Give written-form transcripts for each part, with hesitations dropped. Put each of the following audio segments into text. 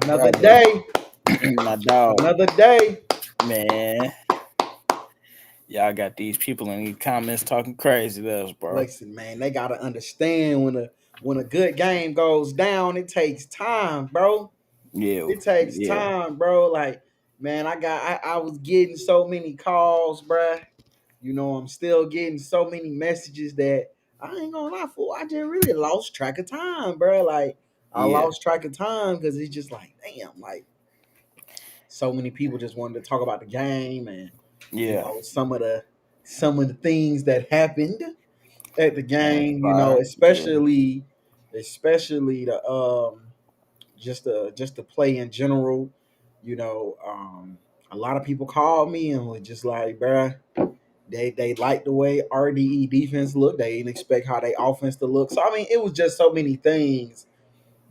Another day. My dog. Another day. Man. Y'all got these people in these comments talking crazy to us, bro. Listen, man, they gotta understand when a good game goes down, it takes time, bro. Yeah. It takes time, bro. Like, man, I was getting so many calls, bro. You know, I'm still getting so many messages that I ain't gonna lie, fool. I just really lost track of time, bro. Like, I lost track of time because it's just like, damn, like so many people just wanted to talk about the game and you know some of the things that happened at the game. You know, especially the just the play in general. You know, a lot of people called me and were just like, bruh, they like the way RDE defense looked. They didn't expect how they offense to look. So I mean, it was just so many things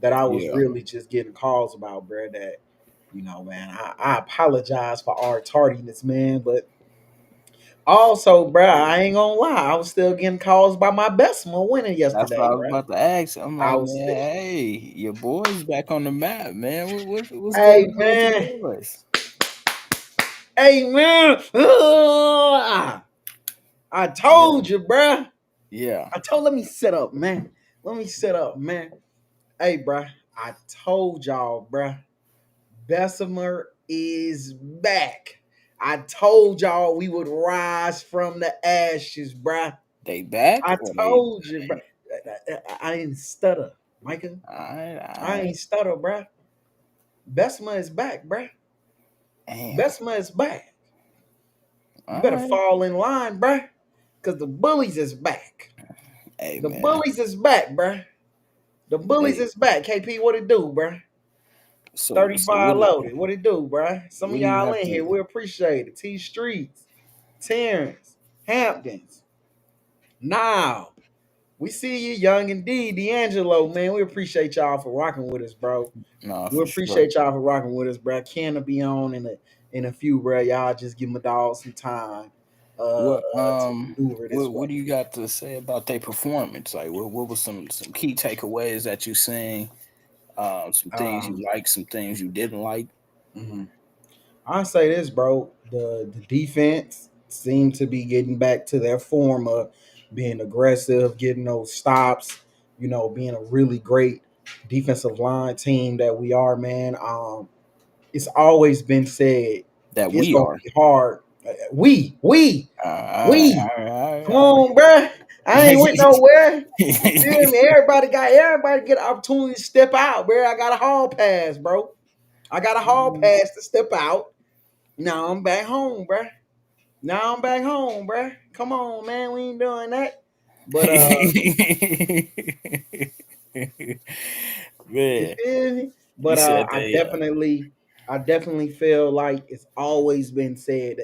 that I was really just getting calls about, bruh, that, you know, man, I apologize for our tardiness, man. But also, bruh, I ain't gonna lie, I was still getting calls by my BESSEMER winning That's what yesterday, I was bruh. about to ask. I'm I like, was man, hey, your boy's back on the map, man. What's Hey going on with man. your boys? Hey man. I told you, bruh. Yeah. Let me set up, man. Hey, bruh. I told y'all, bruh. BESSEMER is back. I told y'all we would rise from the ashes, bruh. They back? I told you, bruh. I didn't stutter, Micah. I ain't stutter, bruh. BESSEMER is back, bruh. BESSEMER is back. You better fall in line, bruh. Because the bullies is back. Hey, The man. bullies is back, bruh. The bullies is back. KP, what it do, bruh? 35 loaded. What it do, bruh? Some of y'all in here, we appreciate it. T Streets, Terrence, Hamptons. Now, we see you, Young and D, D'Angelo, man. We appreciate y'all for rocking with us, bro. We appreciate y'all for rocking with us, bro. Ken will be on in a few, bro. Y'all just give my dog some time. What What do you got to say about their performance? Like, what was some key takeaways that you seen? Some things you like, some things you didn't like. I say this, bro. The defense seemed to be getting back to their form of being aggressive, getting those stops. You know, being a really great defensive line team that we are, man. It's always been said that it's we gonna are. be hard. We. All Come on, bro. I ain't went nowhere. You feel me? Everybody get an opportunity to step out, bro. I got a hall pass, bro. I got a hall pass to step out. Now I'm back home, bro. Come on, man. We ain't doing that. But you feel me? But I definitely feel like it's always been said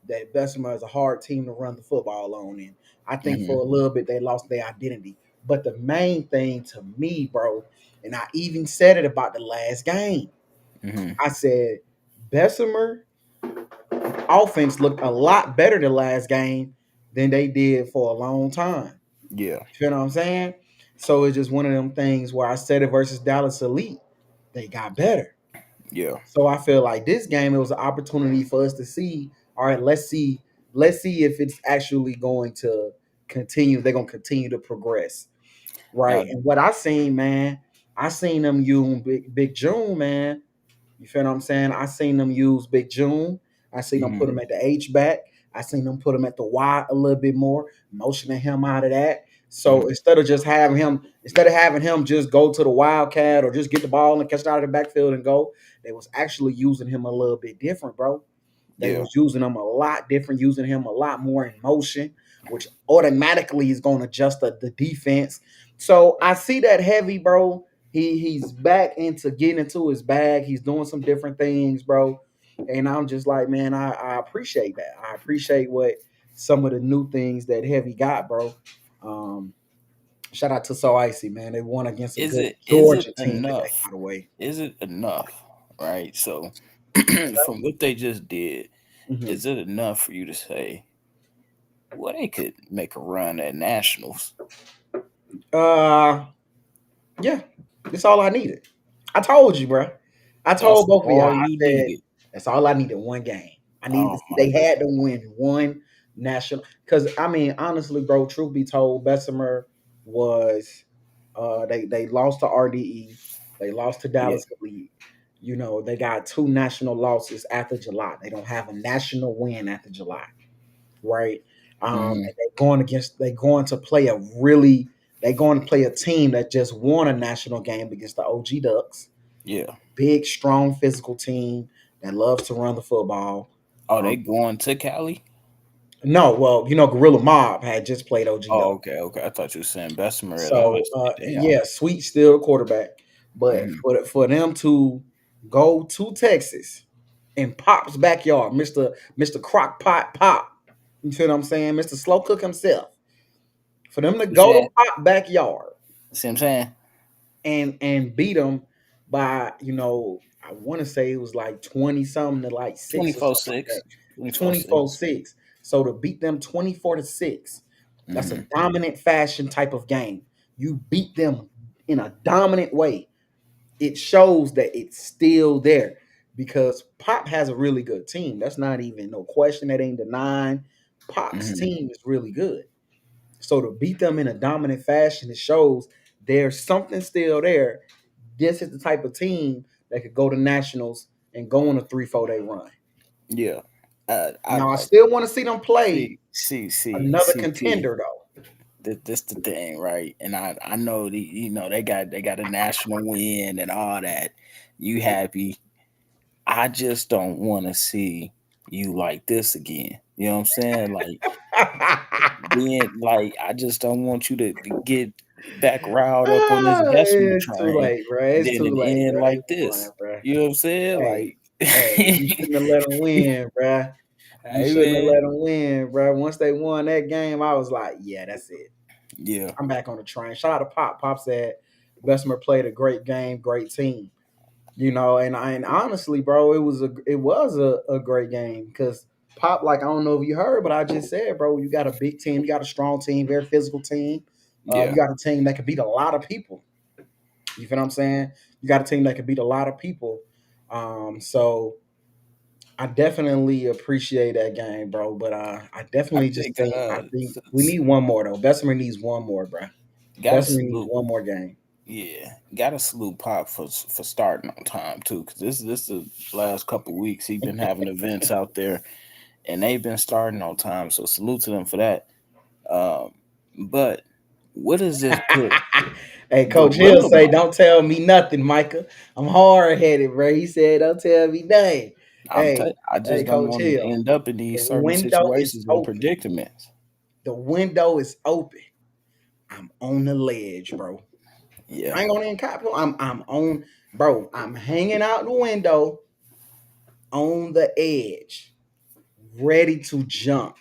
that Bessemer is a hard team to run the football on. And I think for a little bit they lost their identity. But the main thing to me, bro, and I even said it about the last game. I said Bessemer offense looked a lot better the last game than they did for a long time. Yeah. You know what I'm saying? So it's just one of them things where I said it versus Dallas Elite, they got better. Yeah. So I feel like this game, it was an opportunity for us to see, all right, let's see if it's actually going to continue. They're going to continue to progress. Right. And what I seen, man, I seen them use Big June, man. You feel what I'm saying? I seen them use Big June. I seen them put him at the H back. I seen them put him at the Y a little bit more, motioning him out of that. So instead of having him just go to the wildcat or just get the ball and catch it out of the backfield and go, they was actually using him a little bit different, bro. They was using him a lot different, using him a lot more in motion, which automatically is going to adjust the defense. So I see that heavy, bro. He's back into getting into his bag. He's doing some different things, bro. And I'm just like, man, I appreciate that. I appreciate what some of the new things that Heavy got, bro. Shout out to So Icy, man. They won against a good Georgia team today, by the way. Is it enough? Right. So from what they just did, is it enough for you to say, well, they could make a run at nationals? Yeah. That's all I needed. I told you, bro. I That's told both of y'all. all I you said needed. that's all I needed. One game. I needed to Oh see my they god. had to win one national. Because I mean, honestly, bro. Truth be told, Bessemer was they lost to RDE. They lost to Yeah. Dallas Elite. You know, they got two national losses after July. They don't have a national win after July, right? Hmm. And they going to play a really they going to play a team that just won a national game against the OG Ducks. Yeah. Big, strong, physical team that loves to run the football. Oh, Um, they going to Cali? no, well, you know, Gorilla Mob had just played OG Oh, Duck. okay, okay. I thought you were saying Bessemer at all. I So said, damn. yeah, Sweet still quarterback. But Hmm. for them to go to Texas in Pop's backyard, Mr. Crockpot Pop, you feel what I'm saying? Mr. Slow Cook himself. For them to You go to saying? Pop backyard See what I'm saying? and beat them by, you know, I want to say it was like 20 something to like 6 or something like 24-6. that. 24 24 6. 6. So to beat them 24 to 6, that's a Hmm. dominant fashion type of game. You beat them in a dominant way. It shows that it's still there because Pop has a really good team. That's not even no question. That ain't denying. Pop's Hmm. team is really good. So to beat them in a dominant fashion, it shows there's something still there. This is the type of team that could go to nationals and go on a 3-4 day run. Yeah. Now I still want to see them play another See. contender though. This the thing, right? And I know they got a national win and all that. You happy? I just don't want to see you like this again. You know what I'm saying? Like being like, I just don't want you to get back riled up on this Bessemer It's too train late, bro. and It's then too it late, end bro. like It's fun, this. bro. You know what I'm saying? Hey, Like, you shouldn't have let them win, bro. You hey shouldn't have man, let them win, bro. Once they won that game, I was like, yeah, that's it. yeah, I'm back on the train. Shout out to Pop. Pop said Bessemer played a great game, great team. You know, and honestly, bro, it was a great game because Pop, like I don't know if you heard, but I just said, bro, you got a big team, you got a strong team, very physical team. You yeah. got a team that can beat a lot of people. You feel what I'm saying? You got a team that can beat a lot of people. So I definitely appreciate that game, bro. But I I definitely just think think we need one more though. Bessemer needs one more, bro. gotta Bessemer needs salute. one more game. Yeah, gotta salute Pop for starting on time too, because this the last couple weeks he been having events out there, and they've been starting on time. So salute to them for that. Um, but what does this put Hey, Coach Hill Gorilla say, Mob? "Don't tell me nothing, Micah. I'm hard headed, bro." He said, "Don't tell me nothing." Hey, I hey, just don't Coach want to Hill, end up in the these certain window is situations and open. predicaments. The window is open. I'm on the ledge, bro. Yeah, I ain't gonna even cop. I'm on, bro. I'm hanging out the window on the edge, ready to jump.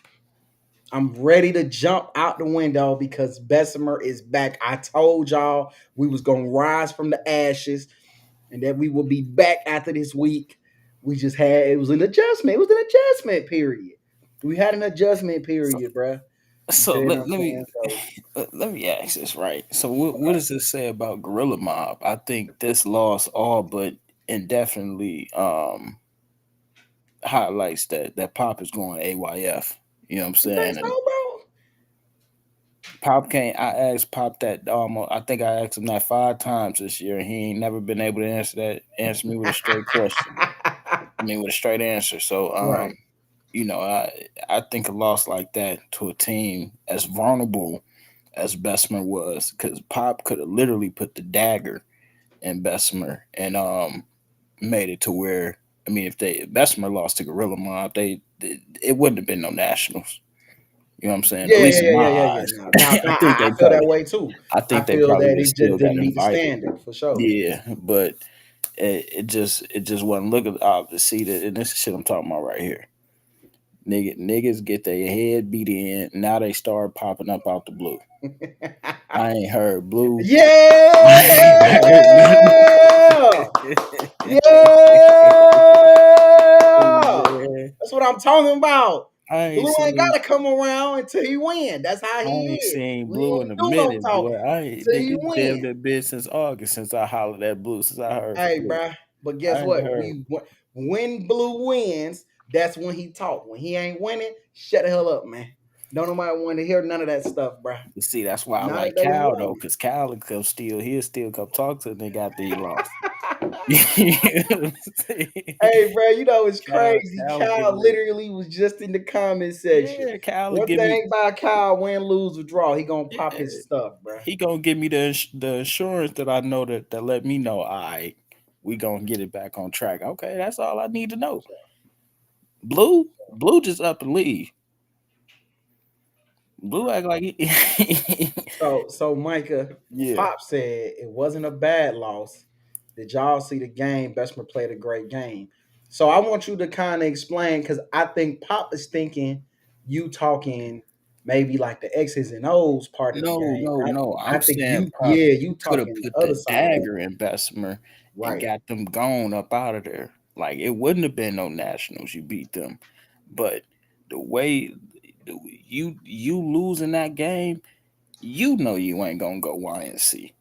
I'm ready to jump out the window because Bessemer is back. I told y'all we was gonna rise from the ashes and that we will be back after this week. We just had it was an adjustment. It was an adjustment period. We had an adjustment so period, bruh. You so feel what let, I'm let me saying? So let me ask this right. So what okay. does this say about Gorilla Mob? I think this loss all but indefinitely highlights that Pop is going AYF. You know what I'm You think saying? And so, bro? Pop can't. I asked Pop that almost. I think I asked him that 5 times this year, and he ain't never been able to answer me with a straight question. I mean, with a straight answer. So, Right. I think a loss like that to a team as vulnerable as Bessemer was, because Pop could have literally put the dagger in Bessemer and made it to where. I mean, if Bessemer lost to Gorilla Mob, it wouldn't have been no nationals. You know what I'm saying? Yeah, At yeah, least in yeah, my yeah, yeah, yeah. eyes, No, now, I now think I they feel that probably, way too. I I think they feel probably that would have it just still got didn't meet the invited. standard for sure. Yeah, but it just wasn't looking up to see that. And this is shit I'm talking about right here. Niggas get their head beat in. Now they start popping up out the blue. I ain't heard blue. I ain't heard nothing. Yeah! Yeah! Man, That's what I'm talking about. I ain't Blue ain't seen gotta come around until he win. That's how I he ain't is. seen We blue in ain't a do no minute, boy. talking I ain't till he nigga damn win. that bitch since August since I hollered at blue since I heard from Hey, blue. bruh. But I guess what? heard. When Blue wins, that's when he talk. When he ain't winning, shut the hell up, man. Don't nobody want to hear none of that stuff, bro. You see, that's why I Not if like they Cal though, won. because Cal will come still. He'll still come talk to the nigga after he lost. You know what I'm saying? Hey, bro, you know it's crazy. Cal will give Kyle me the literally was just in the comment section. yeah. Cal will One give me thing about Kyle, win, lose, or draw, he gonna pop yeah. his stuff, bro. He gonna give me the assurance that I know that let me know. All right, we gonna get it back on track. Okay, that's all I need to know. Blue just up and leave. Blue act like he So Micah, yeah. Pop said it wasn't a bad loss. Did y'all see the game? Bessemer played a great game. So I want you to kind of explain because I think Pop is thinking you talking maybe like the X's and O's part of the No, game. no, no. I I'm think saying, you, Pop, yeah, you you could have talking put the other the side of it. dagger in Bessemer and Right. got them gone up out of there. Like it wouldn't have been no nationals. You beat them, but the way you losing that game, you know you ain't gonna go YNC.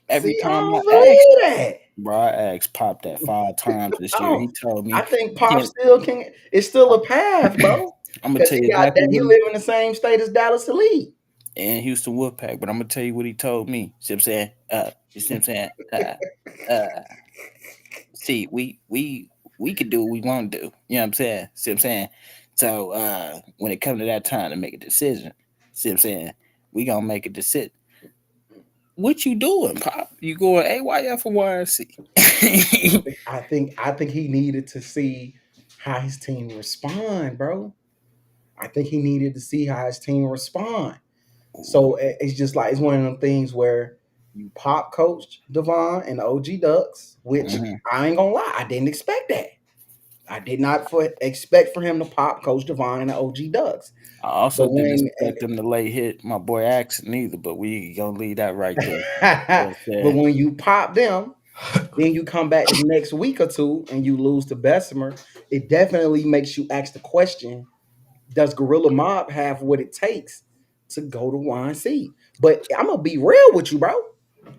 Every See, I time don't I asked, believe that. bro, I asked Pop that 5 times this year. He Oh, told I me, think Pop "Can still can. It's still a path, bro. I'm gonna Because tell he you got exactly that. He what he live in the same state as Dallas Elite. and Houston Wolfpack, but I'm gonna tell you what he told me. See what I'm saying? You see what I'm saying? See, we could do what we want to do. You know what I'm saying? See what I'm saying? So when it comes to that time to make a decision, see what I'm saying? We gonna make a decision. What you doing, Pop? You going AYF or YNC? I think he needed to see how his team respond, bro. I think he needed to see how his team respond. So it's just like it's one of them things where you pop coached Devon and the OG Ducks, which Mhm. I ain't gonna lie, I didn't expect that. I did not expect for him to pop coach Devon and the OG Ducks. I also But didn't when expect them to lay hit my boy Axon either, but we gonna leave that right there. You know what I'm but saying? when you pop them, then you come back the next week or two and you lose to Bessemer, it definitely makes you ask the question, does Gorilla Mob have what it takes to go to YNC? But I'm gonna be real with you, bro.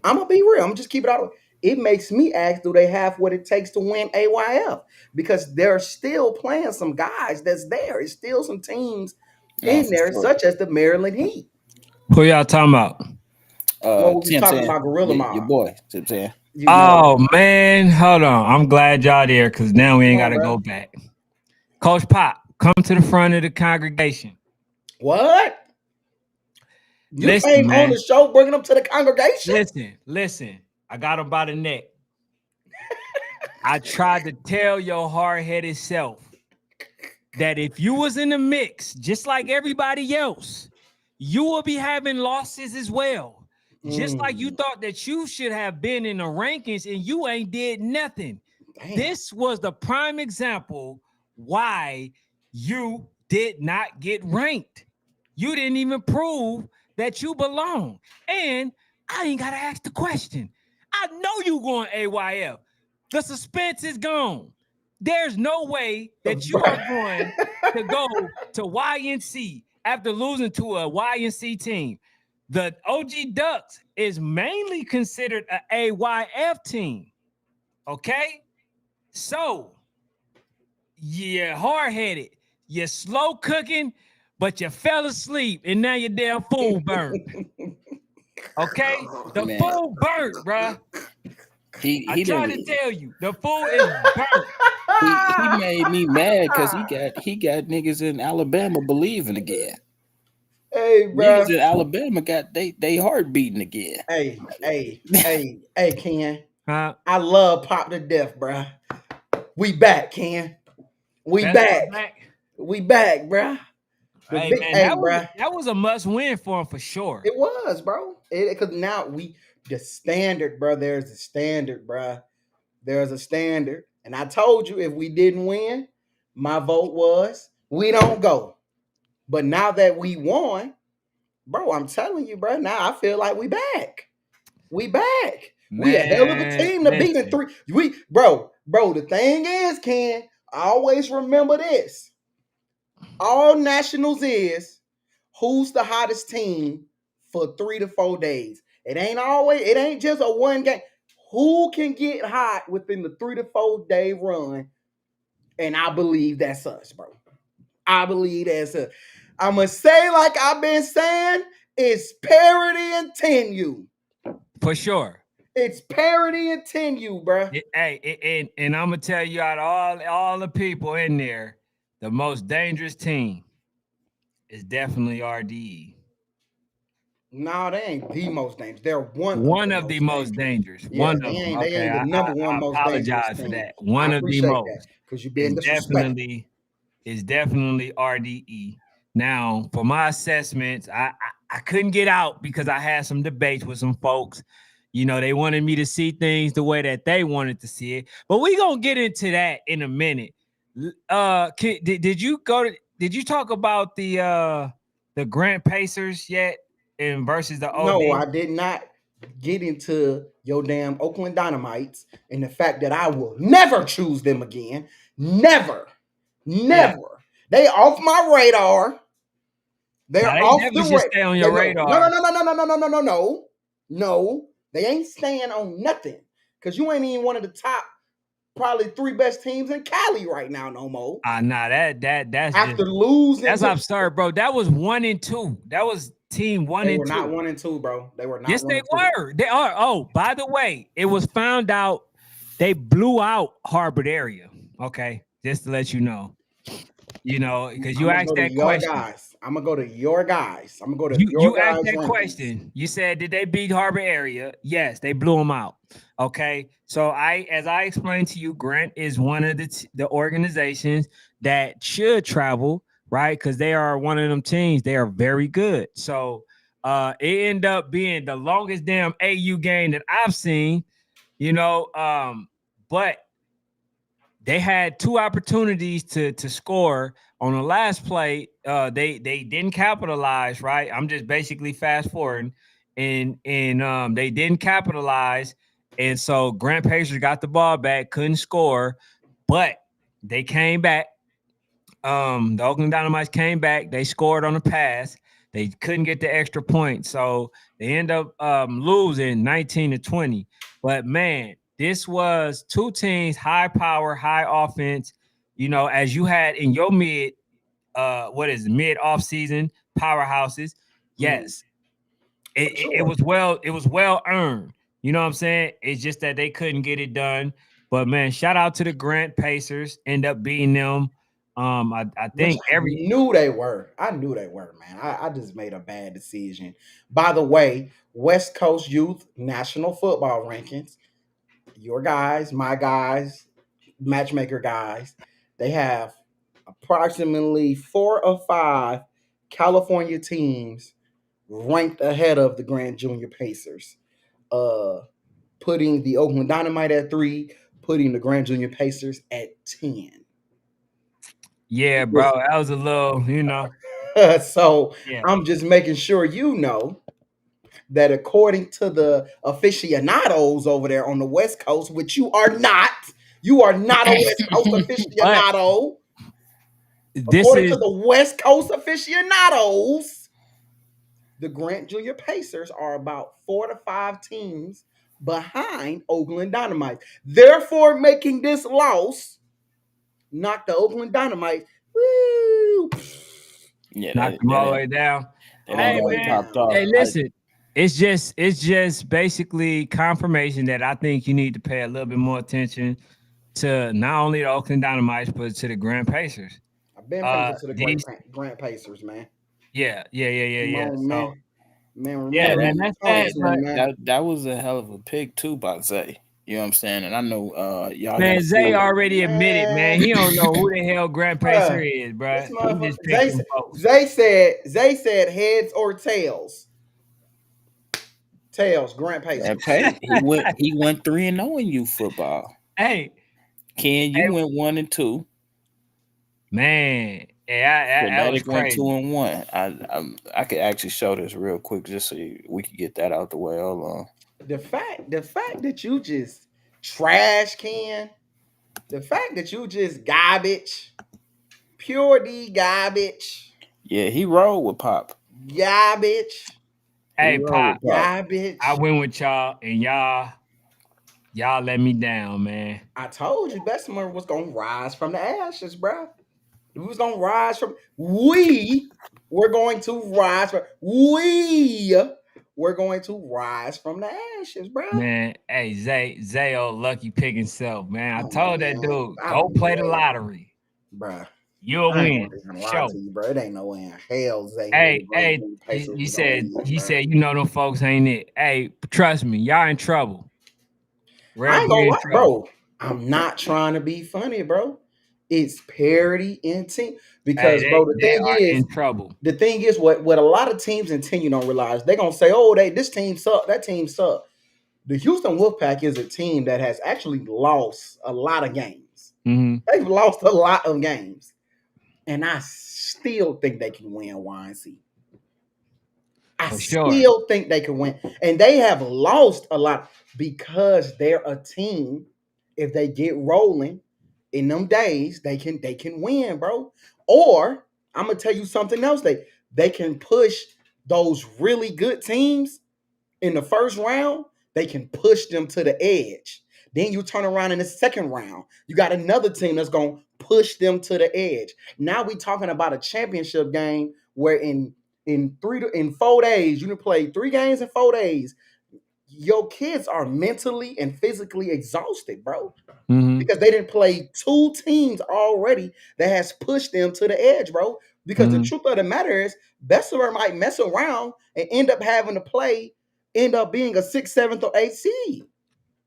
I'm gonna be real. I'm gonna just keep it out. It makes me ask, do they have what it takes to win AYF? Because they're still playing some guys that's there. It's still some teams No, in for there, sure. such as the Maryland Heat. Who y'all talking about? Well, we See was what I'm talking saying? about Gorilla Your Mob. boy. See what I'm saying? You know, Oh man, hold on. I'm glad y'all there because now we come ain't on, gotta bro. go back. Coach Pop, come to the front of the congregation. What? You Listen, came on man. the show bringing them to the congregation? Listen. I got him by the neck. I tried to tell your hard-headed self that if you was in the mix, just like everybody else, you will be having losses as well. Just like you Mm, thought that you should have been in the rankings and you ain't did nothing. damn. This was the prime example why you did not get ranked. You didn't even prove that you belong. And I ain't got to ask the question. I know you going AYF. The suspense is gone. There's no way that you are going to go to YNC after losing to a YNC team. The OG Ducks is mainly considered an AYF team. Okay? So you're hard-headed, you're slow cooking, but you fell asleep and now your damn food burnt. Okay? The Man, food burnt, bruh. I he tried didn't to tell you, the food is burnt. he made me mad because he got niggas in Alabama believing again. Hey, Niggas bro. in Alabama got they heart beating again. Hey, Ken. Huh? I love Pop to death, bro. We back, Ken. We Bessemer back. back. We back, bro. The Hey big man, hey, bro. that was a must win for him for sure. It was, bro. Because now the standard, bro. There's a standard, bro. There's a standard. And I told you if we didn't win, my vote was we don't go. But now that we won, bro, I'm telling you, bro. Now I feel like we back. We back. We a hell of a Man, team to beat in listen. three. Bro. The thing is, Ken, always remember this. All nationals is who's the hottest team for 3 to 4 days. It ain't just a one game. Who can get hot within the 3 to 4 day run? And I believe that's us, bro. I believe that's us. I'ma say like I've been saying, it's parity and 10U. For sure. It's parity and 10U, bro. And I'm gonna tell you, out of all the people in there, the most dangerous team is definitely RDE. No, they ain't the most dangerous. They're One of the most dangerous. Yeah, One of them. they Okay, ain't the number one I most dangerous apologize for team. that. One I of the appreciate that most because you're is being disrespectful. definitely RDE. Now, for my assessments, I couldn't get out because I had some debates with some folks. You know, they wanted me to see things the way that they wanted to see it. But we gonna get into that in a minute. Did you go to? Did you talk about the Grant Pacers yet in versus the OD? No, I did not get into your damn Oakland Dynamites and the fact that I will never choose them again. Never. Yeah. They off my radar. Now They're they off the definitely should radar. stay on your radar. No. They ain't staying on nothing. Because you ain't even one of the top, probably 3 best teams in Cali right now, no more. Nah, that's After just losing, that's absurd, bro. That was 1 and 2. That was team 1 they and were 2. not 1 and 2, bro. They were not. Yes, 1 they and 2. were. They are. Oh, by the way, it was found out they blew out Harvard area. Okay, just to let you know. You know, because you asked that question. I'm gonna go to your guys. I'm gonna go to your You asked guys' that rankings. question. You said, did they beat Harbor area? Yes, they blew them out. Okay. So as I explained to you, Grant is one of the organizations that should travel, right? Because they are one of them teams. They are very good. So it ended up being the longest damn AU game that I've seen, you know. But they had 2 opportunities to score on the last play. They didn't capitalize, right? I'm just basically fast forwarding, and they didn't capitalize, and so Grant Pacers got the ball back, couldn't score, but they came back. The Oakland Dynamites came back. They scored on the pass. They couldn't get the extra point, so they end up losing 19-20. But man, this was 2 teams, high power, high offense. You know, as you had in your mid off season powerhouses. Yes, it was well earned. You know what I'm saying? It's just that they couldn't get it done. But man, shout out to the Grant Pacers. End up beating them. I Which think I knew they were. Man. I just made a bad decision. By the way, West Coast Youth National Football Rankings, your guys, my guys, matchmaker guys, they have approximately 4 or 5 California teams ranked ahead of the Grand Junior Pacers. Putting the Oakland Dynamite at 3, putting the Grand Junior Pacers at 10. Yeah, bro, that was a little, you know. So Yeah. I'm just making sure you know that according to the aficionados over there on the West Coast, which you are not a West Coast aficionado. According to the West Coast aficionados, the Grant Junior Pacers are about 4 to 5 teams behind Oakland Dynamite. Therefore, making this loss knock the Oakland Dynamite. Woo! Yeah, knocked them all the way down. Hey man, hey, listen. It's just basically confirmation that I think you need to pay a little bit more attention to not only the Oakland Dynamites, but to the Grant Pacers. I've been patient to the Grant Pacers, man. Yeah. On, so, man, remember yeah, man, that's that. But that was a hell of a pick too, by Zay. You know what I'm saying? And I know y'all. Man, Zay already admitted, man, he don't know who the hell Grant Pacer is, bro. He just picking folks. Zay said heads or tails. Tails, Grant Pacer. He went 3-0 in youth football. Hey, Ken, you went 1 and 2. Man, yeah, that was crazy. 2-1. I could actually show this real quick just so we could get that out the way. Hold on. The fact that you just trash Ken, the fact that you just garbage, pure D garbage. Yeah, he rolled with Pop. Garbage. Hey, Pop, garbage. I went with y'all, and y'all Y'all let me down, man. I told you Bessemer was gonna rise from the ashes, bro. We was gonna rise from we were going to rise from we we're going to rise from the ashes, bro. Man, hey, Zayo, lucky pick himself, man. I Come on, told that man. dude, I go don't play know the that, lottery. bro. You'll I ain't win. gonna even lie Show. to you, bro. It ain't no way in hell Zay really Hey, believe hey, the he, Pacers he was gonna said, win, he bro. said, you know them folks ain't it. Hey, trust me, y'all in trouble. I Rare ain't gonna breed in lie, trouble. bro. I'm not trying to be funny, bro. It's parity in team Hey, because, bro, they are in trouble. the thing is, what a lot of teams in team you don't realize they gonna say, oh, this team suck, that team suck. The Houston Wolfpack is a team that has actually lost a lot of games. Mm-hmm. They've lost a lot of games, and I still think they can win YNC. I For sure. still think they can win. And they have lost a lot because they're a team. If they get rolling in them days, they can win, bro. Or I'm gonna tell you something else. They can push those really good teams in the first round, they can push them to the edge. Then you turn around in the second round, you got another team that's going to push them to the edge. Now we talking about a championship game where in 4 days you can play 3 games in 4 days. Your kids are mentally and physically exhausted, bro, Mm-hmm. because they didn't play 2 teams already that has pushed them to the edge, bro. Because the Mm-hmm. truth of the matter is, Bessemer might mess around and end up having to play, end up being a sixth, seventh, or eighth seed,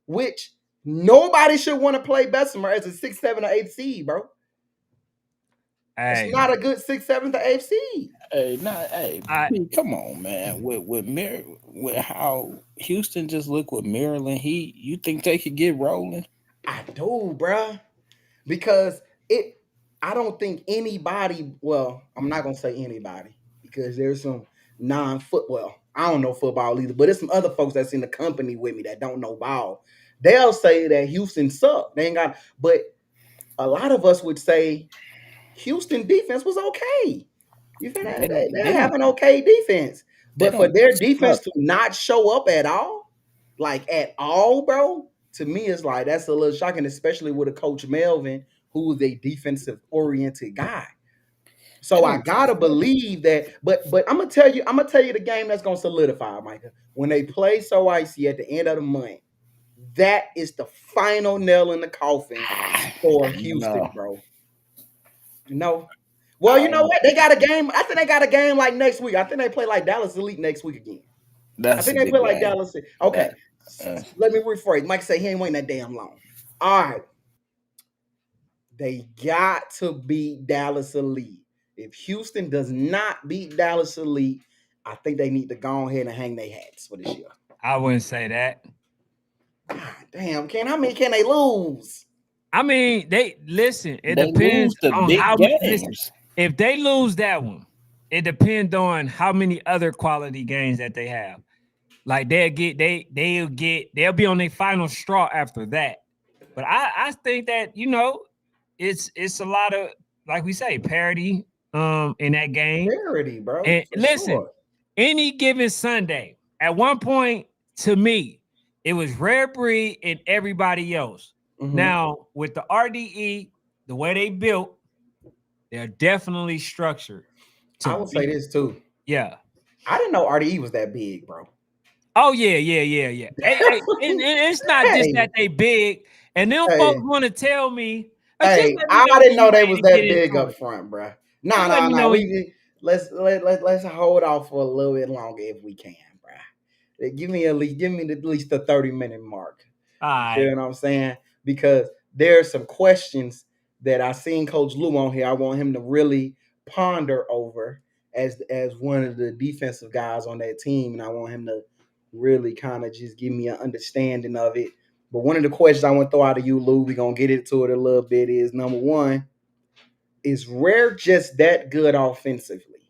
which nobody should want to play Bessemer as a sixth, seventh, or eighth seed, bro. It's Hey, not a good sixth, seventh, or eighth seed. Hey, not hey, I come on, man. With how Houston just look with Maryland, you think they could get rolling? I do, bro, because it. I don't think anybody. Well, I'm not gonna say anybody because there's some non-football. I don't know football either, but there's some other folks that's in the company with me that don't know ball. They'll say that Houston sucked. They ain't got, but a lot of us would say Houston defense was okay. You feel that? They They have don't an okay defense, they but for don't their defense suck. to not show up at all, like at all, bro, to me it's like that's a little shocking, especially with a coach Melvin who's a defensive oriented guy. They So I don't gotta suck. believe that. But I'm gonna tell you the game that's gonna solidify, Micah. When they play So Icy at the end of the month, that is the final nail in the coffin for Houston, No, bro. No. Well, I you know don't. what? They got a game. I think they got a game like next week. I think they play like Dallas Elite next week again. I That's a think they good play like game. Dallas. Okay. That uh, Let me rephrase. Mike say he ain't waiting that damn long. All right. They got to beat Dallas Elite. If Houston does not beat Dallas Elite, I think they need to go ahead and hang their hats for this year. I wouldn't say that. God damn, how many can they lose? I mean, they listen. It they depends lose the on big how. Listen, games. if they lose that one, it depends on how many other quality games that they have. Like they'll be on their final straw after that. But I think that it's a lot of, like we say, parity in that game. Parity, bro, And for listen, sure. any given Sunday, at one point to me, it was Rare Breed and everybody else. Mm-hmm. Now, with the RDE, the way they built, they're definitely structured to I will say beat. this too. Yeah. I didn't know RDE was that big, bro. Oh, yeah. And it's not just Hey, that they big, and them folks hey, want to tell me, just hey, let me I know didn't when know you they ready was to get that big into up it. front, bro. Just No, let no, me no. know when Let's hold off for a little bit longer if we can, bro. Give me at least the 30-minute mark. all You feel right. what I'm saying? Because there are some questions that I seen Coach Lou on here. I want him to really ponder over as one of the defensive guys on that team, and I want him to really kind of just give me an understanding of it. But one of the questions I want to throw out to you, Lou, we're gonna get into it a little bit, is number one, is Rare just that good offensively?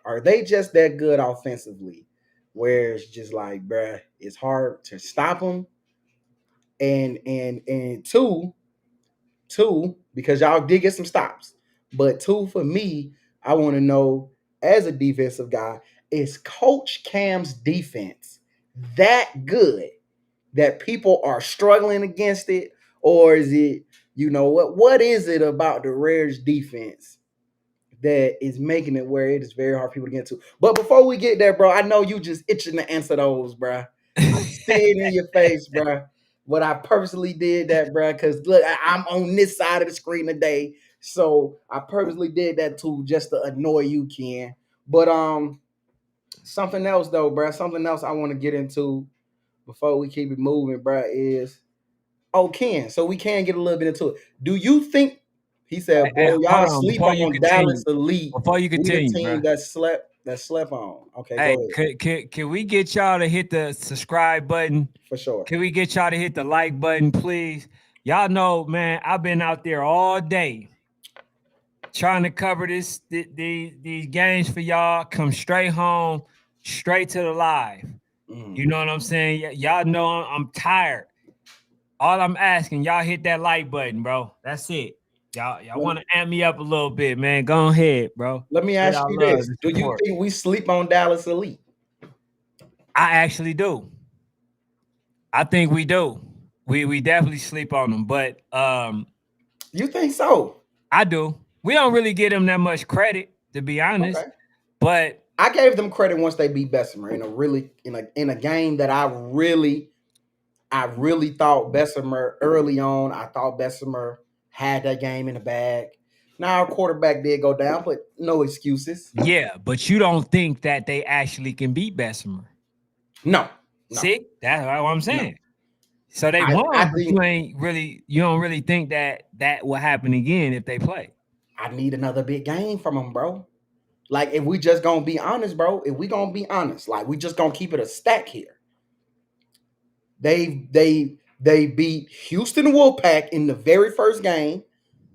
Are they just that good offensively? Where it's just like, bruh, it's hard to stop them. And two, because y'all did get some stops. But two, for me, I want to know as a defensive guy, is Coach Cam's defense that good that people are struggling against it, or is it, you know what is it about the Rares defense that is making it where it is very hard for people to get to? But before we get there, bro, I know you just itching to answer those, bro. I see it in your face, bro. But I purposely did that, bro, because look, I'm on this side of the screen today, so I purposely did that too, just to annoy you, Ken. But something else though, bro. Something else I want to get into before we keep it moving, bro, is Ken. So we can get a little bit into it. Do you think he said, Hey, "Boy, hold y'all on sleep before you on Dallas continue. Elite. Before you We the continue, bro. team that slept on." Okay, Hey, go ahead. can we get y'all to hit the subscribe button? For sure. Can we get y'all to hit the like button, please? Y'all know, man, I've been out there all day trying to cover these games for y'all. Come straight home, straight to the live. You know what I'm saying? Y'all know I'm tired. All I'm asking, y'all hit that like button, bro. That's it. Y'all want to amp me up a little bit, man. Go ahead, bro. Let me Show ask y'all you love this: and do you support. think we sleep on Dallas Elite? I actually do. I think we do. We definitely sleep on them, but You think so? I do. We don't really give them that much credit, to be honest. Okay. But I gave them credit once they beat Bessemer in a game that I really thought Bessemer early on. I thought Bessemer had that game in the bag. Now our quarterback did go down, but no excuses. yeah, but you don't think that they actually can beat Bessemer. No, no, See, that's what I'm no. saying. So they I won, but think you don't really think that will happen again if they play. I need another big game from them, bro. Like if we just gonna be honest, bro. If we gonna be honest, like we just gonna keep it a stack here. They beat Houston Wolfpack in the very first game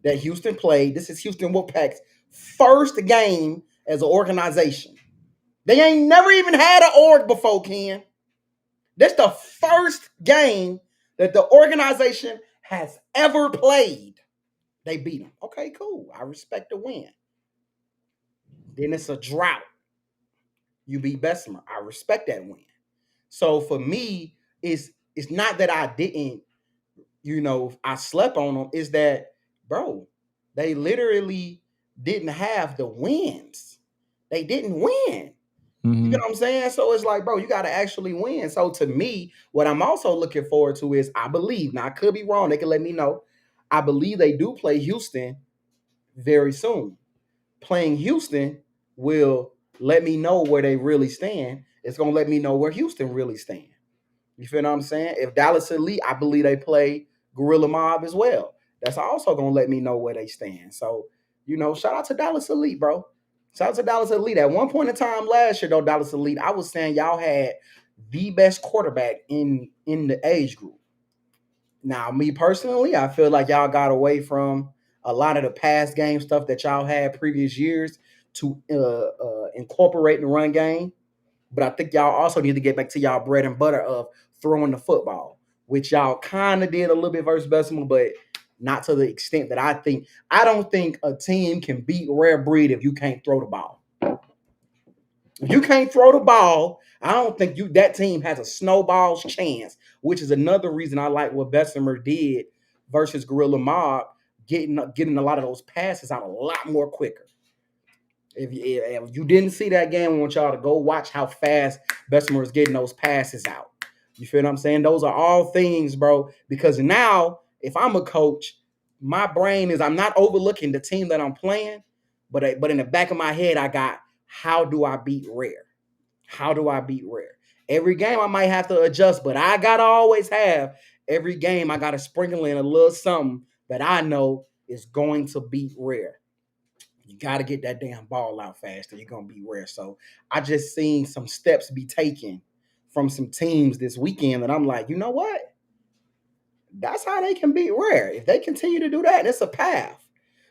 that Houston played. This is Houston Wolfpack's first game as an organization. They ain't never even had an org before, Ken. That's the first game that the organization has ever played. They beat them. Okay, cool. I respect the win. Then it's a drought. You beat Bessemer. I respect that win. So for me, it's not that I didn't, I slept on them. Is that, bro, they literally didn't have the wins. They didn't win. You get what I'm saying? So it's like, bro, you got to actually win. So to me, what I'm also looking forward to is, I believe, now I could be wrong, they can let me know. I believe they do play Houston very soon. Playing Houston will let me know where they really stand. It's going to let me know where Houston really stand. You feel what I'm saying? If Dallas Elite, I believe they play Gorilla Mob as well. That's also going to let me know where they stand. So, shout out to Dallas Elite, bro. Shout out to Dallas Elite. At one point in time last year, though, Dallas Elite, I was saying y'all had the best quarterback in the age group. Now, me personally, I feel like y'all got away from a lot of the past game stuff that y'all had previous years to incorporate the run game. But I think y'all also need to get back to y'all bread and butter of throwing the football, which y'all kind of did a little bit versus Bessemer, but not to the extent that I think. I don't think a team can beat Rare Breed if you can't throw the ball. If you can't throw the ball, I don't think that team has a snowball's chance, which is another reason I like what Bessemer did versus Gorilla Mob, getting a lot of those passes out a lot more quicker. If you didn't see that game, I want y'all to go watch how fast Bessemer is getting those passes out. You feel what I'm saying? Those are all things, bro. Because now, if I'm a coach, my brain is, I'm not overlooking the team that I'm playing, but in the back of my head, I got, how do I beat Rare? How do I beat Rare? Every game I might have to adjust, but I gotta always have, every game I gotta sprinkle in a little something that I know is going to beat Rare. You got to get that damn ball out fast, or you're going to be Rare. So I just seen some steps be taken from some teams this weekend that I'm like, you know what? That's how they can beat Rare. If they continue to do that, it's a path.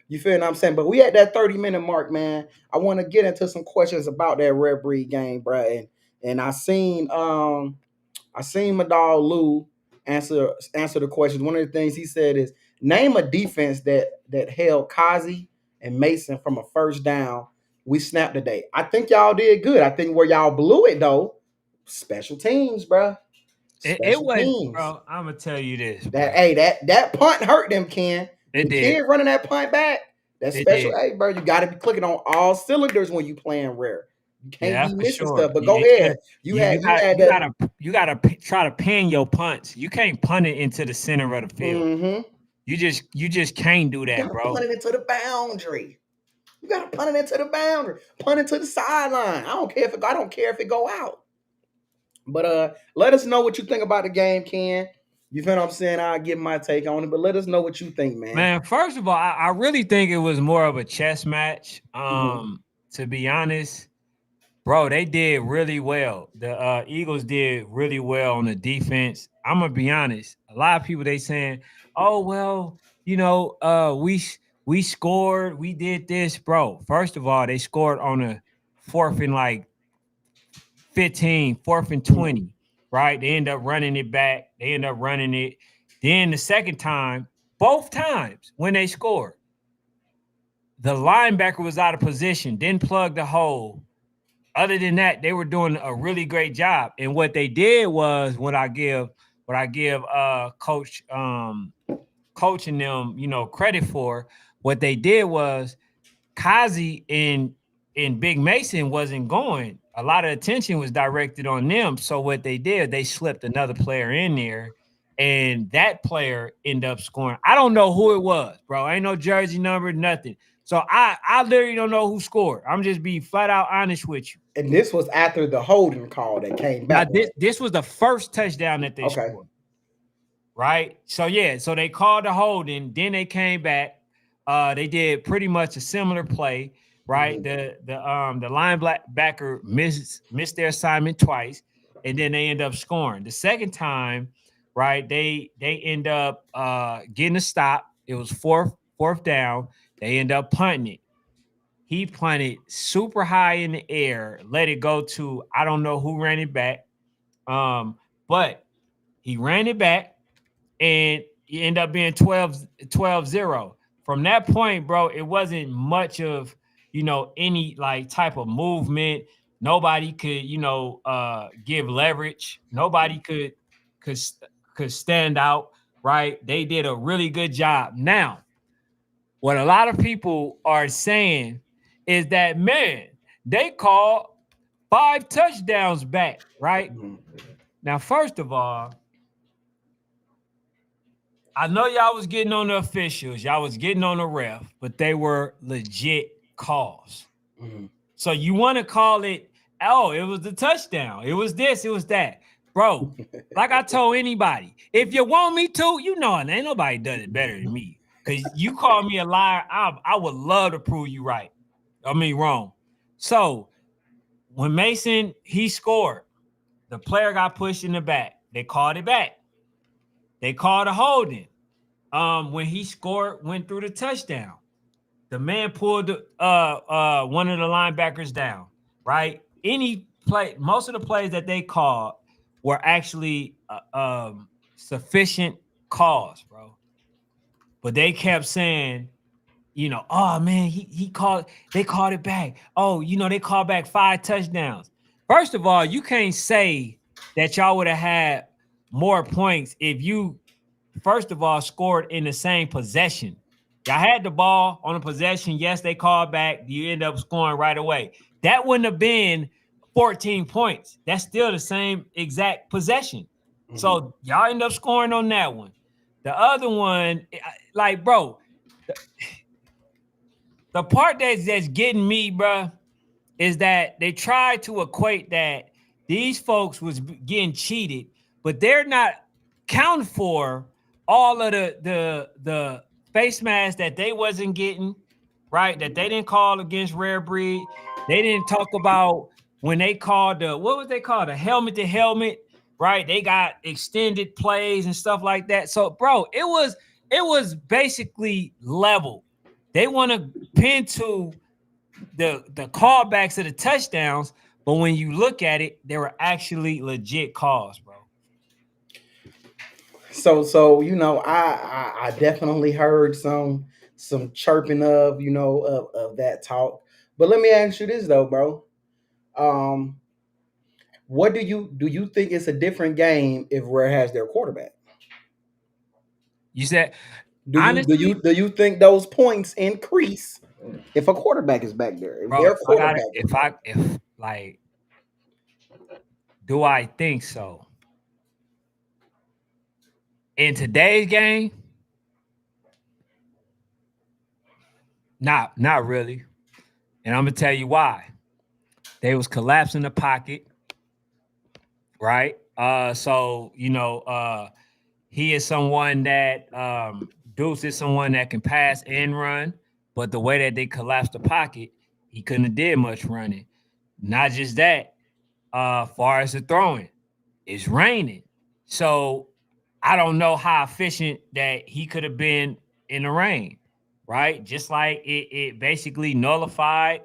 You feel what I'm saying? But we at that 30-minute mark, man. I want to get into some questions about that Rare Breed game, bro. And I seen my dog Lou answer the questions. One of the things he said is, name a defense that held Kazi and Mason from a first down. We snapped today. I think y'all did good. I think where y'all blew it though, special teams, bro. It Special wasn't, teams. bro. I'm gonna tell you this, bro. That punt hurt them, Ken. It The did. kid running that punt back. That It special. did. Hey, bro, you got to be clicking on all cylinders when you playing rare. You can't Yeah, be for missing sure. stuff. But go ahead. You, you got you gotta try to pin your punts. You can't punt it into the center of the field. Mm-hmm. You just can't do You that, gotta bro. punt it into the boundary. You gotta punt it into the boundary. Punt it to the sideline. I don't care if it go out. But let us know what you think about the game, Ken. You feel what I'm saying? I'll give my take on it, but let us know what you think, man. Man, first of all, I really think it was more of a chess match. Mm-hmm. To be honest, bro, they did really well. The Eagles did really well on the defense. I'm gonna be honest. A lot of people they saying, "Oh well, we scored, we did this, bro." First of all, they scored on a fourth and like 15, fourth and Mm-hmm. 20, right? They end up running it back. They end up running it. Then the second time, both times when they scored, the linebacker was out of position, didn't plug the hole. Other than that, they were doing a really great job. And what they did was what I give coaching them, credit for, what they did was Kazi and Big Mason wasn't going. A lot of attention was directed on them. So what they did, they slipped another player in there, and that player ended up scoring. I don't know who it was, bro. Ain't no jersey number, nothing. So I literally don't know who scored. I'm just being flat out honest with you. And this was after the holding call that came Now back. this was the first touchdown that they Okay. scored. Right? So yeah, so they called the holding, then they came back. They did pretty much a similar play, right? The linebacker missed their assignment twice, and then they end up scoring. The second time, right? They end up getting a stop. It was fourth down. They end up punting it. He punted super high in the air, let it go to I don't know who ran it back. But he ran it back and it ended up being 12-0. From that point, bro, it wasn't much of, any like type of movement. Nobody could, give leverage. Nobody could could stand out, right? They did a really good job. Now, what a lot of people are saying is that, man, they called 5 touchdowns back, right? Mm-hmm. Now, first of all, I know y'all was getting on the officials, y'all was getting on the ref, but they were legit calls. Mm-hmm. So you want to call it, oh, it was the touchdown. It was this, it was that. Bro, like I told anybody, if you want me to, ain't nobody does it better than me. Because you call me a liar, I would love to prove you right. Wrong. So when Mason, he scored, the player got pushed in the back. They called it back. They called a holding. When he scored, went through the touchdown. The man pulled one of the linebackers down, right? Most of the plays that they called were actually sufficient calls, bro. But they kept saying, oh man, they called it back. Oh, they called back 5 touchdowns. First of all, you can't say that y'all would have had more points if you, first of all, scored in the same possession. Y'all had the ball on a possession. Yes, they called back. You end up scoring right away. That wouldn't have been 14 points. That's still the same exact possession. Mm-hmm. So y'all end up scoring on that one. The other one, like, bro, the part that's getting me, bro, is that they tried to equate that these folks was getting cheated, but they're not counting for all of the face masks that they wasn't getting, right? That they didn't call against Rare Breed. They didn't talk about when they called what was they called? A helmet to helmet, right? They got extended plays and stuff like that. So, bro, it was basically level. They want to pin to the callbacks of the touchdowns, but when you look at it, they were actually legit calls, bro. So I definitely heard some chirping of of that talk. But let me ask you this though, bro. What do you think it's a different game if Rare has their quarterback? You said Do you do honestly, you do you think those points increase if a quarterback is back there? If bro. their quarterback is back If like, do I think so? In today's game, not really. And I'm gonna tell you why. They was collapsing the pocket, right? So he is someone that Deuce is someone that can pass and run, but the way that they collapsed the pocket, he couldn't have did much running. Not just that, far as the throwing, it's raining. So I don't know how efficient that he could have been in the rain, right? Just like it basically nullified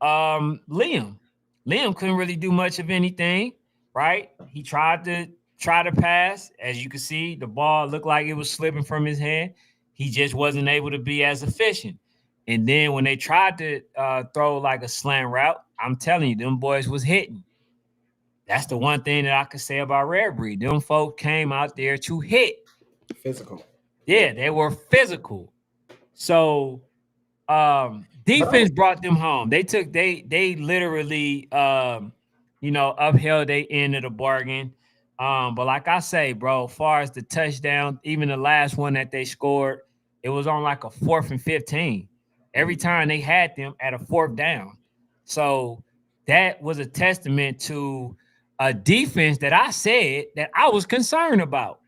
Liam. Liam couldn't really do much of anything, right? He tried to pass. As you can see, the ball looked like it was slipping from his hand. He just wasn't able to be as efficient. And then when they tried to throw like a slant route, I'm telling you, them boys was hitting. That's the one thing that I could say about Rare Breed. Them folk came out there to hit. physical? Yeah, they were physical. So But defense brought them home. They literally upheld their end of the bargain. But like I say, bro, as far as the touchdown, even the last one that they scored, it was on like a 4th and 15. Every time they had them at a 4th down. So that was a testament to a defense that I said that I was concerned about.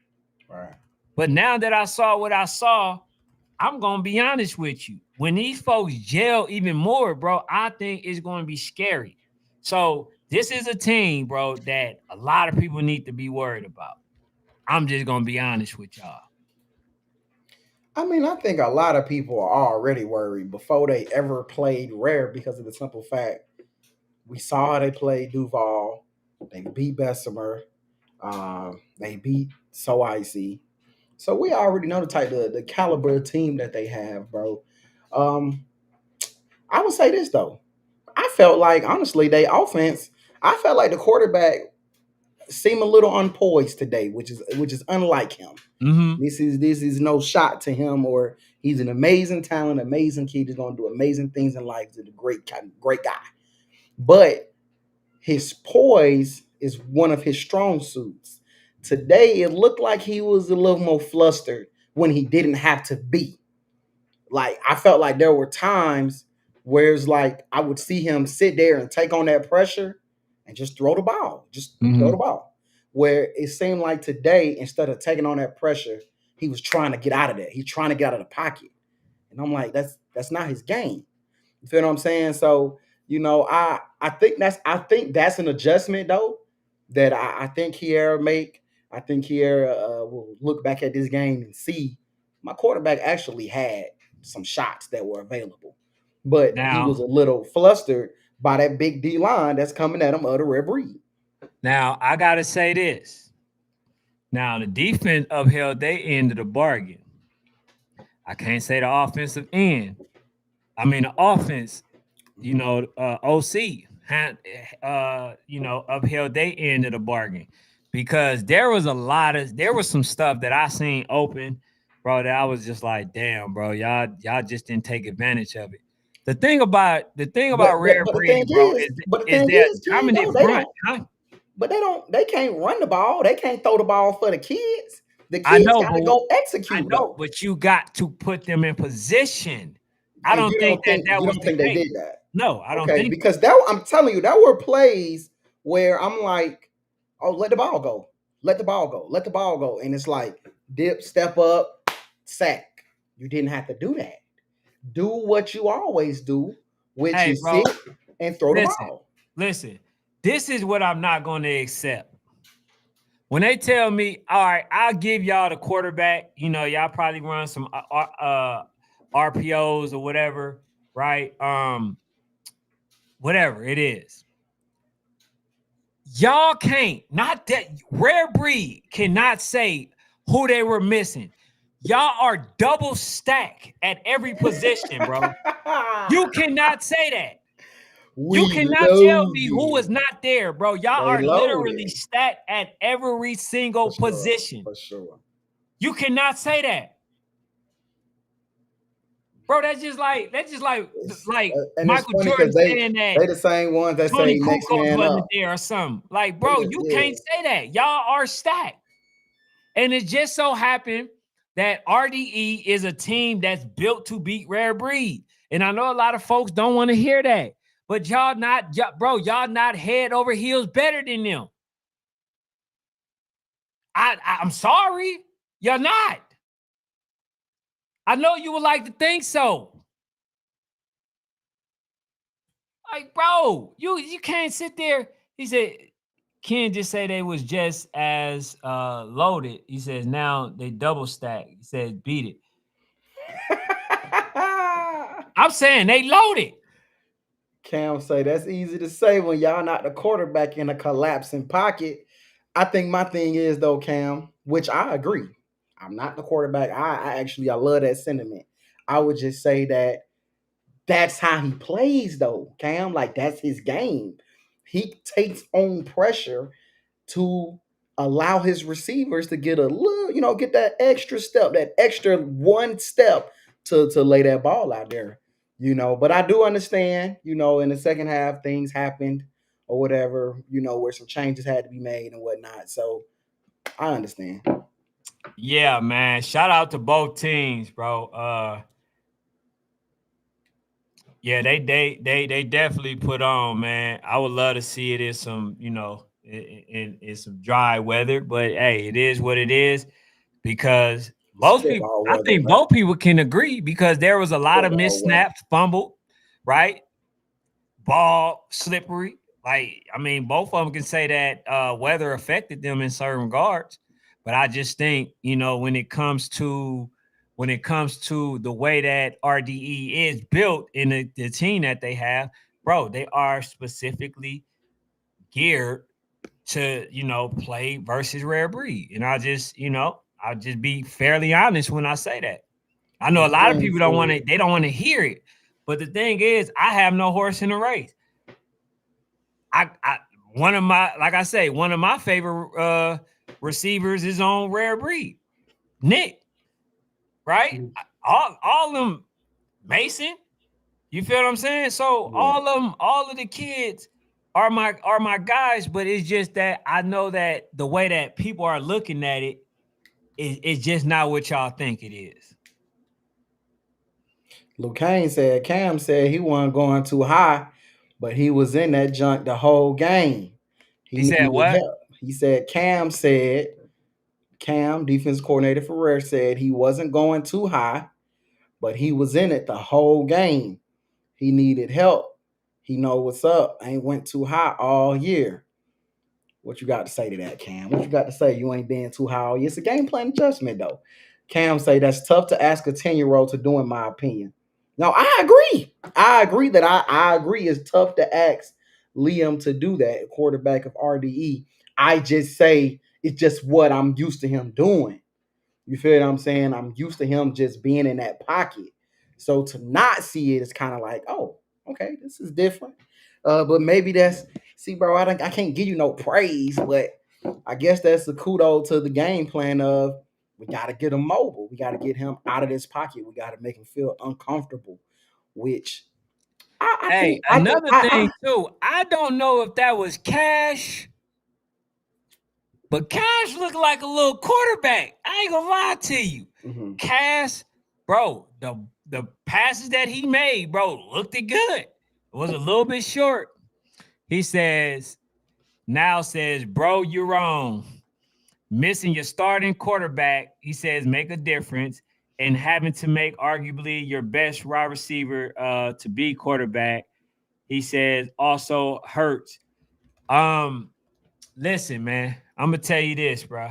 right. But now that I saw what I saw, I'm gonna be honest with you. When these folks gel even more, bro, I think it's gonna be scary. So this is a team, bro, that a lot of people need to be worried about. I'm just gonna be honest with y'all. I mean, I think a lot of people are already worried before they ever played Rare because of the simple fact we saw how they played Duval. They beat Bessemer. They beat So Icy. So we already know the caliber of team that they have, bro. Um, I would say this though. I felt like honestly, they offense. I felt like the quarterback seemed a little unpoised today, which is unlike him. Mm-hmm. This is no shot to him, or he's an amazing talent, amazing kid. He's gonna do amazing things in life. He's a great guy. But his poise is one of his strong suits. Today, it looked like he was a little more flustered when he didn't have to be. Like I felt like there were times where it's like I would see him sit there and take on that pressure and just throw the ball, just throw the Mm-hmm. ball. Where it seemed like today, instead of taking on that pressure, he was trying to get out of that. He's trying to get out of the pocket, and I'm like, that's not his game. You feel what I'm saying? So I think that's an adjustment though that I think Kiera make. I think Kiera will look back at this game and see my quarterback actually had some shots that were available, but he was Now, a little flustered by that big D line that's coming at him of the Red Breed. now I gotta say this. Now the defense upheld their end of the bargain. I can't say the offensive end. I mean the offense, OC had upheld their end of the bargain because there was some stuff that I seen open, bro, that I was just like, damn, bro, y'all just didn't take advantage of it. The thing about But Rare but the thing Breed, bro, is, but the is thing their is, King, though, dominant they front, don't. huh? But they can't run the ball. They can't throw the ball for the kids. The I kids know, got to but go execute though. you got to put them in position. I And don't think that you was don't the think they case. did that? No, I don't Okay, think so. because that I'm telling you, there were plays where I'm like, oh, let the ball go, let the ball go, let the ball go, and it's like dip, step up, sack. You didn't have to do that. Do what you always do, which Hey, is bro, sit and throw the listen, ball. listen. This is what I'm not going to accept. When they tell me, all right, I'll give y'all the quarterback, y'all probably run some RPOs or whatever, right? Whatever it is. Y'all can't, not that Rare Breed cannot say who they were missing. Y'all are double stacked at every position, bro. You cannot say that. You We cannot tell me who is loaded. not there, bro. Y'all They are literally loaded. stacked at every single For sure. position. For sure. You cannot say that. Bro, that's just like And it's Michael funny Jordan because saying that they the same ones that Tony say next Kukoc man wasn't up. there or something. Like, bro, you Yeah. can't say that. Y'all are stacked. And it just so happened that RDE is a team that's built to beat Rare Breed. And I know a lot of folks don't want to hear that. But y'all not head over heels better than them. I'm sorry. You're not. I know you would like to think so. Like, bro, you can't sit there. He said, Ken just say they was just as loaded. He says now they double stack. He says beat it. I'm saying they loaded. Cam say that's easy to say when y'all not the quarterback in a collapsing pocket. I think my thing is though, Cam, which I agree. I'm not the quarterback. I love that sentiment. I would just say that that's how he plays though, Cam. Like that's his game. He takes on pressure to allow his receivers to get a little, get that extra step, that extra one step to lay that ball out there. But I do understand, in the second half things happened or whatever, where some changes had to be made and whatnot. So I understand. Yeah, man. Shout out to both teams, bro. Yeah, they definitely put on, man. I would love to see it in some, in some dry weather, but hey, it is what it is because most people, Spitball I weather, think right? both people can agree because there was a lot of missed Spitball weather. snaps, fumbled, right? Ball slippery. Like, I mean, both of them can say that weather affected them in certain regards. But I just think, when it comes to the way that RDE is built in the team that they have, bro, they are specifically geared to, play versus Rare Breed. And I'll just be fairly honest when I say that. I know a lot of people they don't want to hear it. But the thing is, I have no horse in the race. One of my favorite receivers is on Rare Breed, Nick, right? All of them, Mason. You feel what I'm saying? So all of the kids are my guys, but it's just that I know that the way that people are looking at it is just not what y'all think it is. Luke Kane said, Cam said he wasn't going too high, but he was in that junk the whole game. He He said needed what? help. He said, Cam, defense coordinator for Rare, said he wasn't going too high, but he was in it the whole game. He needed help. He know what's up. Ain't went too high all year. What you got to say to that, Cam? What you got to say? You ain't been too high all year. It's a game plan adjustment, though. Cam say that's tough to ask a 10-year-old to do, in my opinion. Now, I agree. I agree it's tough to ask Liam to do that, quarterback of RDE. I just say it's just what I'm used to him doing. You feel what I'm saying? I'm used to him just being in that pocket. So to not see it is kind of like, oh, okay, this is different. But maybe bro, I can't give you no praise, but I guess that's the kudo to the game plan of we got to get him mobile. We got to get him out of this pocket. We got to make him feel uncomfortable, which Another thing too, I don't know if that was Cash, but Cash looked like a little quarterback. I ain't gonna lie to you. Mm-hmm. Cash, bro, the passes that he made, bro, looked it good. It was a little bit short. He says, bro, you're wrong. Missing your starting quarterback, he says, make a difference. And having to make arguably your best wide receiver to be quarterback, he says, also hurts. Listen, man, I'm gonna tell you this, bro.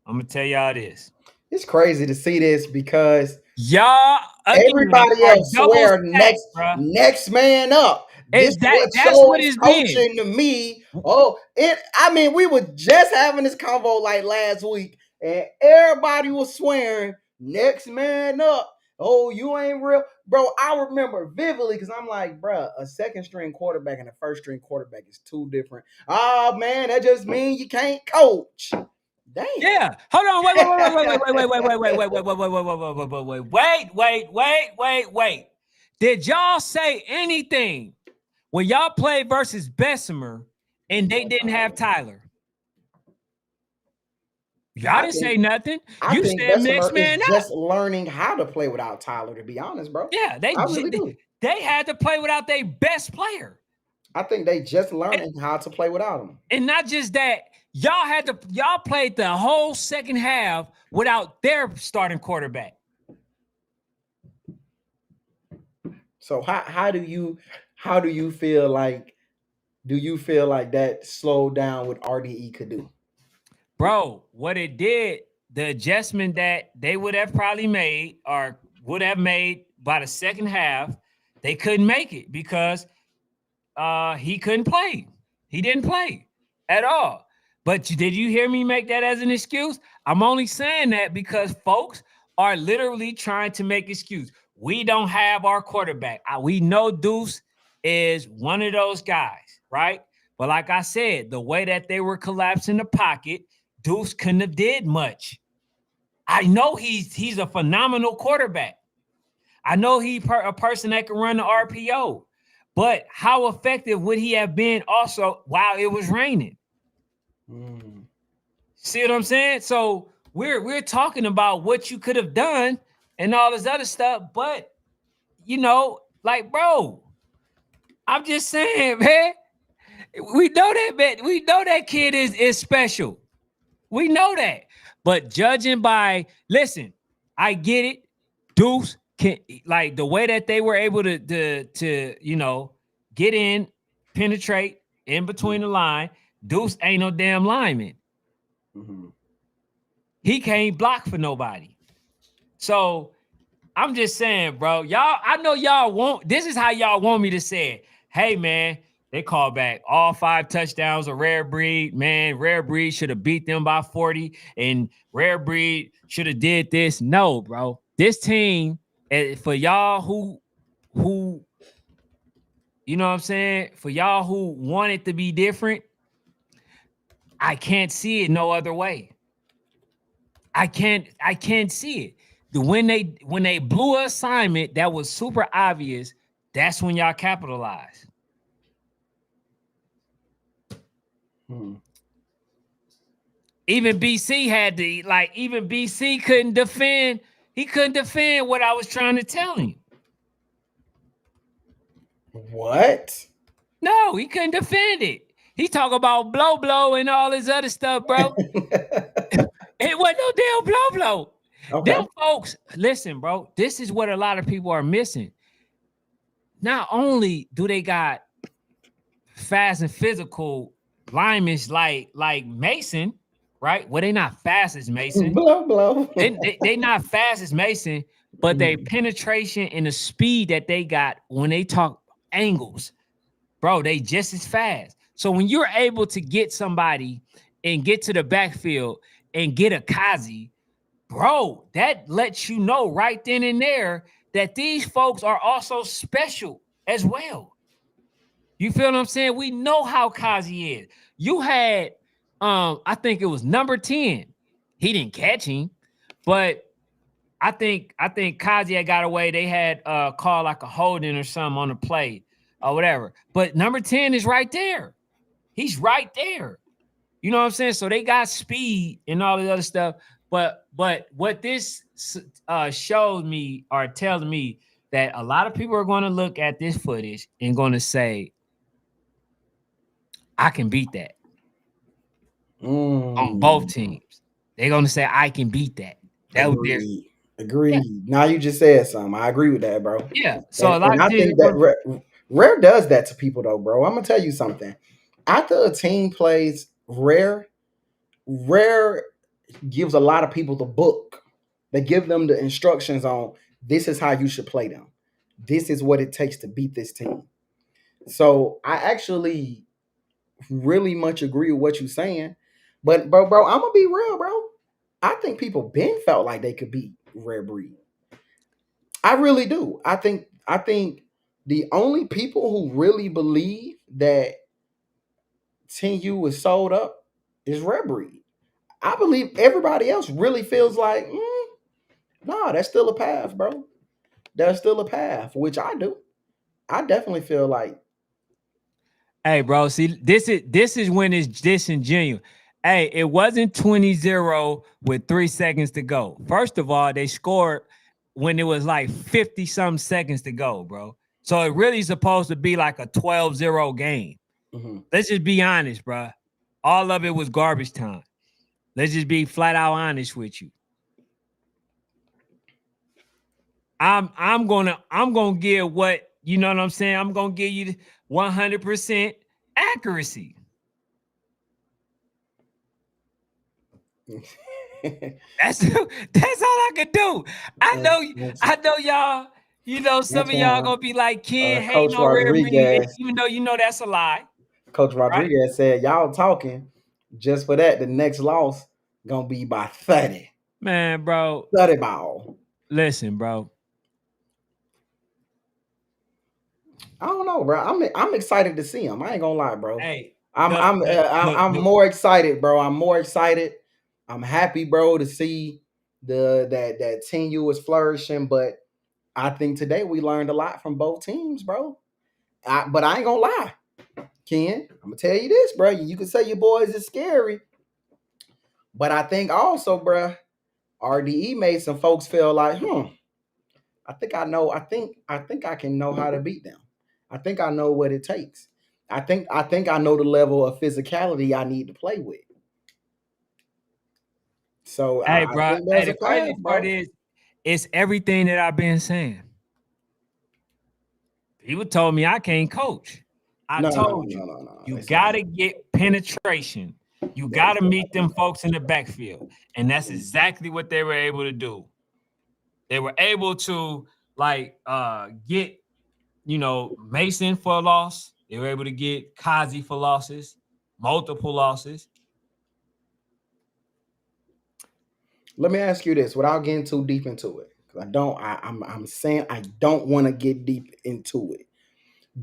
I'm gonna tell y'all this. It's crazy to see this because y'all everybody else swear stacked, next man up. This is what That's what shows it's coaching been. to me. We were just having this convo like last week, and everybody was swearing next man up. Oh, you ain't real, bro. I remember vividly because I'm like, bro, a second string quarterback and a first string quarterback is two different. Oh man, that just means you can't coach. Damn. Yeah. Hold on. Wait. Did y'all say anything when y'all played versus Bessemer and they didn't have Tyler? Y'all didn't say nothing. I You think said Bessemer next is man up. just learning how to play without Tyler. To be honest, bro. Yeah, I really do. they had to play without their best player. I think they just learning how to play without him. And not just that, y'all played the whole second half without their starting quarterback. So how do you feel like that slowed down what RDE could do? Bro, what it did, the adjustment that they would have probably made or would have made by the second half, they couldn't make it because he couldn't play. He didn't play at all. But did you hear me make that as an excuse? I'm only saying that because folks are literally trying to make excuse. We don't have our quarterback. We know Deuce is one of those guys, right? But like I said, the way that they were collapsing the pocket, Deuce couldn't have did much. I know he's a phenomenal quarterback. I know a person that can run the RPO. But how effective would he have been also while it was raining? See what I'm saying? So we're talking about what you could have done and all this other stuff, but like, bro, I'm just saying, man. We know that, man. We know that kid is special. We know that. But judging by, listen, I get it. Deuce can, like, the way that they were able to get in, penetrate in between the line. Deuce ain't no damn lineman. Mm-hmm. He can't block for nobody. So I'm just saying, bro, y'all, I know y'all want, this is how y'all want me to say it. Hey, man, they call back all 5 touchdowns of Rare Breed. Man, Rare Breed should have beat them by 40, and Rare Breed should have did this. No, bro. This team, for y'all who, you know what I'm saying? For y'all who want it to be different, I can't see it no other way. I can't see it. When they blew an assignment that was super obvious, that's when y'all capitalized. Even BC had to, like, even BC couldn't defend. He couldn't defend what I was trying to tell him. What? No, he couldn't defend it. He talk about blow and all this other stuff, bro. It wasn't no damn blow. Okay. Them folks, listen, bro, this is what a lot of people are missing. Not only do they got fast and physical linemen like Mason, right? Well, they not fast as Mason. Blow. They not fast as Mason, but their penetration and the speed that they got when they talk angles, bro, they just as fast. So when you're able to get somebody and get to the backfield and get a Kazi, bro, that lets you know right then and there that these folks are also special as well. You feel what I'm saying? We know how Kazi is. You had, I think it was number 10. He didn't catch him, but I think Kazi had got away. They had called like a holding or something on the play or whatever. But number 10 is right there. He's right there. You know what I'm saying? So they got speed and all the other stuff. But what this showed me or tells me that a lot of people are going to look at this footage and going to say, I can beat that. On both teams. They're going to say, I can beat that. Agreed. Yeah. Now you just said something. I agree with that, bro. Yeah. So and I think that Rare does that to people, though, bro. I'm going to tell you something. After a team plays Rare gives a lot of people the book. They give them the instructions on this is how you should play them. This is what it takes to beat this team. So I actually really much agree with what you're saying. But bro, I'm gonna be real, bro. I think people been felt like they could beat Rare Breed. I really do. I think the only people who really believe that 10U is sold up is Red Breed. I believe everybody else really feels like, nah, that's still a path, bro. There's still a path, which I do. I definitely feel like, Hey, bro, see, this is when it's disingenuous. Hey, it wasn't 20-0 with 3 seconds to go. First of all, they scored when it was like 50 some seconds to go, bro. So it really supposed to be like a 12-0 game. mhm. Let's just be honest, bro. All of it was garbage time. Let's just be flat out honest with you. I'm gonna give what you know what I'm saying. I'm gonna give you 100% accuracy. That's that's all I can do. I know That's- I know y'all. You know some that's of y'all why gonna be like Ken hating Coach on Rare Breed, Rodriguez, even though you know that's a lie, Coach right? Rodriguez said, "Y'all talking just for that. The next loss gonna be by 30, Man, bro, 30 ball." listen, bro. I don't know, bro. I'm excited to see him. I ain't gonna lie, bro. Hey, I'm the I'm the uh, the, I'm the more excited, bro. I'm more excited. I'm happy, bro, to see that 10U is flourishing. But I think today we learned a lot from both teams, bro. But I ain't gonna lie, Ken. I'm gonna tell you this, bro. You can say your boys is scary, but I think also, bro, RDE made some folks feel like, I think I know. I think I can know how to beat them. I think I know what it takes. I think I know the level of physicality I need to play with. So hey, I bro. think Hey, there's a the path, crazy part bro. is it's everything that I've been saying. People told me I can't coach. I No, no, told no, you, no, no. you Listen, gotta get penetration. You gotta meet them folks in the backfield, and that's exactly what they were able to do. They were able to get Mason for a loss. They were able to get Kazi for losses, multiple losses. let me ask you this without getting too deep into it. 'Cause I don't. I'm saying I don't want to get deep into it.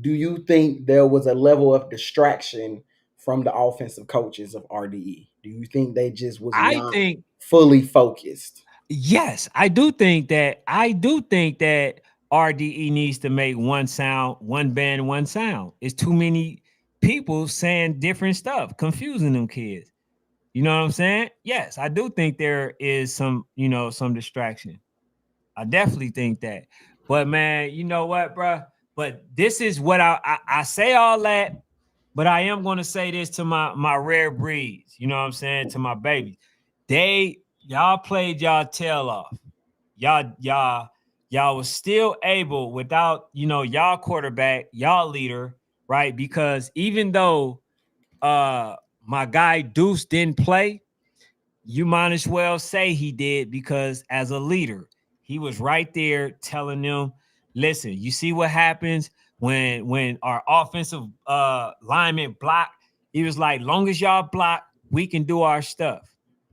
Do you think there was a level of distraction from the offensive coaches of RDE? Do you think they just was I not think fully focused? yes, I do think that. I do think that RDE needs to make one sound, one band, one sound. It's too many people saying different stuff, confusing them kids. You know what I'm saying? Yes, I do think there is some distraction. I definitely think that. But man, you know what, bro? But this is what I say all that, but I am going to say this to my rare breeds. You know what I'm saying? To my babies, y'all played y'all tail off. Y'all was still able without y'all quarterback, y'all leader, right? Because even though my guy Deuce didn't play, you might as well say he did because as a leader, he was right there telling them, listen, you see what happens when our offensive lineman block. He was like, long as y'all block, we can do our stuff,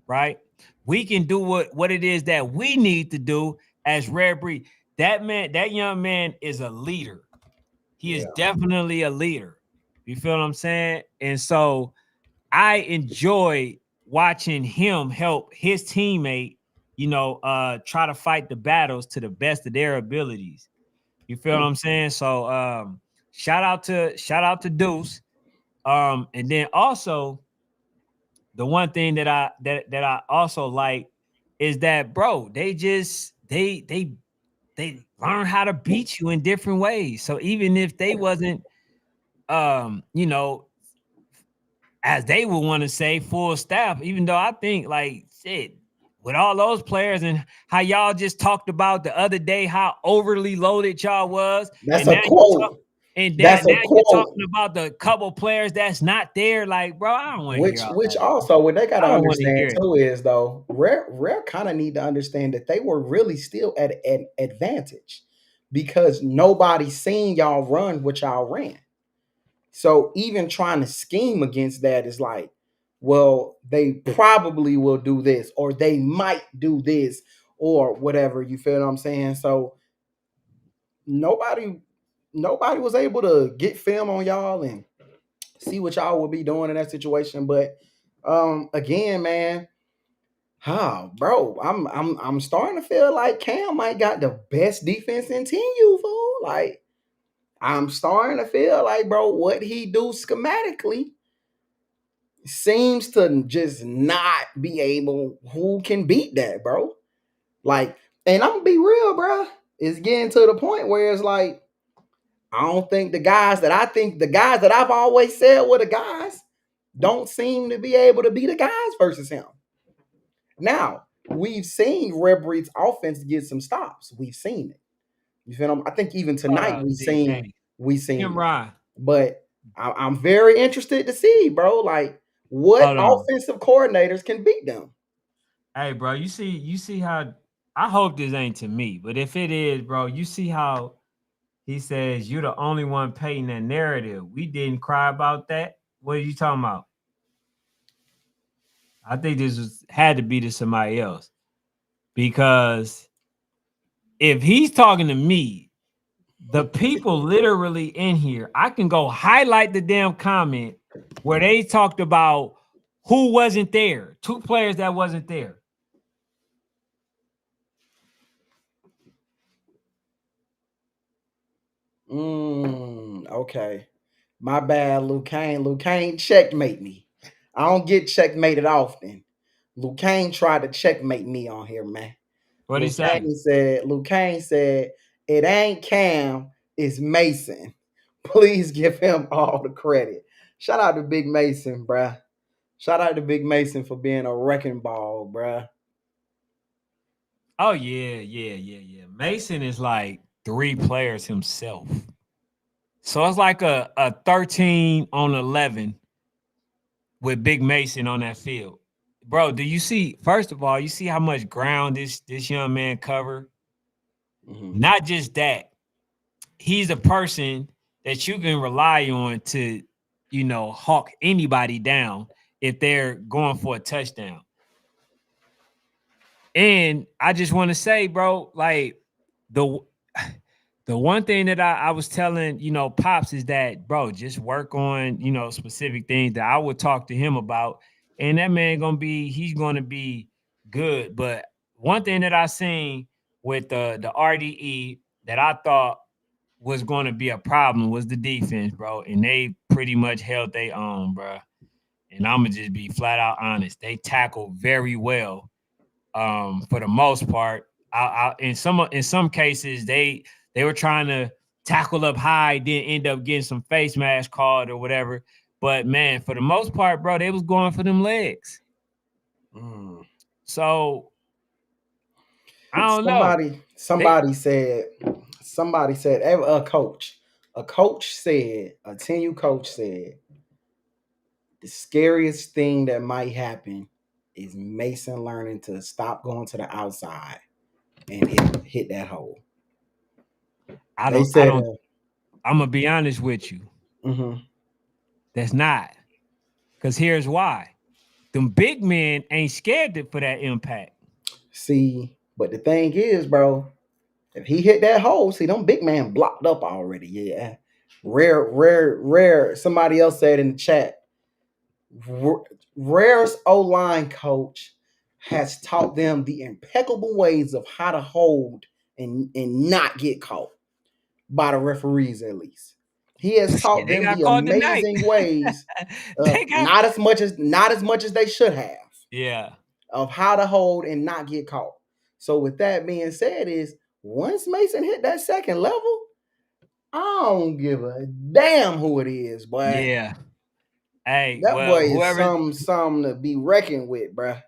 right? We can do what it is that we need to do as rare breed. That young man is a leader. He is Yeah. definitely a leader. You feel what I'm saying? And so I enjoy watching him help his teammate, try to fight the battles to the best of their abilities. You feel what I'm saying? So shout out to Deuce. And then also the one thing that I also like is that bro, they learn how to beat you in different ways. So even if they wasn't you know as they would want to say, full staff, even though I think like shit, with all those players and how y'all just talked about the other day, how overly loaded y'all was, That's and a now quote. That's now a you're quote. talking about the couple players that's not there. Like, bro, I don't want to hear all Which that, bro. also what they gotta I don't want to understand hear it. too is though, rare kind of need to understand that they were really still at an advantage because nobody seen y'all run what y'all ran. So even trying to scheme against that is like, well, they probably will do this, or they might do this, or whatever. You feel what I'm saying? So nobody was able to get film on y'all and see what y'all would be doing in that situation. But again, man, bro, I'm starting to feel like Cam might got the best defense in TU, fool. Like, I'm starting to feel like, bro, what he do schematically seems to just not be able. Who can beat that, bro? Like, and I'm gonna be real, bro. It's getting to the point where it's like, I don't think the guys that I've always said were the guys don't seem to be able to be the guys versus him. Now, we've seen Red Breed's offense get some stops. We've seen it. You feel me? I think even tonight we seen Kim it. Rye. But I'm very interested to see, bro, like what offensive coordinators can beat them. Hey, bro, you see how, I hope this ain't to me, but if it is, bro, you see how he says you're the only one painting that narrative. We didn't cry about that. What are you talking about? I think had to be to somebody else, because if he's talking to me, the people literally in here, I can go highlight the damn comment where they talked about who wasn't there, 2 players that wasn't there. Okay. My bad, Luke Kane. Luke Kane checkmate me. I don't get checkmated often. Luke Kane tried to checkmate me on here, man. What he say? Luke Kane said, it ain't Cam, it's Mason. Please give him all the credit. Shout out to Big Mason, bruh. Shout out to Big Mason for being a wrecking ball, bruh. Oh, yeah. Mason is like 3 players himself. So it's like a 13 on 11 with Big Mason on that field. Bro, do you see, first of all, you see how much ground this young man covered? Mm-hmm. Not just that. He's a person that you can rely on to, hawk anybody down if they're going for a touchdown. And I just want to say, bro, like the one thing that I was telling, Pops is that, bro, just work on, specific things that I would talk to him about. And that man he's going to be good. But one thing that I seen with the RDE that I thought was going to be a problem was the defense, bro. And they pretty much held their own, bro. And I'm going to just be flat out honest. They tackled very well. For the most part, in some cases they were trying to tackle up high, didn't end up getting some face mask called or whatever. But man, for the most part, bro, they was going for them legs. So I don't know. Somebody said a coach said, a TNU coach said, the scariest thing that might happen is Mason learning to stop going to the outside and hit that hole. I'm gonna be honest with you. Mm-hmm. That's not, because here's why: them big men ain't scared for that impact. See, but the thing is, bro, if he hit that hole, see, them big man blocked up already. Yeah, rare. Somebody else said in the chat, Rare's O-line coach has taught them the impeccable ways of how to hold and not get caught by the referees, at least. He has taught them the amazing ways, not as much as they should have. Yeah. Of how to hold and not get caught. So with that being said, is once Mason hit that second level, I don't give a damn who it is, boy. Yeah. Hey, that boy is something to be reckoned with, bruh.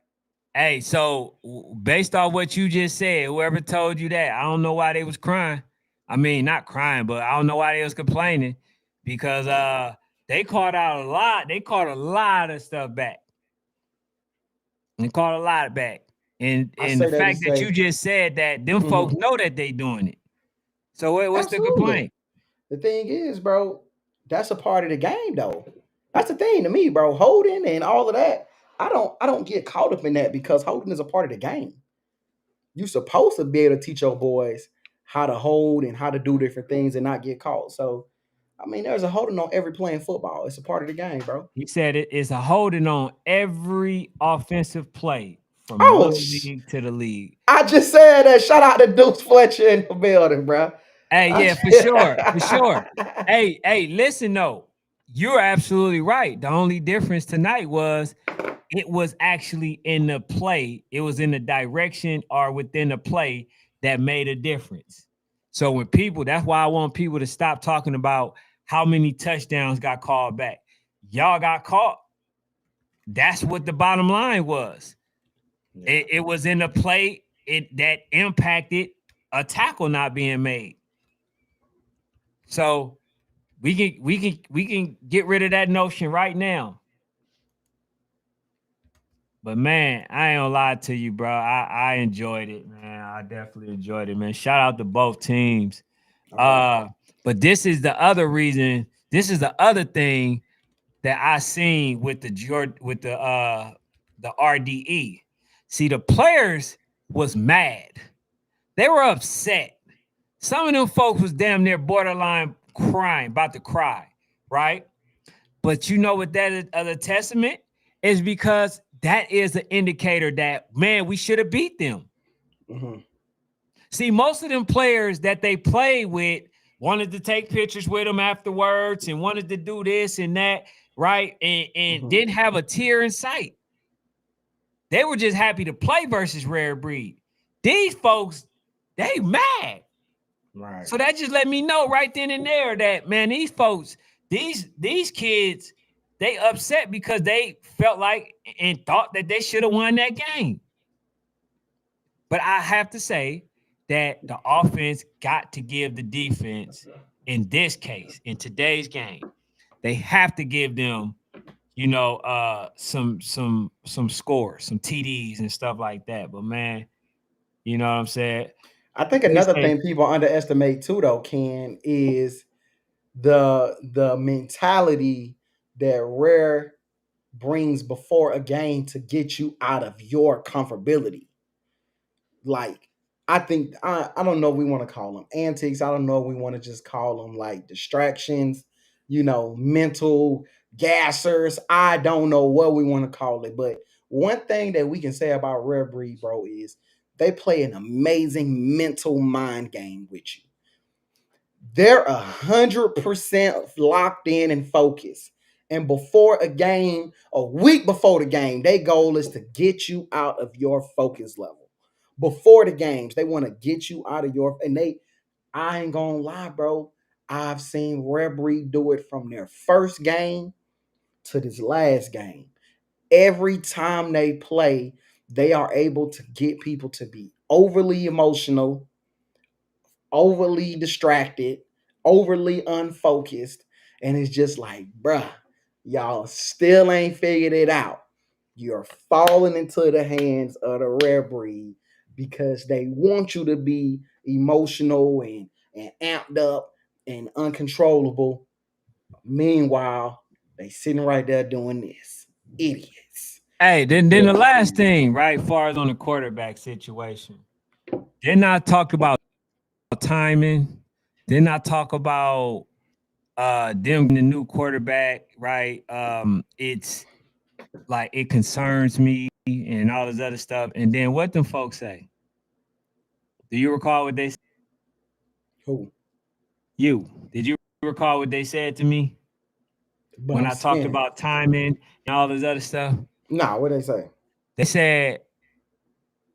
Hey, so based on what you just said, whoever told you that, I don't know why they was crying. I mean, not crying, but I don't know why they was complaining, because they caught out a lot. They caught a lot of stuff back. And caught a lot back. And the fact that you just said that them folks know that they doing it. So what's the complaint? The thing is, bro, that's a part of the game, though. That's the thing to me, bro. Holding and all of that. I don't get caught up in that, because holding is a part of the game. You're supposed to be able to teach your boys how to hold and how to do different things and not get caught. So, I mean, there's a holding on every play in football. It's a part of the game, bro. He said it is a holding on every offensive play from Oh, little league to the league. I just said that. Shout out to Deuce Fletcher in the building, bro. Hey, yeah, for sure, for sure. Hey, listen though, you're absolutely right. The only difference tonight was it was actually in the play. It was in the direction or within the play that made a difference. So when people, that's why I want people to stop talking about how many touchdowns got called back. Y'all got caught. That's what the bottom line was. It was in the play that impacted a tackle not being made. So we can get rid of that notion right now. But man, I ain't gonna lie to you, bro. I enjoyed it, man. I definitely enjoyed it, man. Shout out to both teams. But this is the other reason. This is the other thing that I seen with the RDE. See, the players was mad. They were upset. Some of them folks was damn near borderline crying, about to cry, right? But you know what that is a testament is, because that is an indicator that, man, we should have beat them. Mm-hmm. See, most of them players that they played with wanted to take pictures with them afterwards and wanted to do this and that, right? And didn't have a tear in sight. They were just happy to play versus Rare Breed. These folks, they mad. Right. So that just let me know right then and there that, man, these folks, these kids, they upset because they felt like and thought that they should have won that game. But I have to say that the offense got to give the defense, in this case, in today's game, they have to give them, you know, some scores, some TDs and stuff like that. But man, you know what I'm saying? I think another thing people underestimate too, though, Ken, is the mentality that Rare brings before a game to get you out of your comfortability. Like, I think I don't know if we want to call them antics. I don't know if we want to just call them like distractions, mental gassers. I don't know what we want to call it. But one thing that we can say about Rare Breed, bro, is they play an amazing mental mind game with you. They're 100% locked in and focused. And before a game, a week before the game, their goal is to get you out of your focus level. Before the games, they want to get you out of your, and I ain't gonna lie, bro. I've seen Rare Breed do it from their first game to this last game. Every time they play, they are able to get people to be overly emotional, overly distracted, overly unfocused. And it's just like, bruh, y'all still ain't figured it out. You're falling into the hands of the Rare Breed because they want you to be emotional and amped up and uncontrollable. Meanwhile, they sitting right there doing this. Idiots. Hey, then the last thing, right, far as on the quarterback situation, then I talk about timing. Then I talk about them the new quarterback, right? It's like it concerns me and all this other stuff. And then what them folks say? Do you recall what they said? Who? You. Did you recall what they said to me when I talked about timing and all this other stuff? Nah, what they say? They said,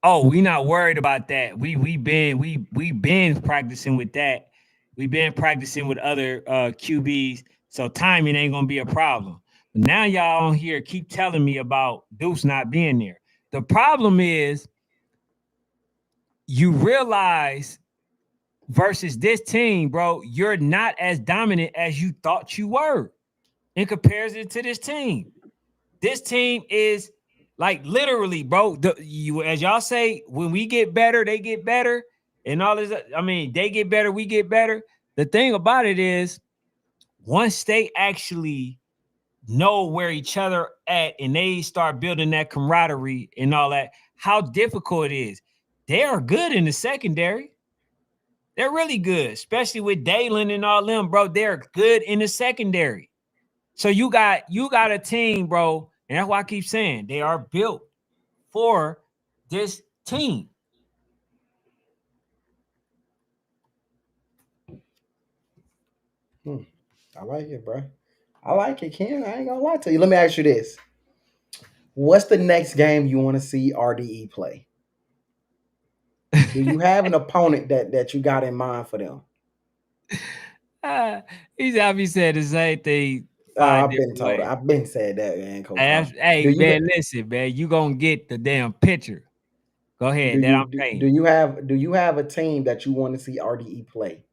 "Oh, we not worried about that. We been practicing with that. We been practicing with other QBs, so timing ain't gonna be a problem." But now y'all on here keep telling me about Deuce not being there. The problem is you realize versus this team, bro, you're not as dominant as you thought you were in comparison to this team. This team is like literally, bro. As y'all say, when we get better, they get better, and all this. I mean, they get better, we get better. The thing about it is, once they actually know where each other at, and they start building that camaraderie and all that, how difficult it is. They are good in the secondary. They're really good, especially with Dalen and all them, bro. They're good in the secondary. So you got a team, bro, and that's why I keep saying they are built for this team. I like it, bro. I like it, Ken. I ain't gonna lie to you. Let me ask you this: what's the next game you want to see RDE play? Do you have an opponent that you got in mind for them? He's obviously said the same thing 5 I've been different told. ways. I've been said that, man, Coach Rob. Hey, Do you man, listen, man, you gonna get the damn picture. Go ahead, that I'm do paying. you have a team that you want to see RDE play?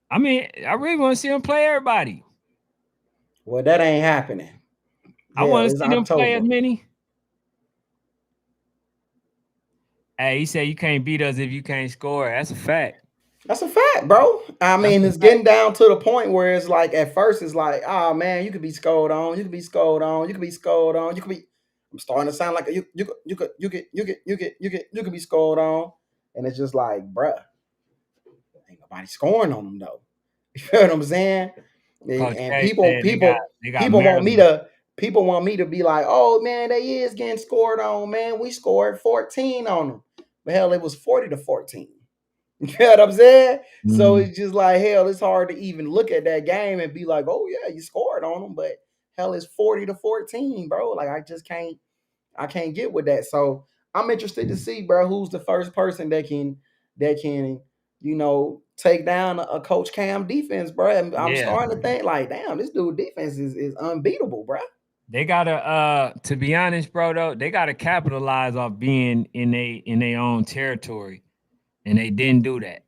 I mean, I really want to see them play everybody. Well, that ain't happening. I Hell, want to it's see them play as October. many. Hey, he said you can't beat us if you can't score. That's a fact. That's a fact, bro. I That's mean, a it's fact. getting down to the point where it's like at first it's like, oh man, you could be scored on, you could be scored on, you could be scored on, you could be. I'm starting to sound like you could be scored on, and it's just like, bruh, ain't nobody scoring on them though. You feel what I'm saying? Coach And K said they got people want me Maryland. to be like, oh man, they is getting scored on, man. We scored 14 on them, but hell, it was 40-14. You know what I'm saying? So Mhm. it's just like hell, it's hard to even look at that game and be like, oh yeah, you scored on them, but hell, it's 40-14, bro. Like I can't get with that. So I'm interested to see, bro, who's the first person that can, take down a Coach Cam defense, bro. And I'm Yeah, starting to think like, damn, this dude defense is unbeatable, bro. they gotta. To be honest, bro, though, they gotta capitalize off being in their own territory, and they didn't do that.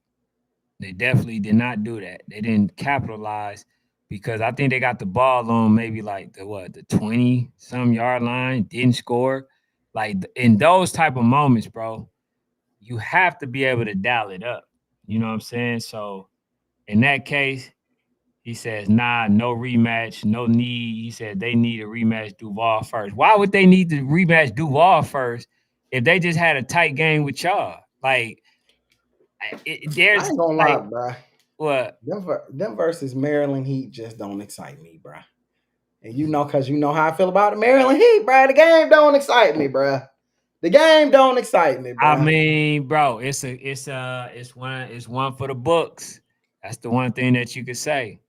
They definitely did not do that. They didn't capitalize because I think they got the ball on maybe like the 20 some yard line, didn't score. Like in those type of moments, bro, you have to be able to dial it up. You know what I'm saying? So in that case, he says, nah, no rematch, no need. He said they need a rematch Duval first. Why would they need to rematch Duval first if they just had a tight game with y'all? Like, I there's ain't gonna lie, like, bro. what? Them versus Maryland Heat just don't excite me, bro. And cause you know how I feel about the Maryland Heat, bro. The game don't excite me, bro. The game don't excite me, I bro. mean, bro, it's one for the books. That's the one thing that you could say.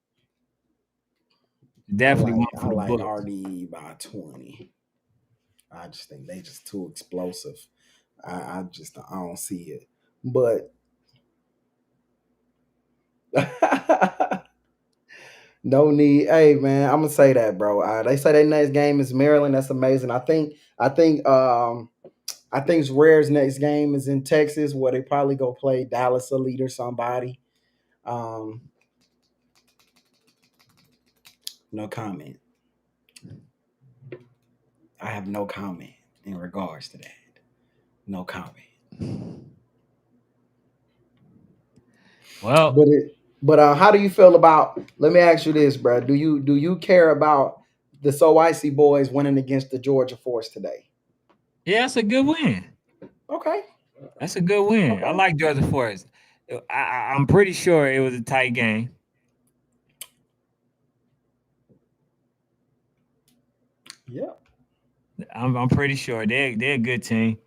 Definitely one I for the like books. RDE by 20. I just think they just too explosive. I don't see it. But no need. Hey man, I'm gonna say that, bro. They say their next game is Maryland. That's amazing. I think Rare's next game is in Texas, where they probably go play Dallas Elite or somebody. Um, no comment. I have no comment in regards to that. No comment. Well, But how do you feel about? Let me ask you this, bro. Do you care about the So Icy boys winning against the Georgia Force today? yeah, that's a good win. Okay. That's a good win. I Okay. like Georgia Forest. I'm pretty sure it was a tight game. Yeah. I'm pretty sure they're a good team.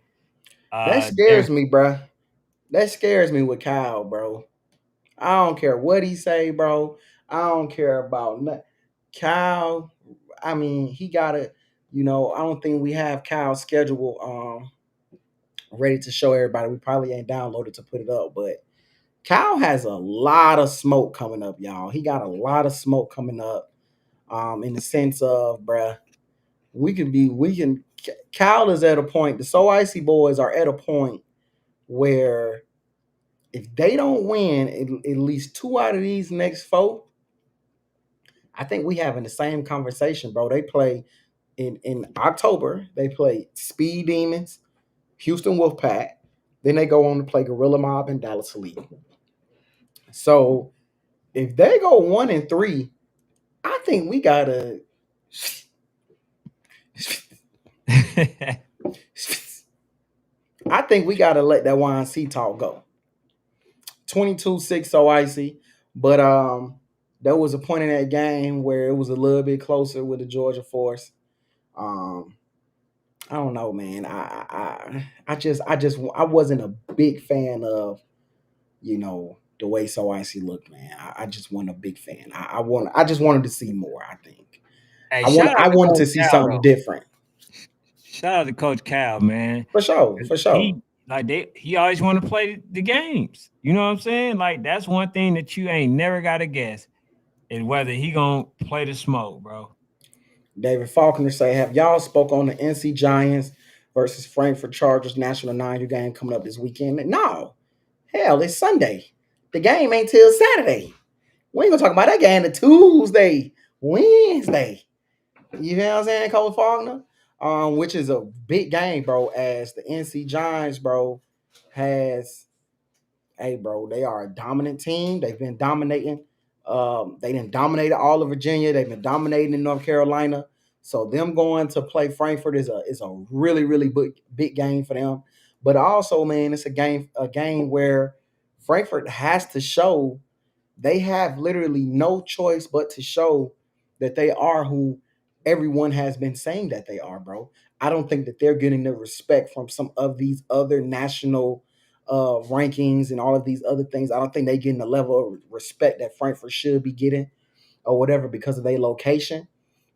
That They're scares me, bro. That scares me with Kyle, bro. I don't care what he say, bro. I don't care about Kyle. I mean, he gotta. I don't think we have Kyle's schedule ready to show everybody. We probably ain't downloaded to put it up, but Kyle has a lot of smoke coming up, y'all. He got a lot of smoke coming up. In the sense of, bruh, Kyle is at a point. The So Icy boys are at a point where if they don't win at least two out of these next four, I think we having the same conversation, bro. They play in October. They play Speed Demons, Houston Wolfpack. Then they go on to play Gorilla Mob and Dallas Elite. So if they go 1-3, I think we gotta. I think we gotta let that YNC talk go. 22-6 so icy. But there was a point in that game where it was a little bit closer with the Georgia Force. Um, I don't know, man. I wasn't a big fan of the way so icy looked, man. I just wasn't a big fan. I just wanted to see more. I think Hey, I want shout out I to wanted Coach to see Cal something though. different. Shout out to Coach Cal, man. For sure, for sure. He he always want to play the games. You know what I'm saying? Like that's one thing that you ain't never got to guess is whether he gonna play the smoke, bro. David Faulkner say, have y'all spoke on the NC Giants versus Frankfurt Chargers National 9U game coming up this weekend? No. Hell, it's Sunday. The game ain't till Saturday. We ain't gonna talk about that game until Tuesday, Wednesday. You know what I'm saying, Coach Faulkner? Which is a big game, bro, as the NC Giants, bro, has hey, bro, they are a dominant team. They've been dominating. They didn't dominate all of Virginia. They've been dominating in North Carolina. So them going to play Frankfurt is a really really big game for them. But also, man, it's a game where Frankfurt has to show they have literally no choice but to show that they are who everyone has been saying that they are, bro. I don't think that they're getting the respect from some of these other national rankings and all of these other things. I don't think they getting the level of respect that Frankfurt should be getting or whatever because of their location.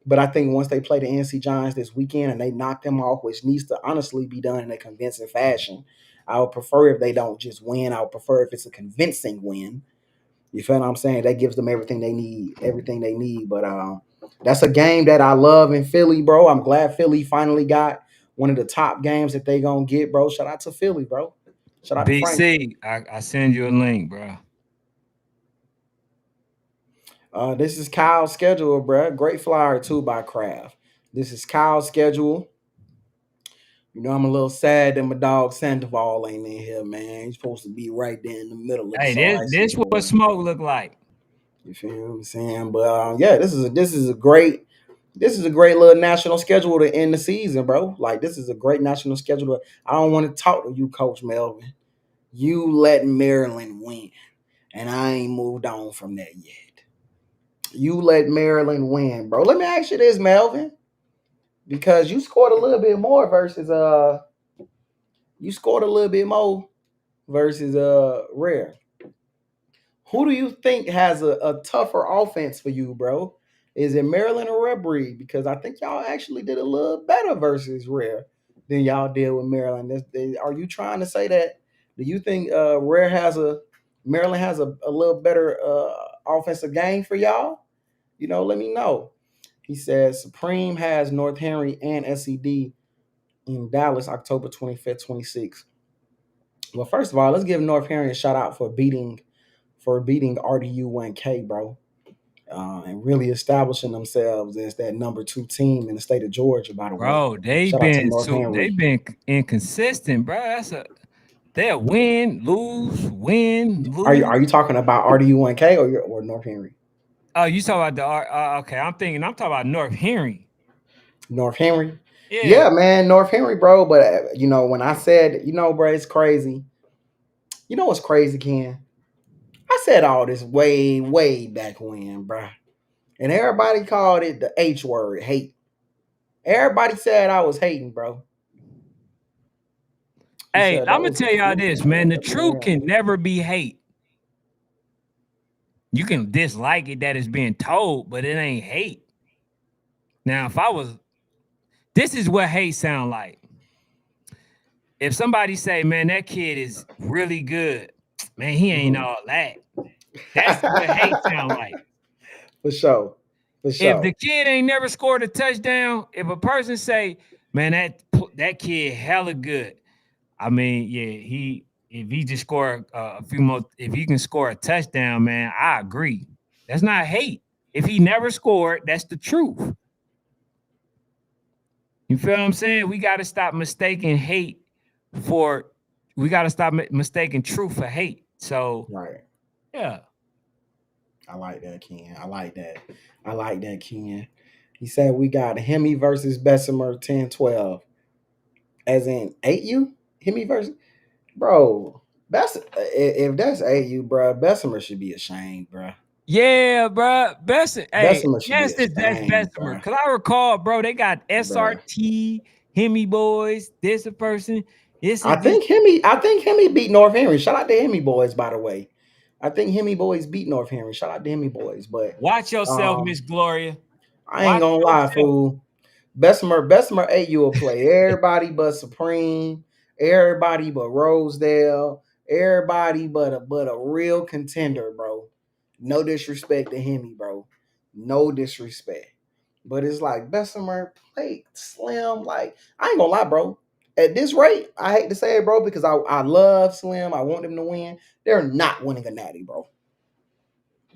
But I think once they play the NC Giants this weekend and they knock them off, which needs to honestly be done in a convincing fashion, I would prefer if they don't just win. I would prefer if it's a convincing win. You feel what I'm saying? That gives them everything they need. But that's a game that I love in Philly, bro. I'm glad Philly finally got one of the top games that they gonna get, bro. Shout out to Philly, bro. Shout out to Frank. BC, I send you a link, bro. This is Kyle's schedule, bro. Great flyer too by Kraft. This is Kyle's schedule. I'm a little sad that my dog Sandoval ain't in here, man. He's supposed to be right there in the middle of the Hey, so this what smoke look like. You feel what I'm saying? But yeah, this is a great little national schedule to end the season, bro. Like this is a great national schedule. I don't want to talk to you, Coach Melvin. You let Maryland win, and I ain't moved on from that yet. You let Maryland win, bro. Let me ask you this, Melvin, because you scored a little bit more versus Rare. Who do you think has a tougher offense for you, bro? Is it Maryland or Red Breed? Because I think y'all actually did a little better versus Rare than y'all did with Maryland. Are you trying to say that? Do you think Maryland has a little better offensive game for y'all? Let me know. He says Supreme has North Henry and SED in Dallas, October 25th, 26th. Well, first of all, let's give North Henry a shout out for beating RDU 1K, bro, and really establishing themselves as that number 2 team in the state of Georgia. By the way, Bro, they shout out to been North Henry. inconsistent, bro. They'll win, Are lose. you talking about RDU 1K or North Henry? Oh, you talking about okay, I'm talking about North Henry. North Henry. Yeah. Yeah, man, North Henry, bro. But when I said, bro, it's crazy. You know what's crazy, Ken? I said all this way, way back when, bro. And everybody called it the H word, hate. Everybody said I was hating, bro. Hey, I'm gonna tell y'all this, man. The truth can never be hate. You can dislike it that it's being told, but it ain't hate. Now, this is what hate sound like. If somebody say, man, that kid is really good, man, he ain't all that. That's what hate sound like. For sure. If the kid ain't never scored a touchdown, if a person say, man, that kid hella good. I mean, yeah, if he just score a few more, if he can score a touchdown, man, I agree. That's not hate. If he never scored, that's the truth. You feel what I'm saying? We got to stop mistaking mistaking truth for hate. So, right. Yeah. I like that, Ken. I like that, Ken. He said we got Hemi versus Bessemer 10-12. As in 8U? Hemi versus bro. If that's AU, bro, Bessemer should be ashamed, bro. Yeah, bro. Bessemer. Hey, Bessemer should be yes, that's ashamed, Bessemer. bro. Cause I recall, bro, they got Bruh. SRT, Hemi boys, this a person, this I is this. think Hemi beat North Henry. Shout out to Hemi boys, by the way. I think Hemi boys beat North Henry. Shout out to Hemi boys. But Watch yourself, um Miss Gloria. I ain't Watch gonna lie, yourself. fool. Bessemer AU will play everybody but Supreme, everybody but Rosedale, everybody but a real contender, bro. No disrespect to Hemi, bro. No disrespect. But it's like Bessemer played Slim. Like, I ain't gonna lie, bro. At this rate, I hate to say it, bro, because I love Slim. I want them to win. They're not winning a natty, bro.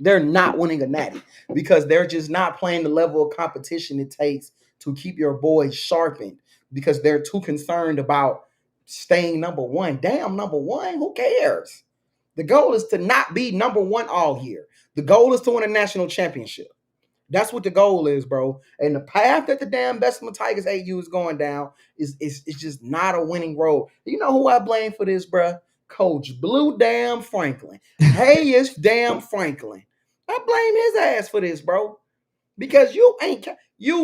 They're not winning a natty because they're just not playing the level of competition it takes to keep your boys sharpened because they're too concerned about staying number one. Damn, number one, who cares? The goal is to not be number one all year. The goal is to win a national championship. That's what the goal is, bro. And the path that the damn Bessemer Tigers AU is going down is just not a winning road. You know who I blame for this, bro? Coach Blue Damn Franklin. Hey, damn Franklin. I blame his ass for this, bro. Because you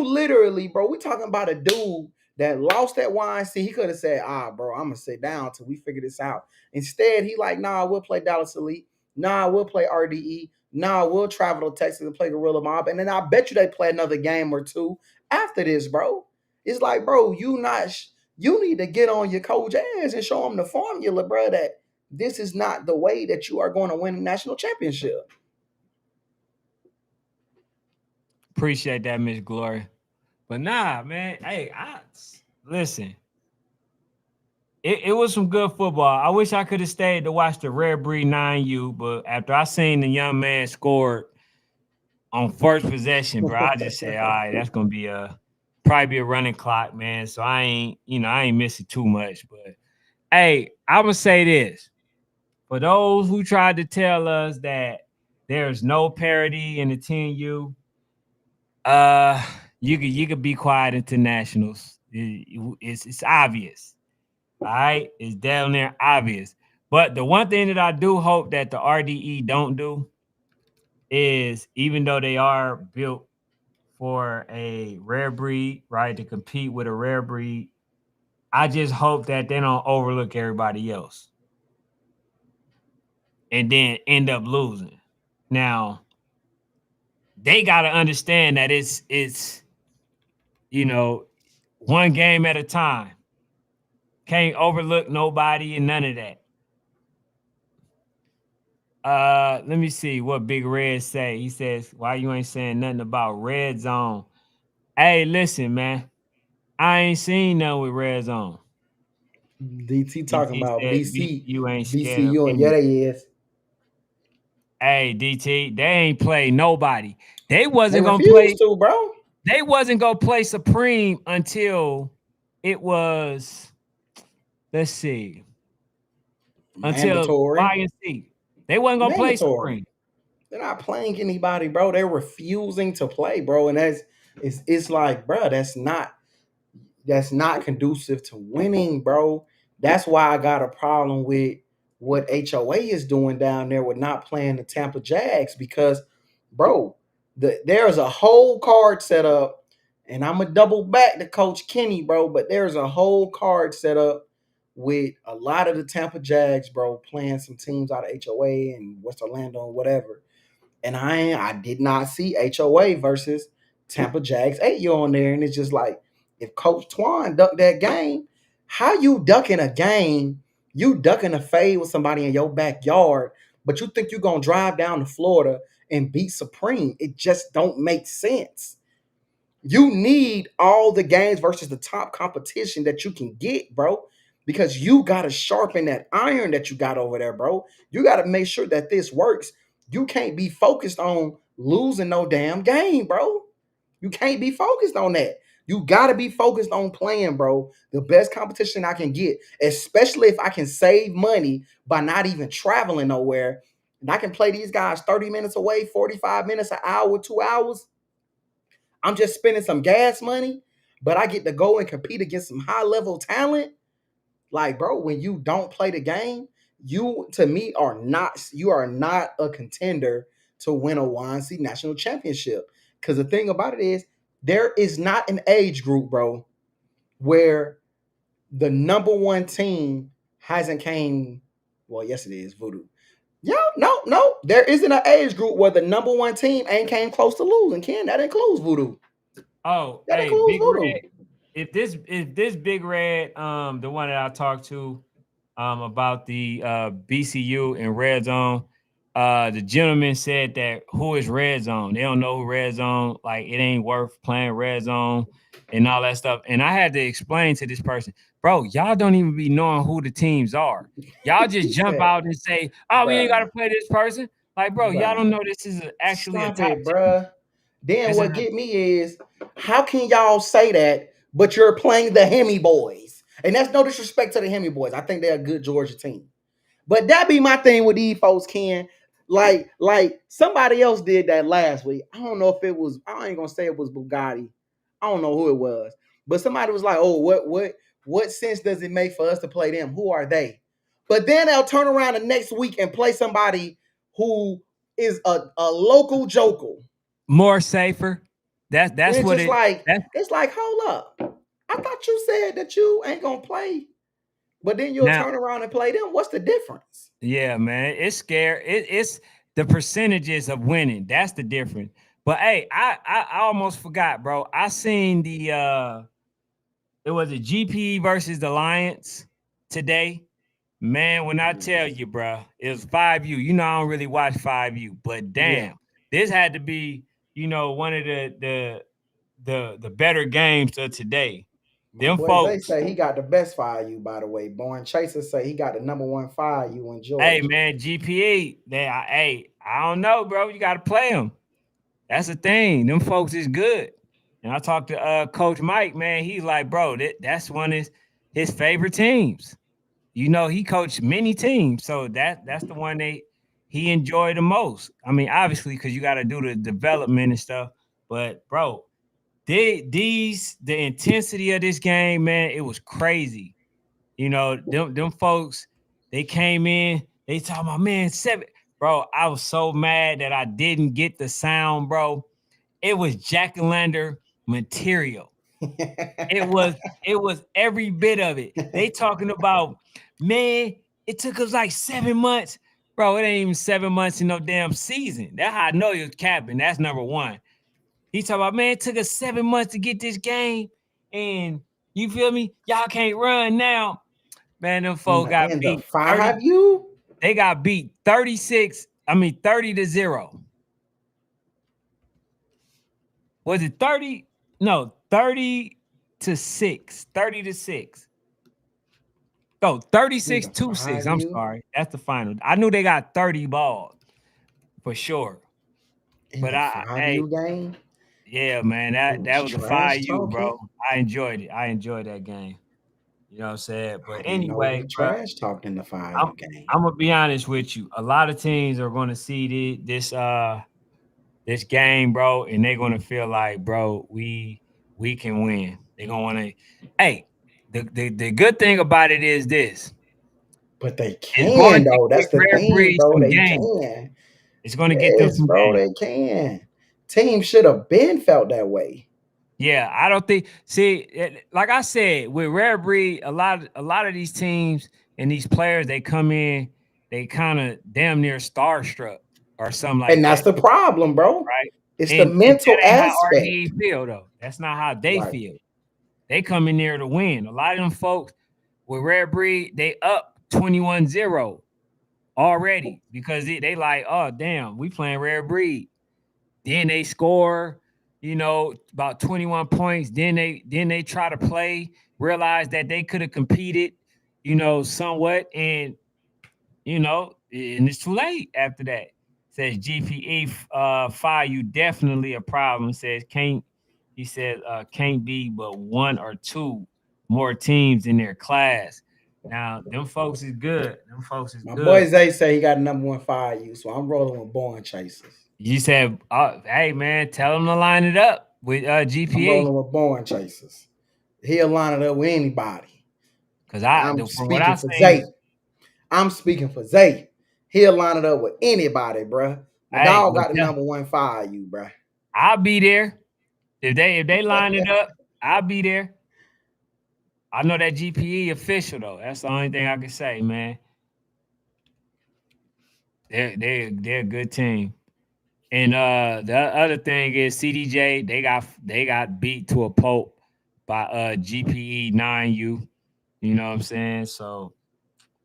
literally, bro, we talking about a dude that lost that YNC. He could have said, bro, I'm gonna sit down till we figure this out. Instead, he like, nah, we'll play Dallas Elite. Nah, we'll play RDE. Nah, we'll travel to Texas and play Gorilla Mob. And then I bet you they play another game or two after this, bro. It's like, bro, you need to get on your coach ass and show him the formula, bro, that this is not the way that you are going to win a national championship. Appreciate that, Miss Gloria. But nah, man. Hey, I listen. It was some good football. I wish I could have stayed to watch the Rare Breed 9U, but after I seen the young man scored on first possession, bro, I just said, all right, that's gonna be probably be a running clock, man. So I ain't missing too much. But hey, I'm gonna say this. For those who tried to tell us that there's no parity in the 10U, uh, you could be quiet into nationals. It's obvious. All right, it's down there obvious. But the one thing that I do hope that the RDE don't do is, even though they are built for a rare breed, right, to compete with a rare breed, I just hope that they don't overlook everybody else and then end up losing. Now, they got to understand that it's you know, one game at a time. Can't overlook nobody and none of that. Let me see what Big Red say. He says, "Why you ain't saying nothing about Red Zone?" Hey, listen, man. I ain't seen nothing with Red Zone. DT talking DT about said BC, VCU ain't scared of VCU, and yeah, any. they is. Hey, DT, they ain't play nobody. They They wasn't gonna refuse play. to, bro. They wasn't gonna play Supreme until it was. Let's see. Until Mandatory, YNC. They wasn't gonna play mandatory. Supreme. They're not playing anybody, bro. They're refusing to play, bro. And it's like, bro, that's not conducive to winning, bro. That's why I got a problem with what HOA is doing down there with not playing the Tampa Jags because, bro, there's a whole card set up, and I'm gonna double back to Coach Kenny, bro. But there's a whole card set up with a lot of the Tampa Jags, bro, playing some teams out of HOA and West Orlando and whatever. And I did not see HOA versus Tampa Jags 8 on there. And it's just like, if Coach Twan ducked that game, how you ducking a game? You ducking a fade with somebody in your backyard, but you think you're gonna drive down to Florida and beat Supreme. It just don't make sense. You need all the games versus the top competition that you can get, bro. Because you got to sharpen that iron that you got over there, bro. You got to make sure that this works. You can't be focused on losing no damn game, bro. You can't be focused on that. You got to be focused on playing, bro. The best competition I can get, especially if I can save money by not even traveling nowhere. And I can play these guys 30 minutes away, 45 minutes, an hour, 2 hours. I'm just spending some gas money, but I get to go and compete against some high level talent. Like, bro, when you don't play the game, you to me are not a contender to win a YNC national championship. Because the thing about it is, there is not an age group, bro, where the number one team hasn't came. Well, yes, it is Voodoo. Yo, no, there isn't an age group where the number one team ain't came close to losing. Ken, that includes Voodoo. Oh, That hey, includes Big Voodoo. Red. If this Big Red, the one that I talked to, about the BCU and Red Zone, the gentleman said that who is Red Zone? They don't know who Red Zone. Like it ain't worth playing Red Zone and all that stuff. And I had to explain to this person, bro, y'all don't even be knowing who the teams are. Y'all just jump out and say, "Oh, we ain't got Bruh, to play this person." Like, bro, y'all don't bruh, know this is actually a stop top it, team. bruh. Then This is what get me is, how can y'all say that, but you're playing the Hemi boys? And that's no disrespect to the Hemi boys. I think they're a good Georgia team. But that be my thing with these folks, Ken. Like somebody else did that last week. I don't know if it was. I ain't gonna say it was Bugatti. I don't know who it was. But somebody was like, "Oh, what sense does it make for us to play them? Who are they?" But then they'll turn around the next week and play somebody who is a local joker. more safer. And That's it's what just it. like, That's hold up. I thought you said that you ain't gonna play, but then you'll now. turn around and play them. What's the difference? Yeah, man, it's scary. It's the percentages of winning. That's the difference. But hey, I almost forgot, bro. I seen the it was a GP versus the Lions today. Man, when I tell you, bro, it was 5U. You know, I don't really watch 5U, but Yeah. damn, this had to be, one of the better games of today. My Them boy Zay folks. say he got the best fire you, by the way. Born Chaser say he got the number one fire you in Hey, Georgia. man, GPA. Hey, I don't know, bro. You got to play them. That's the thing. Them folks is good. And I talked to Coach Mike, man. He's like, bro, that's one of his favorite teams. He coached many teams, so that's the one he enjoyed the most. I mean, obviously, because you got to do the development and stuff. But bro, the intensity of this game, man, it was crazy. Them folks, they came in, they talking about, man, seven. Bro, I was so mad that I didn't get the sound, bro. It was Jack-o'-lantern material. It was it was every bit of it. They talking about, man, it took us like 7 months. Bro, it ain't even 7 months in no damn season. That's how I know you're capping. That's number one. He talking about, man, it took us 7 months to get this game. And you feel me? Y'all can't run now. Man, them in folks the got in the beat 30. five you? They got beat 36. I mean 30-0. Was it 30? No, 30-6. 30-6. No, In 36 the 6. five I'm you? sorry. That's the final. I knew they got 30 balls for sure. In But the five hey, you game? yeah, man, It that was was a trash 5U, talking. bro. I enjoyed it. I enjoyed that game. You know what I'm saying? I But didn't know anyway, we bro, trash talked in the five I'm you game. I'm gonna be honest with you. A lot of teams are gonna see this game, bro, and they're gonna feel like, bro, we can win. They're gonna wanna, hey, the good thing about it is this. But they It's going can to though. get That's the Rare thing, Breed bro. some They games. can. It's going to get them Yes, some bro, games. they can. Team should have been felt that way. Yeah, I don't think. See, like I said, with Rare Breed, a lot of these teams and these players, they come in, they kind of damn near starstruck or something And like that's that, the problem, bro. right? It's the And mental that ain't how aspect. RDE feel though. That's not how they Right. feel. They come in there to win. A lot of them folks with Rare Breed, they up 21-0 already because they like, oh damn, we playing Rare Breed. Then they score, about 21 points. Then they try to play, realize that they could have competed, somewhat, and it's too late after that. Says GPE fire you definitely a problem. Says can't be but one or two more teams in their class. Now, them folks is good. Them folks is My good. boy Zay say he got number one fire you, so I'm rolling with Born Chasers. You said, hey man, tell them to line it up with I'm GPA rolling with Born Chasers. He'll line it up with anybody. because I'm from what speaking I for seen, Zay. I'm speaking for Zay. He'll line it up with anybody, bruh. My Hey, dog got the number one fire, you, bruh. I'll be there. If they line it up, I'll be there. I know that GPE official though. That's the only thing I can say, man. They're a good team. And the other thing is CDJ, they got beat to a pulp by GPE 9U. You know what I'm saying? So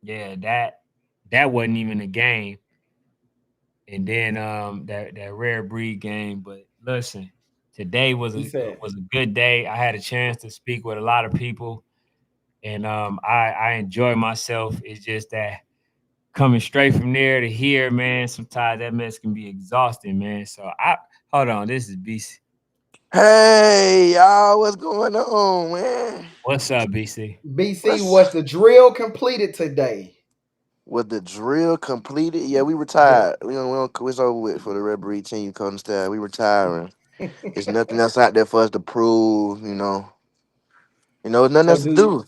yeah, that wasn't even a game. And then that rare breed game. But listen, today was He a said, was a good day. I had a chance to speak with a lot of people, and I enjoy myself. It's just that coming straight from there to here, man. Sometimes that mess can be exhausting, man. So I hold on. This is BC. Hey, y'all, what's going on, man? What's up, BC? BC, What's was the drill completed today? with the drill completed? Yeah, we Yeah. retired. It's over with for the Red Breed team. Coaching staff, we retiring. There's nothing else out there for us to prove. There's nothing So else to do.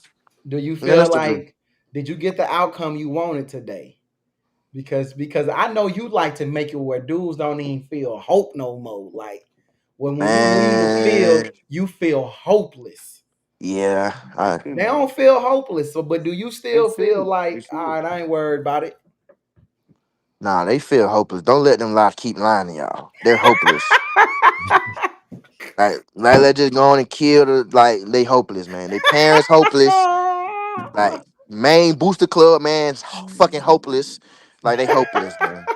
do you Nothing feel else to do. like did you get the outcome you wanted today? Because I know you like to make it where dudes don't even feel hope no more. Like when you leave the field, Man, you feel hopeless. yeah, They don't feel hopeless. So, but do you still feel like, all right, I ain't worried about it? nah, they feel hopeless. Don't let them lie. Keep lying to y'all. They're hopeless. Like let's just go on and kill the like. They hopeless, man. They parents hopeless. Like main booster club, man, fucking hopeless. Like they hopeless, man.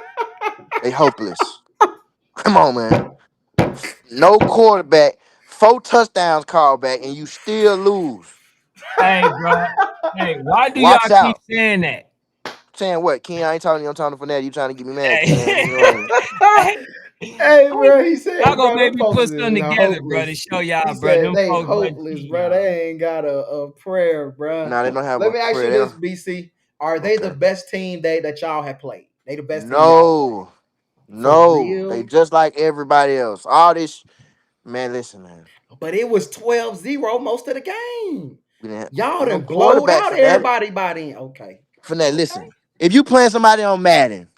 They hopeless. Come on, man. No quarterback, 4 touchdowns called back, and you still lose. Hey, bro. Hey, why do y'all Watch keep out. saying that? Saying what, Ken? I ain't talking to you. I'm talking to Fanatic. You trying to get me mad, Ken? Hey, You know, hey, Hey, hey, bro, he y'all said, gonna bro, make them me folks put is something together, bro, to hopeless. show He y'all, bro. said Them they folks wasn't hopeless, cheating bro. y'all. They ain't got a prayer, bro. nah, they don't have Let a me ask you prayer. this, BC. Are they the Okay. best team that y'all have played? They the best team y'all played. No, For no. They real? just like everybody else. All this, man. Listen, man. But it was 12-0 most of the game. We didn't Y'all have no done blowed quarterback, out Fanatic. everybody by then. Okay. Fanatic, Okay. listen. If you playing somebody on Madden,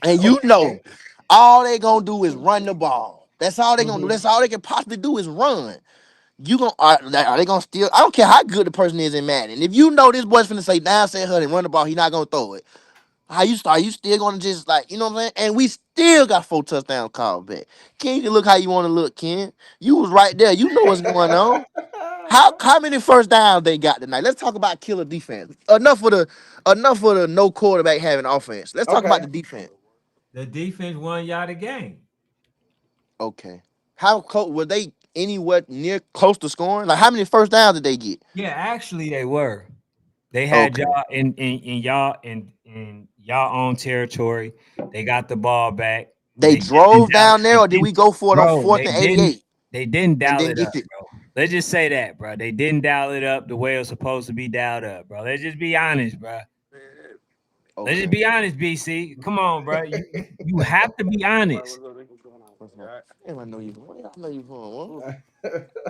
and Okay. all they gonna do is run the ball. That's all they gonna do. Mhm. That's all they can possibly do is run. You gonna are they gonna steal? I don't care how good the person is in Madden. If you know this boy's finna say down, say her and run the ball, he not gonna throw it. How you start? You still gonna just like you know what I'm saying? And we still got 4 touchdowns called back. Ken, you can look how you want to look, Ken. You was right there. You know what's going on. How many first downs they got tonight? Let's talk about killer defense. Enough for the no quarterback having offense. Let's talk about Okay. the defense. The defense won y'all the game. Okay. How close were they anywhere near close to scoring? Like how many first downs did they get? Yeah, actually they were. They had Okay. y'all in y'all own territory. They got the ball back. They They didn't drove dial, down there, they or did didn't, we go for it on bro. fourth and 88 They didn't and dial then it get up, it? bro. Let's just say that, bro. They didn't dial it up the way it was supposed to be dialed up, bro. Let's just be honest, bro. Let's just Okay. be honest, BC. Come on, bro. You have to be honest. Damn, I know you. Where I know you from?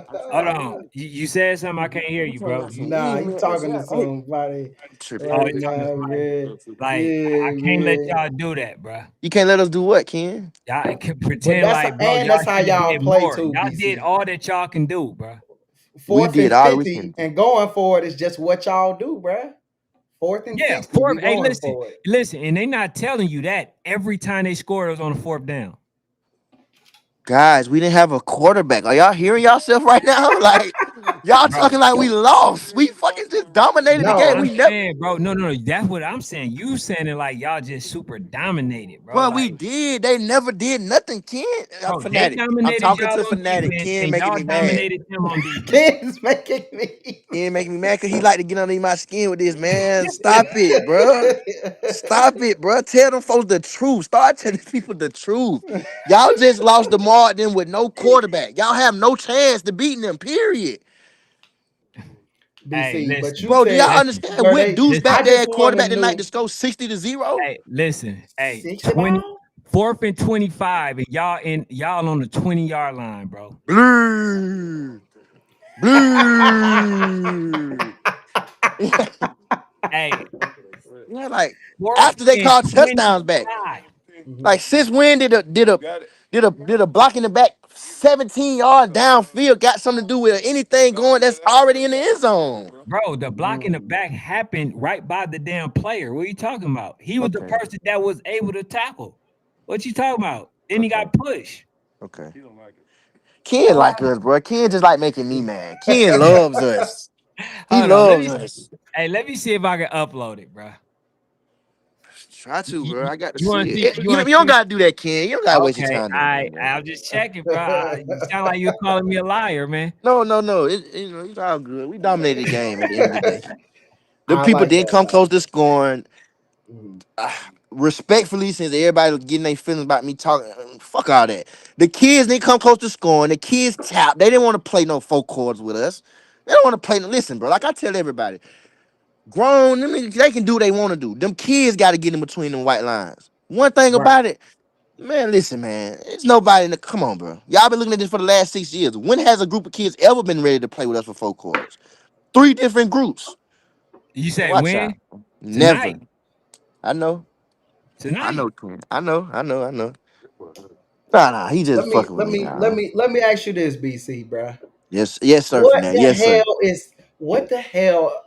Hold on. You said something. I can't hear you, bro. Nah, you talking to somebody Tripping. Oh, right you talking to now, somebody? man. Like I Yeah, can't let man. y'all do that, bro. You can't let us do what, Ken? Y'all can But pretend like, bro, y'all that's how should have y'all did play more. too, Y'all did BC. all that y'all can do, bro. We Fourth did and all we 50 can do. and going for it is just what y'all do, bruh. Fourth and Yeah, 50, we fourth. Hey, going listen, for it. listen, and they not telling you that every time they scored, it was on the fourth down. Guys, we didn't have a quarterback. Are y'all hearing yourself right now? Like, y'all Bro, talking like we lost. We fucking just dominated the bro, game. No. I'm We never. saying, bro, no, that's what I'm saying. You saying it like y'all just super dominated, bro. Well, we Like, did. They never did nothing, Ken. I'm bro, they Fanatic. I'm dominated talking y'all to on Fanatic. defense, Ken and making y'all me mad. dominated them on defense. Kids making me. Ken making me mad because he like to get under my skin with this, man. Stop it, bro. Stop it, bro. Tell them folks the truth. Start telling people the truth. Y'all just lost the Martin with no quarterback. Y'all have no chance to beating them, period. Hey, BC, but you listen, Bro, do y'all said listen, understand where what they Deuce listen. back I there just at want to quarterback tonight know to score 60-0? Hey, listen. Hey, 60 20, ball? fourth and 25, and y'all on the 20-yard line, bro. Blue. Blue. Hey, Yeah, like Fourth after they and called touchdowns back. 25. Like since when did a block in the back 17 yards downfield got something to do with anything going that's already in the end zone? Bro, the block in the back happened right by the damn player. What are you talking about? He was the Okay, person that was able to tackle. What you talking about? Then he okay, got pushed. okay. Ken like us, bro. Ken just like making me mad. Ken loves us. He Hold on, loves us. let me see if I can upload it, bro. Try to, bro. I got to You want see to see? it. You You, want you to don't see? gotta do that, Ken. You don't gotta waste your Okay, time doing that, bro. I'll just check it, bro. You sound like you're calling me a liar, man. No, no, no. It's all good. We dominated the game at the end of the day. The I people like didn't that. come close to scoring. Mhm. Respectfully, since everybody was getting their feelings about me talking, fuck all that. The kids didn't come close to scoring. The kids tapped. They didn't want to play no four chords with us. They don't want to play. Listen, bro. Like I tell everybody, grown. I mean, they can do what they want to do. Them kids got to get in between them white lines. One thing Right. about it, man. Listen, man. It's nobody in the. Come on, bro. Y'all been looking at this for the last 6 years. When has a group of kids ever been ready to play with us for four chords? Three different groups. You said Watch when? out. Tonight. Never. I know. I Tonight. know, Quinn. I know. I know. I know. Nah. He Let just me fucking with let me. me let Nah. me let me ask you this, BC, bro. Yes. Yes, sir. For What that. the Yes, sir. hell is what the hell?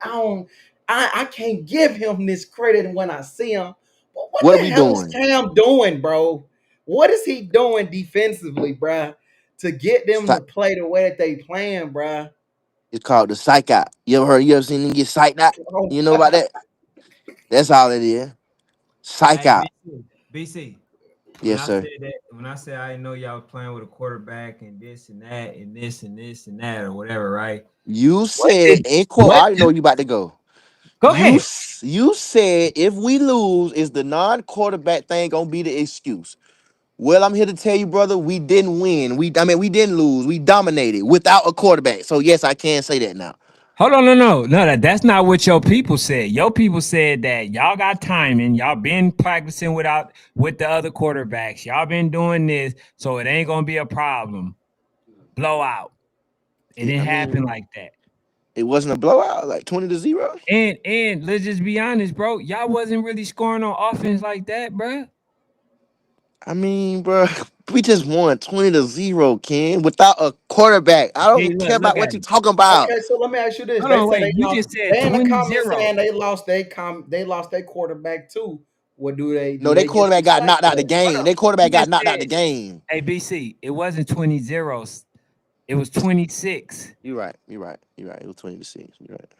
I don't I can't give him this credit when I see him. But what What are the we hell is doing? Cam doing, bro? What is he doing defensively, bro? To get them Psy- to play the way that they playing, bro? It's called the psych out. You ever heard? You ever seen him get psyched out? Oh, You know about that? That's all it is. Psych Hey, out. BC. Yes, sir. When I said I didn't know y'all was playing with a quarterback and this and that and this and this and that or whatever, right? You What said did in quote. I what? already know you about to go. Go ahead. You said if we lose, is the non-quarterback thing gonna be the excuse? Well, I'm here to tell you, brother, we didn't win. We didn't lose. We dominated without a quarterback. So yes, I can say that now. Hold on, no, that's not what your people said. Your people said that y'all got timing, y'all been practicing with the other quarterbacks, y'all been doing this, so it ain't gonna be a problem. Blowout. It didn't I happen mean, like that. it wasn't a blowout, like 20-0. And let's just be honest, bro. Y'all wasn't really scoring on offense like that, bro. I mean, bro, we just won 20-0, Ken, without a quarterback. I Hey, don't care look about at what you it. talking about. okay, so let me ask you this. Hold They on, said wait. they You lost. just said They in the 20 comments 0. saying they lost their quarterback too. What do they No, do? their They get quarterback some got slack knocked for out the that? game. Their You quarterback got just knocked out the said, game. ABC, it wasn't 20 zeros. It was 26. You're right. You're right. You're right. It was 20-6. You're right.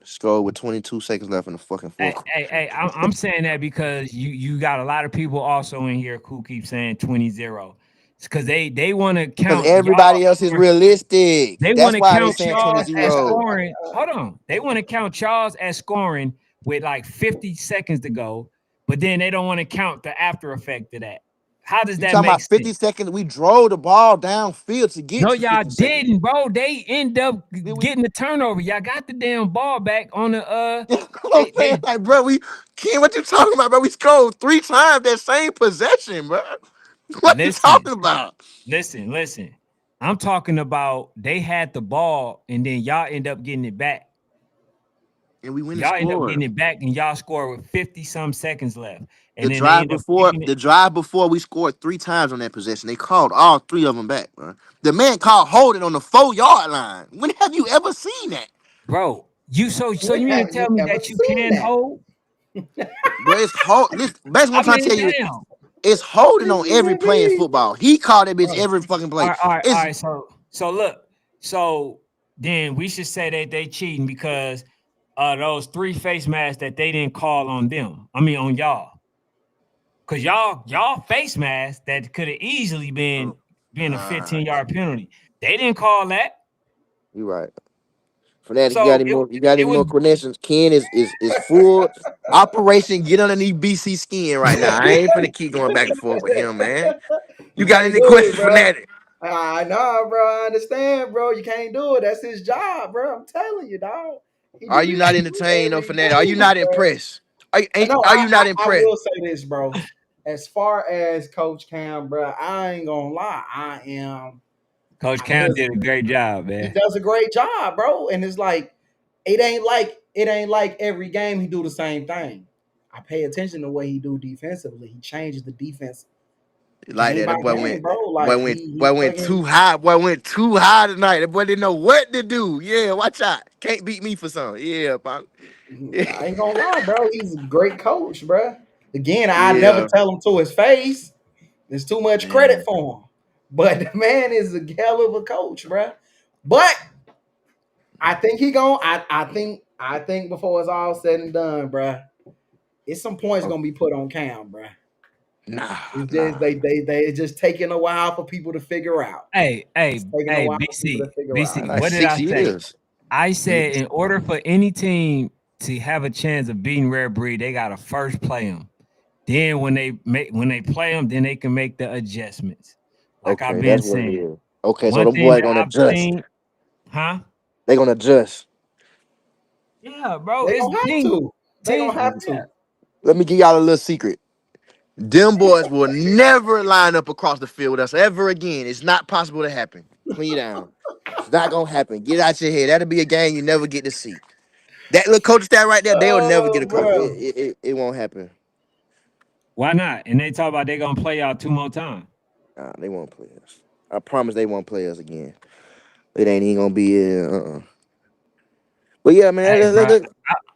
Score with 22 seconds left in the fucking fourth quarter. I'm saying that because you got a lot of people also in here who keep saying 20-0. It's because they want to Because count y'all. everybody else is realistic. They want That's to why they count saying Charles as 20-0. scoring. Hold on. They want to count Charles as scoring with like 50 seconds to go, but then they don't want to count the after effect of that. How does You that talking make about 50 sense? seconds? We drove the ball downfield to get No, to y'all 50 seconds. didn't, bro. They end up Did we? getting the turnover. Y'all got the damn ball back on the I'm saying, they like, bro, Ken, what you talking about, bro? We scored 3 times that same possession, bro. What you listen, talking about? listen. I'm talking about they had the ball and then y'all end up getting it back. And we went and Y'all end up scored. getting it back and y'all score with 50 some seconds left. The And then they drive end up before, kicking it. the drive before, we scored 3 times on that possession. They called all 3 of them back, bro. The man called holding on the 4 yard line. When have you ever seen that, Bro, so When you mean have to you tell me ever that you seen can that? hold? bro? It's hold. Listen, that's what I I'm trying to mean, tell you. damn. It's holding on every play in football. He called that bitch every fucking All play. right, all right, all It's right. So look, so then we should say that they cheating because those three face masks that they didn't call on them. I mean on y'all. Cause y'all face masks that could have easily been a nah. 15-yard penalty. They didn't call that. You right. Fanatic, you got So any more? You got any it was more connections? Ken is full operation. Get underneath BC skin right now. I ain't finna keep going back and forth with him, man. You You got can't any do it, questions, bro. Fanatic? I know, bro. I understand, bro. You can't do it. That's his job, bro. I'm telling you, dog. He Are do you this not shit entertained, no every Fanatic? Are you day, not bro. impressed? No, Are you not I impressed? will say this, bro. As far as Coach Cam, bro, I ain't gonna lie. I am. Coach Cam His, did a great job, he man. does a great job, bro. And it's like, it ain't like every game he do the same thing. I pay attention to what he do defensively. He changes the defense Like game that. by The boy game, went. bro. Boy Like went. he Boy went fucking too high. Boy went too high tonight. The boy didn't know what to do. Yeah, watch out. Can't beat me for something. Yeah, pop. Yeah. I ain't gonna lie, bro. He's a great coach, bro. Again, I never Yeah. tell him to his face. There's too much credit Man. for him. But the man is a hell of a coach, bro. But I think he gon' I think before it's all said and done, bro, it's some points Oh, gonna be put on Cam, bro. nah, It's just nah. they it's just taking a while for people to figure out. Hey, It's hey, taking a hey, while for people to BC, figure out. BC. Like What did I six say? years. I Yeah. said in order for any team to have a chance of beating Rare Breed, they gotta first play them. Then when they play them, then they can make the adjustments. Like I've Okay, been that's what it saying. is. Okay, so One them thing boys that gonna I've adjust. seen, huh? They gonna adjust. Yeah, bro. They It's gonna have team, to. They gonna team. have Yeah. to. Let me give y'all a little secret. Them boys will never line up across the field with us ever again. It's not possible to happen. Clean down. It's not gonna happen. Get out your head. That'll be a game you never get to see. That little coach stat right there, they'll never get Oh, a coach. It, bro. it, it, it won't happen. Why not? And they talk about they gonna play y'all 2 more times. Nah, they won't play us. I promise they won't play us again. It ain't even gonna be. But yeah, man. Hey, bro,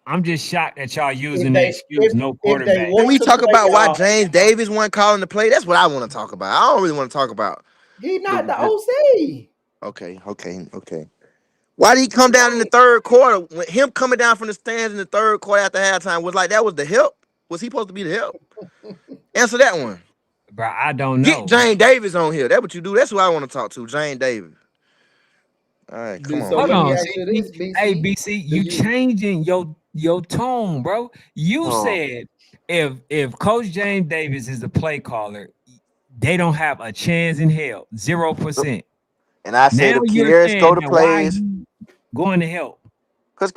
I'm just shocked that y'all If using the they excuse if no if they quarterback. Can want we to talk play about why y'all, James Davis wasn't calling the play? That's what I want to talk about. I don't really want to talk about he the, not the the. OC. Okay. Why did he come down in the Like, third quarter? When him coming down from the stands in the third quarter after halftime was like that was the help? Was he supposed to be the help? Answer that one. Bro, I don't Get know. Jane Davis on here. That's what you do. That's who I want to talk to. Jane Davis. All right, come so on, Hold let man. me on, ask you see, this, hey BC. BC, Do you you changing your tone, bro. You Oh, said if Coach James Davis is the play caller, they don't have a chance in hell, 0%. and I said Now if you're Kiers go saying to that why plays, he going to help? cause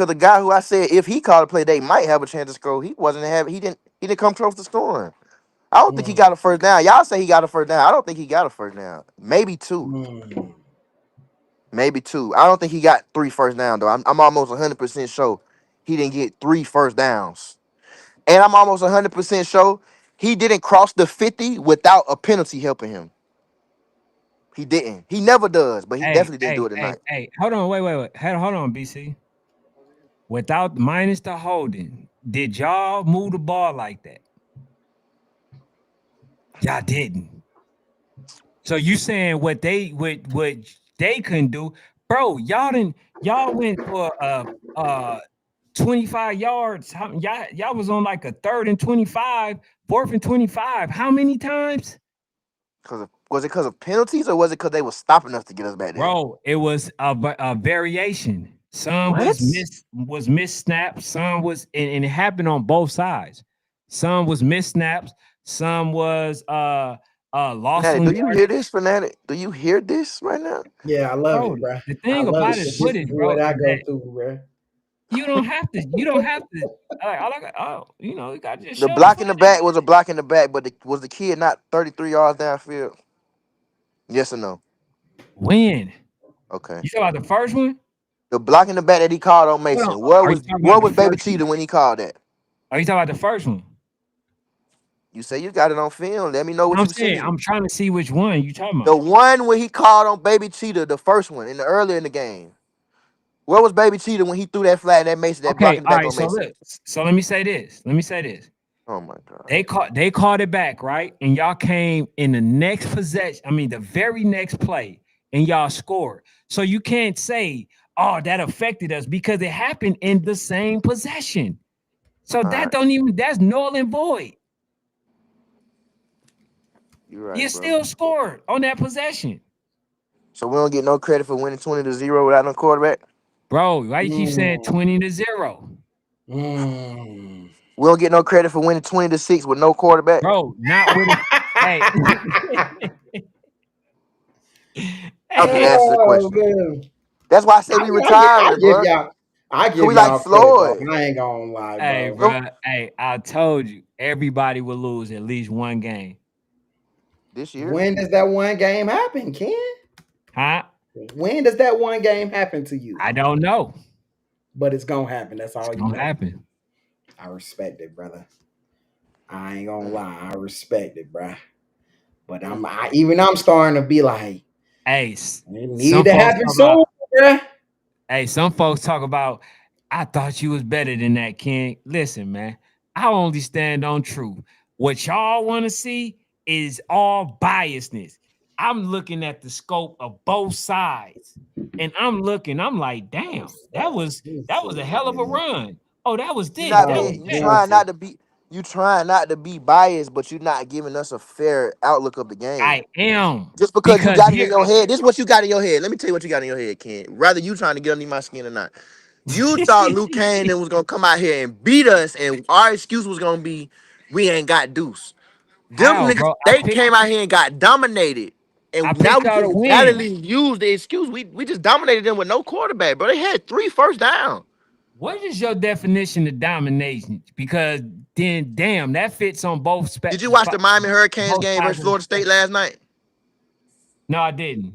the guy who I said if he called a play, they might have a chance to score. He didn't come close to scoring. I don't think he mm, got a first down. Y'all say he got a first down. I don't think he got a first down. Maybe two. mm. Maybe two. I don't think he got three first down though. I'm almost 100% sure he didn't get three first downs. And I'm almost 100% sure he didn't cross the 50 without a penalty helping him. He didn't. He never does, but he Hey, definitely didn't do hey, it hey, tonight. hey, hold on, wait. Hold on, BC. Without minus the holding, did y'all move the ball like that? Y'all didn't. So you saying what they couldn't do, bro? Y'all went for 25 yards. Y'all was on like a third and 25, fourth and 25. How many times? Was it because of penalties or was it because they were stopping us to get us back there? Bro, it was a variation. Some What? was missed snaps, some was and it happened on both sides. Some was missed snaps, some was lost Fanatic, on do you yardage. hear this, Fanatic? Do you hear this right now? Yeah, I love Bro, it, bro. the I thing love it about it is because this is footage, bro, what I is go that through, bro. you don't have to all I got you got to just The show the block in the footage. back was a block in the back, but was the kid not 33 yards downfield? Yes or no? When? Okay. You talking about the first one? The block in the back that he called on Hold on. Mason. What Are you was talking about what the was Baby first Cheetah one? when he called that? Are you talking about the first one? You say you got it on film. Let me know what I'm you saying see. I'm trying to see which one you talking The about. one where he called on Baby Cheetah, the first one in the earlier in the game. Where was Baby Cheetah when he threw that flag and that Mason, that block Okay, in the all back right. on So Mason? look, so let me say this. Let me say this. Oh my God. They called it back, right? And y'all came in the next possession. I mean, the very next play, and y'all scored. So you can't say, "Oh, that affected us," because it happened in the same possession. So All that right. don't even that's null and void. You're You right, bro. still scored on that possession, So we don't get no credit for winning 20-0 without no quarterback. bro. Why you keep saying Mm, 20-0, mm. We don't get no credit for winning 20-6 with no quarterback. bro? Not with a hey, I'm just hey, asking a Oh question. man, That's why I say I, we I retiring, give bro. y'all, I Cause give we like y'all credit though. Floyd. I ain't gonna lie, hey, bro. bro. Hey, I told you everybody will lose at least one game. This year, When does that one game happen, Ken? Huh? When does that one game happen to you? I don't know. but it's gonna happen. That's It's all you gonna know. happen. I respect it, brother. I ain't gonna lie, I respect it, bruh. But even I'm starting to be like, Hey, it need some to folks happen talk about. soon, bruh. Hey, some folks talk about. I thought you was better than that, King. Listen, man. I only stand on truth. What y'all want to see is all biasness. I'm looking at the scope of both sides, and I'm looking. I'm like, damn, that was a hell of a run. Oh, that was You this. not That was being, you that. trying not to be, you trying not to be biased, but you're not giving us a fair outlook of the game. I am Just because you because got it in here. your head, this is what you got in your head. Let me tell you what you got in your head, Ken. Rather you trying to get under my skin or not. You thought Luke Kane was gonna come out here and beat us, and our excuse was gonna be we ain't got Deuce. Them How, niggas, bro? they came out here and got dominated. I And now picked we out a can win. validly use the excuse. We just dominated them with no quarterback, bro. They had 3 first down. What is your definition of domination? Because then, damn, that fits on Did you watch the Miami Hurricanes both game sides versus of the Florida State spectrum. last night? No, I didn't.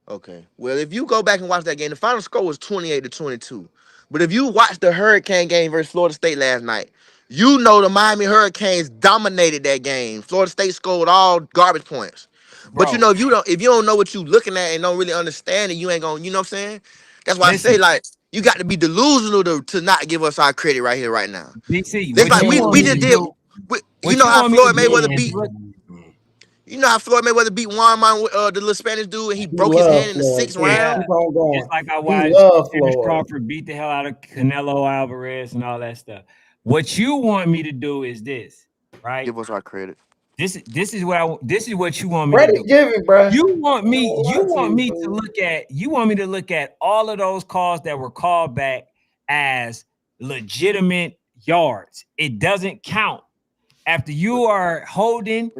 Okay. Well, if you go back and watch that game, the final score was 28-22. But if you watch the Hurricane game versus Florida State last night, you know the Miami Hurricanes dominated that game. Florida State scored all garbage points. But you Bro, know, if you don't know what you looking at and don't really understand it, you ain't gonna, you know what I'm saying? That's why I say, listen, like, you got to be delusional to not give us our credit right here, right now. BC, It's what like you we want we me to just did. do, You what know you how want me to Floyd do Mayweather is beat. look, You know how Floyd Mayweather beat Juan the little Spanish dude, and he He broke his love hand in the Floyd sixth too. yeah, round. Keep on just going. like I He watched love Dennis Floyd. Crawford beat the hell out of Canelo Alvarez and all that stuff. What you want me to do is this, right? Give us our credit. This is this is what you want me to Credit do. giving, bruh. You Don't lie want to me you, to fool. look at all of those calls that were called back as legitimate yards. It doesn't count after you are holding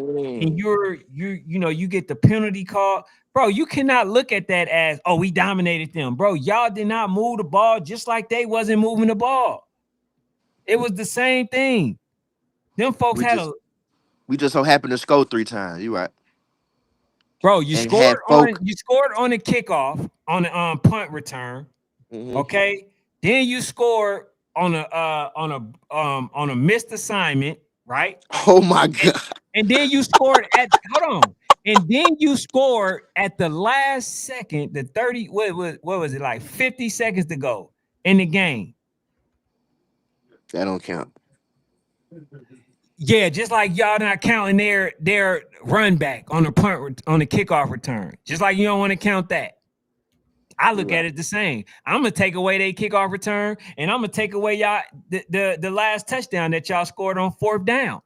and Mm. you get the penalty call. Bro, you cannot look at that as, oh, we dominated them. Bro, y'all did not move the ball just like they wasn't moving the ball. It was the same thing. Them folks We had just a we just so happened to score 3 times. You right? bro, And had folk. you scored on the kickoff on the punt return. Mhm. Okay. Then you scored on a missed assignment, right? Oh my And, god! and then you scored at hold on. And then you scored at the last second, the 30, what was it like 50 seconds to go in the game. That don't count. Yeah, just like y'all not counting their run back on the on the kickoff return. Just like you don't want to count that. I You look at right. it the same. I'm gonna take away their kickoff return, and I'm gonna take away y'all the last touchdown that y'all scored on fourth down.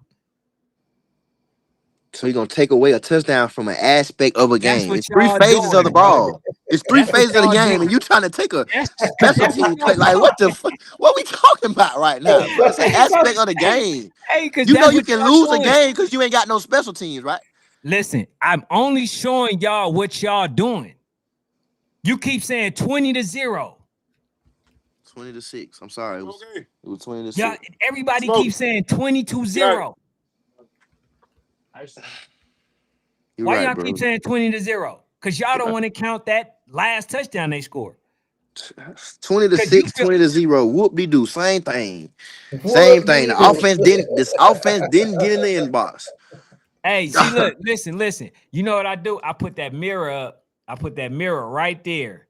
So you're gonna take away a touchdown from an aspect of a That's game. what It's three y'all phases of the doing, bro. ball. It's three That's what phases of the y'all game, doing. and you trying to take a That's special that's what team play. y'all Like what the doing. fuck? What we talking about right now, bro? It's an Hey, cause aspect of the hey, game. hey, cause You know that's you what can lose a y'all doing. game because you ain't got no special teams, right? Listen, I'm only showing y'all what y'all doing. You keep saying 20-0. 20-6. I'm sorry. It was 20 to Y'all, 6. everybody keeps saying 22-0. You're Why right, y'all keep bro. saying 20-0? Because y'all don't want to count that last touchdown they scored. 20 to Because you 6, feel 20 to 0. Whoop de doo. Same thing. What Same thing. they The do? offense didn't. This offense didn't get in the inbox. hey, see, look, listen. You know what I do? I put that mirror up. I put that mirror right there.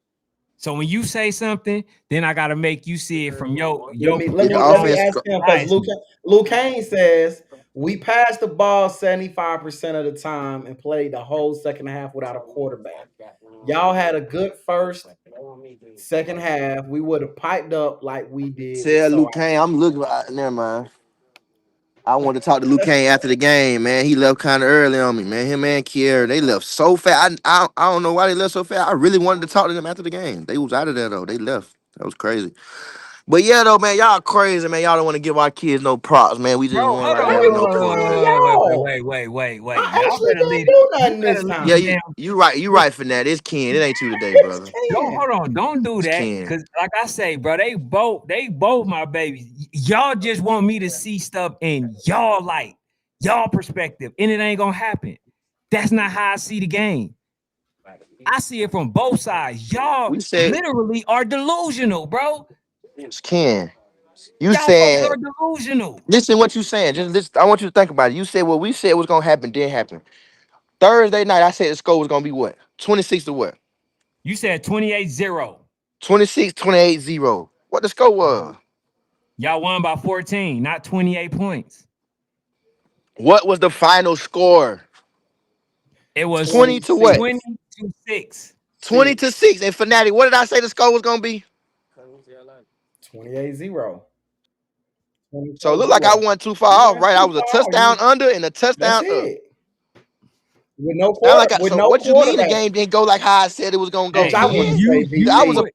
So when you say something, then I gotta make you see it from Let your me let Did the me your let me offense? ask him because bias. Luke Kane says we passed the ball 75% of the time and played the whole second half without a quarterback. Y'all had a good first, second half. We would have piped up like we did. Tell So Luke Kane. I'm looking. Never mind. I wanted to talk to Luke Kane after the game, man. He left kind of early on me, man. Him and Kier, they left so fast. I don't know why they left so fast. I really wanted to talk to them after the game. They was out of there though. They left. That was crazy. But yeah, though, man, y'all crazy, man. Y'all don't want to give our kids no props, man. We just Bro, won hold right on, let now, wait, me no keep wait, props. wait, saying wait, wait, wait, y'all. wait, wait, wait, wait. I Y'all actually better didn't leave it. do You nothing better this leave Yeah, the time. you damn. you right. You right for that. It's Ken. It ain't you today, It's brother. Ken. Hold on, don't do It's that. Ken. Cause like I say, bro, they both my babies. Y'all just want me to see stuff in y'all perspective, and it ain't gonna happen. That's not how I see the game. I see it from both sides. Y'all We said literally are delusional, bro. Ken, you Y'all folks saying are delusional. listen what you saying. Just listen, I want you to think about it. You said what we said was gonna happen didn't happen. Thursday night, I said the score was gonna be what? 26 to what? You said 28-0. 26, 28-0. What the score was? Y'all won by 14, not 28 points. What was the final score? It was 20 to what? 26, 20-6. 20 to 6, 6. And Fanatic, what did I say the score was gonna be? 28-0, So it looked 24-0. like I wasn't too far You off, weren't right? I too was a far. touchdown under and a That's touchdown up. it. With no Sound like with so no what you mean the quarterback, game didn't go like how I said it was gonna go, which Hey, I you Ken? wouldn't say, you B. you I was a Hey, would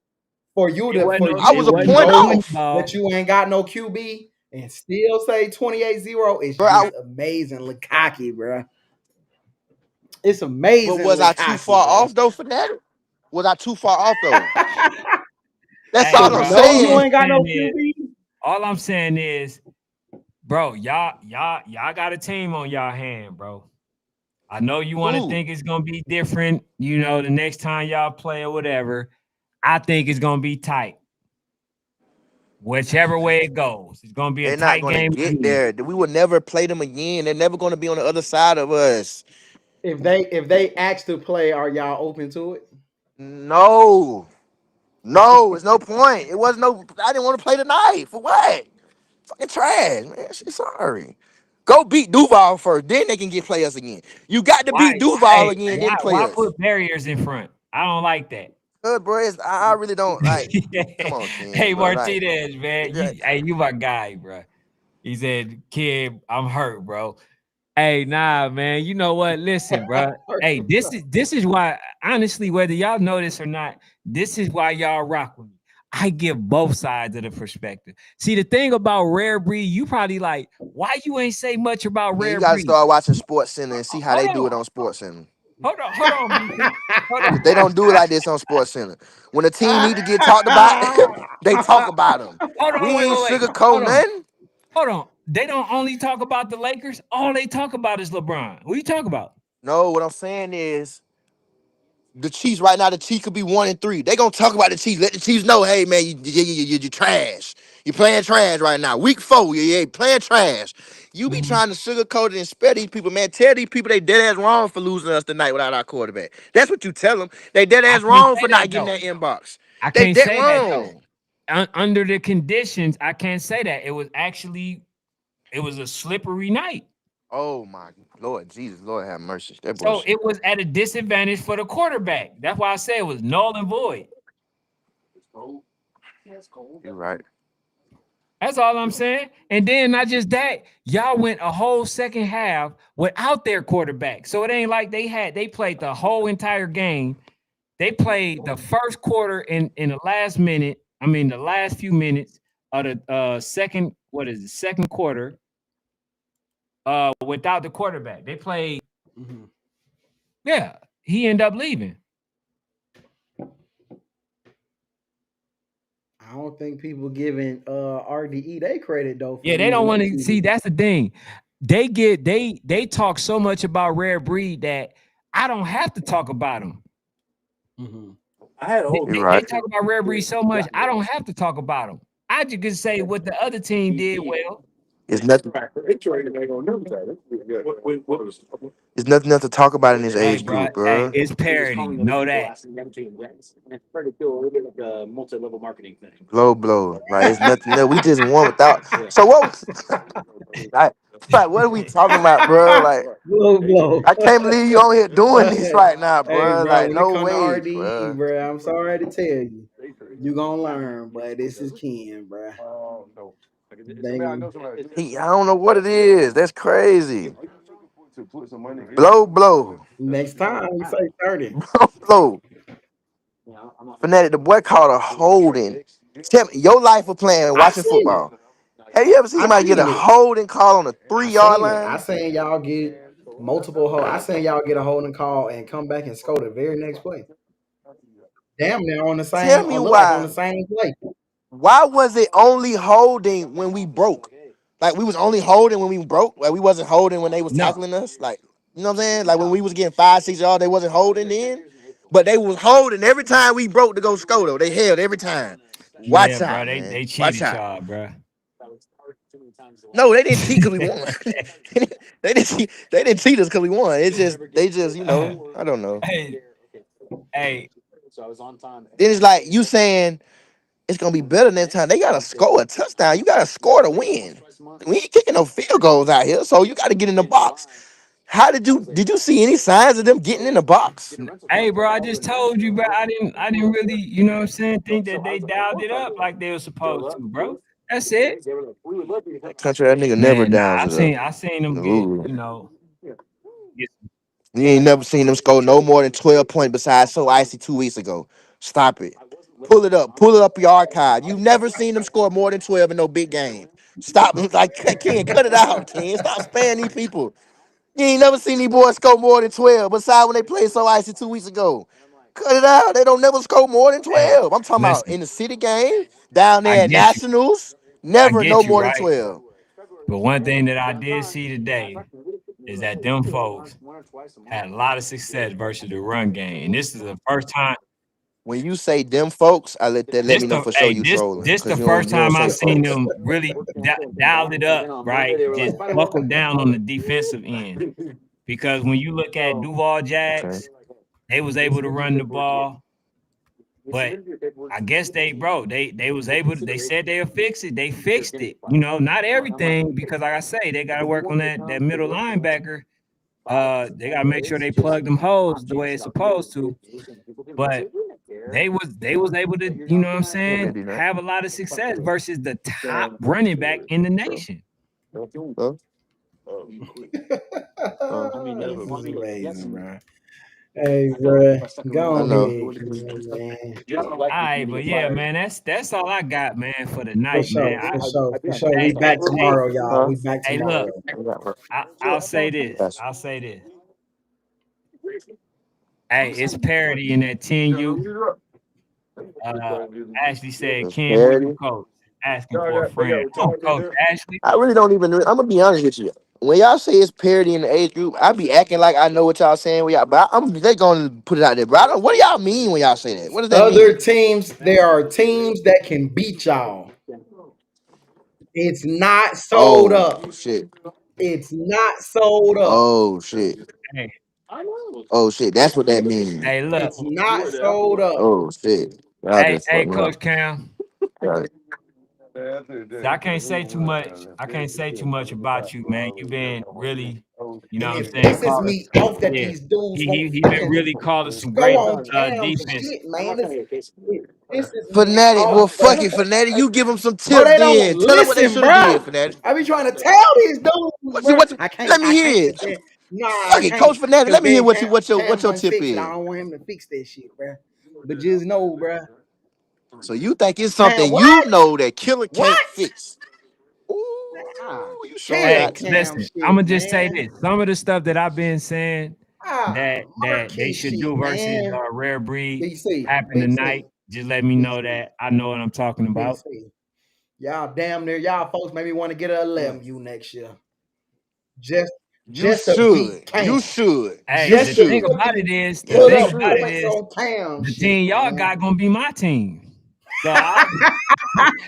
for you it to wasn't I was a it you point wasn't no know winning off. that ball. you ain't got no QB and still say 28-0 is Bro, just amazing. Look cocky, bro. It's but amazing. was Look I too cocky, far bro. off though, Fanatic? Was I too far off though? That's Hey, To all I'm bro, all know you I'm saying. ain't got no saying is, QB. all I'm saying is, bro, y'all got a team on y'all hand, bro. I know you want to Who? think it's gonna be different, the next time y'all play or whatever. I think it's gonna be tight. Whichever way it goes, it's gonna be a They're not tight gonna game get again. there. We will never play them again. They're never gonna be on the other side of us. If they ask to play, are y'all open to it? No. No, it's no point. It was no. I didn't want to play tonight. For what? Fucking trash, man. Shit, sorry. Go beat Duval first, then they can get play us again. You got to Why? beat Duval Hey, again, then play why us. put barriers in front? I don't like that. Good, bro. I really don't like. Come on, Hey Ken, bro. Like, Martinez, man, you my guy, bro. He said, "Kid, I'm hurt, bro." Hey, nah, man. You know what? Listen, bro. Hey, this is why, honestly, whether y'all know this or not, this is why y'all rock with me. I give both sides of the perspective. See, the thing about Rare Breed, you probably like, why you ain't say much about man, you Rare got to Breed? start watching Sports Center and see how Hold they do on, it on Sports Center. hold on, BC. Hold on, Cause they don't do it like this on Sports Center. When a team need to get talked about, they talk about them. hold We on, wait, ain't wait, wait. sugarcoat nothing. Hold on. They don't only talk about the Lakers. All they talk about is LeBron. What you talk about? No, what I'm saying is the Chiefs right now. The Chiefs could be 1-3. They gonna talk about the Chiefs. Let the Chiefs know, hey man, you trash. You playing trash right now. Week 4, you playing trash. You be Mhm. trying to sugarcoat it and spare these people, man. Tell these people they dead ass wrong for losing us tonight without our quarterback. That's what you tell them. They dead I ass can't wrong say for that not getting though. that inbox. I They can't dead say that though. wrong. Under the conditions, I can't say that. It was a slippery night. Oh my Lord Jesus, Lord have mercy. That So bullshit. it was at a disadvantage for the quarterback. That's why I say it was null and void. You're right. That's all I'm saying. And then not just that, y'all went a whole second half without their quarterback. So it ain't like they played the whole entire game. They played the first quarter in the last minute. I mean, the last few minutes of the second. What is it? Second quarter. Without the quarterback, they played. Mhm. Yeah, he ended up leaving. I don't think people giving RDE they credit though for Yeah, they being don't want to lazy. see. That's the thing. They talk so much about Rare Breed that I don't have to talk about them. Mm-hmm. You're They right. talk about Rare Breed so much, I don't have to talk about them. I just can say what the other team did well. It's nothing. It's nothing else to talk about in this Hey, age bro. group, Hey, bro. it's parody. Know that. Blow. Like it's nothing. No, we just won without. So what? Like, what are we talking about, bro? Like, Blow, blow. I can't believe you on here doing this right now, Hey, bro. bro, Like, when it no come to way, RDE, bro. bro, I'm sorry to tell you, you gonna learn, but this is Ken, bro. They I don't know what it is. That's crazy. Blow. next time you say 30. Blow. Fanatic, the boy called a holding. Tell me, your life of playing, I watching seen it. football. Have you ever seen I somebody get a seen it. holding call on a I 3 yard seen it. I line? seen y'all get multiple hold. I seen y'all get a holding call and come back and score the very next play. Damn, they're on the Tell same me or look like on the why. same play. Why was it only holding when we broke? Like we was only holding when we broke. Like we wasn't holding when they was No, tackling us. Like you know what I'm saying? Like when we was getting 5, 6 yards, they wasn't holding then. But they was holding every time we broke to go score though. They held every time. Watch Yeah, bro. out, They man. Watch cheated out. y'all, bro. No, they didn't cheat because we won. They didn't cheat. They didn't cheat us because we won. It's just they just I don't know. Hey, hey, Then it's like you saying it's gonna be better next time. They gotta score a touchdown. You gotta score to win. We ain't kicking no field goals out here, so you gotta get in the box. How did you see any signs of them getting in the box? hey, bro. I just told you, bro. I didn't really, you know what I'm saying, think that they dialed it up like they were supposed to, bro. That's it. That country, that nigga never Man, nah, downs it up. I seen them get, Ooh. get You ain't never seen them score no more than 12 points besides So Icy 2 weeks ago. Stop it. Pull it up. Pull it up your archive. You've never seen them score more than 12 in no big game. Stop. Like, Ken, cut it out, Ken. Stop spamming these people. You ain't never seen these boys score more than 12 besides when they played So Icy 2 weeks ago. Cut it out. They don't never score more than hey, 12. I'm talking about listen, in the city game, down I there at get you. Nationals, I never no get you, more than right? 12. But one thing that I did see today is that them folks had a lot of success versus the run game. And this is the first time. When you say them folks, let This me know the for sure hey you this trolling this the because first you don't time I say seen folks. them really dialed it up, right? Just buckle down on the defensive end. Because when you look at Duval Okay. Jags, they was able to run the ball, but I guess they was able to, they said they'll fix it. They fixed it. You know, not everything, because like I say, they gotta work on that middle linebacker. They gotta make sure they plug them holes the way it's supposed to. But they was able to, you know what I'm Okay, saying, D-Night. have a lot of success versus the top running back in the Huh? nation. Huh? Huh? This is amazing, bro. Hey, bro, I go know. ahead, man. All right, but yeah, man, that's all I got, man, for the For night, man. sure, for sure, for sure. We back Hey, tomorrow, y'all. Huh? We back hey, look, tomorrow. I'll say this. Yes. I'll say this. Hey, it's parody in that 10U. Uh, Ashley said, It's "Ken, who you parody. coach?" Asking for a friend. Oh, Coach Ashley. I really don't even. I'm gonna be honest with you. When y'all say it's parody in the age group, I be acting like I know what y'all saying. With y'all, but they gonna put it out there. But I don't, what do y'all mean when y'all say that? What does that Other mean? teams, there are teams that can beat y'all. It's not sold Oh up. shit. It's not sold up. Oh shit. Hey, Oh shit. That's what that means. hey, look. It's not sold up. Oh shit. Y'all Hey, just hey, fucked me Coach up. Cam. Got it. So I can't say too much. I can't say too much about you, man. You've been really, you know And what I'm it saying, pisses calling. me off that Yeah, these dudes won't he been fucking really calling some go great on Cam's defense. shit, man. It pisses me Fanatic. off, Well, fuck bro. it, Fanatic. You give them some Bro, tips they don't then. Tell them what they listen, should have bro. did, Fanatic. I be trying to tell these dudes, What you bro. what? Let me I can't hear cause it. then nah, I Fuck it, can't Coach Fanatic. cause Let me hear then what you Cam what your gonna tip fix it. I is. don't want him to fix that shit, bro. But just know, bro. So you think it's Cam, something you what? know that Killer can't What? fix? Man, I Ooh, you showing can't Hey, out with tonight. Cam listen, I'm shit, gonna just say man. this. Some of the stuff that I've been saying that they Marquee should shit, do versus man. rare breed BC, happen tonight. BC, Just let me know BC, that I know what I'm talking about. BC. Y'all damn near y'all folks made me want to get an 11U next year. Just You just to beat should. You Cam. should. Hey, You Just the to thing should. about fucking it is, the Yeah, put you thing up about should. it points is, on Cam the shit, team y'all man. got gonna be my team. So I,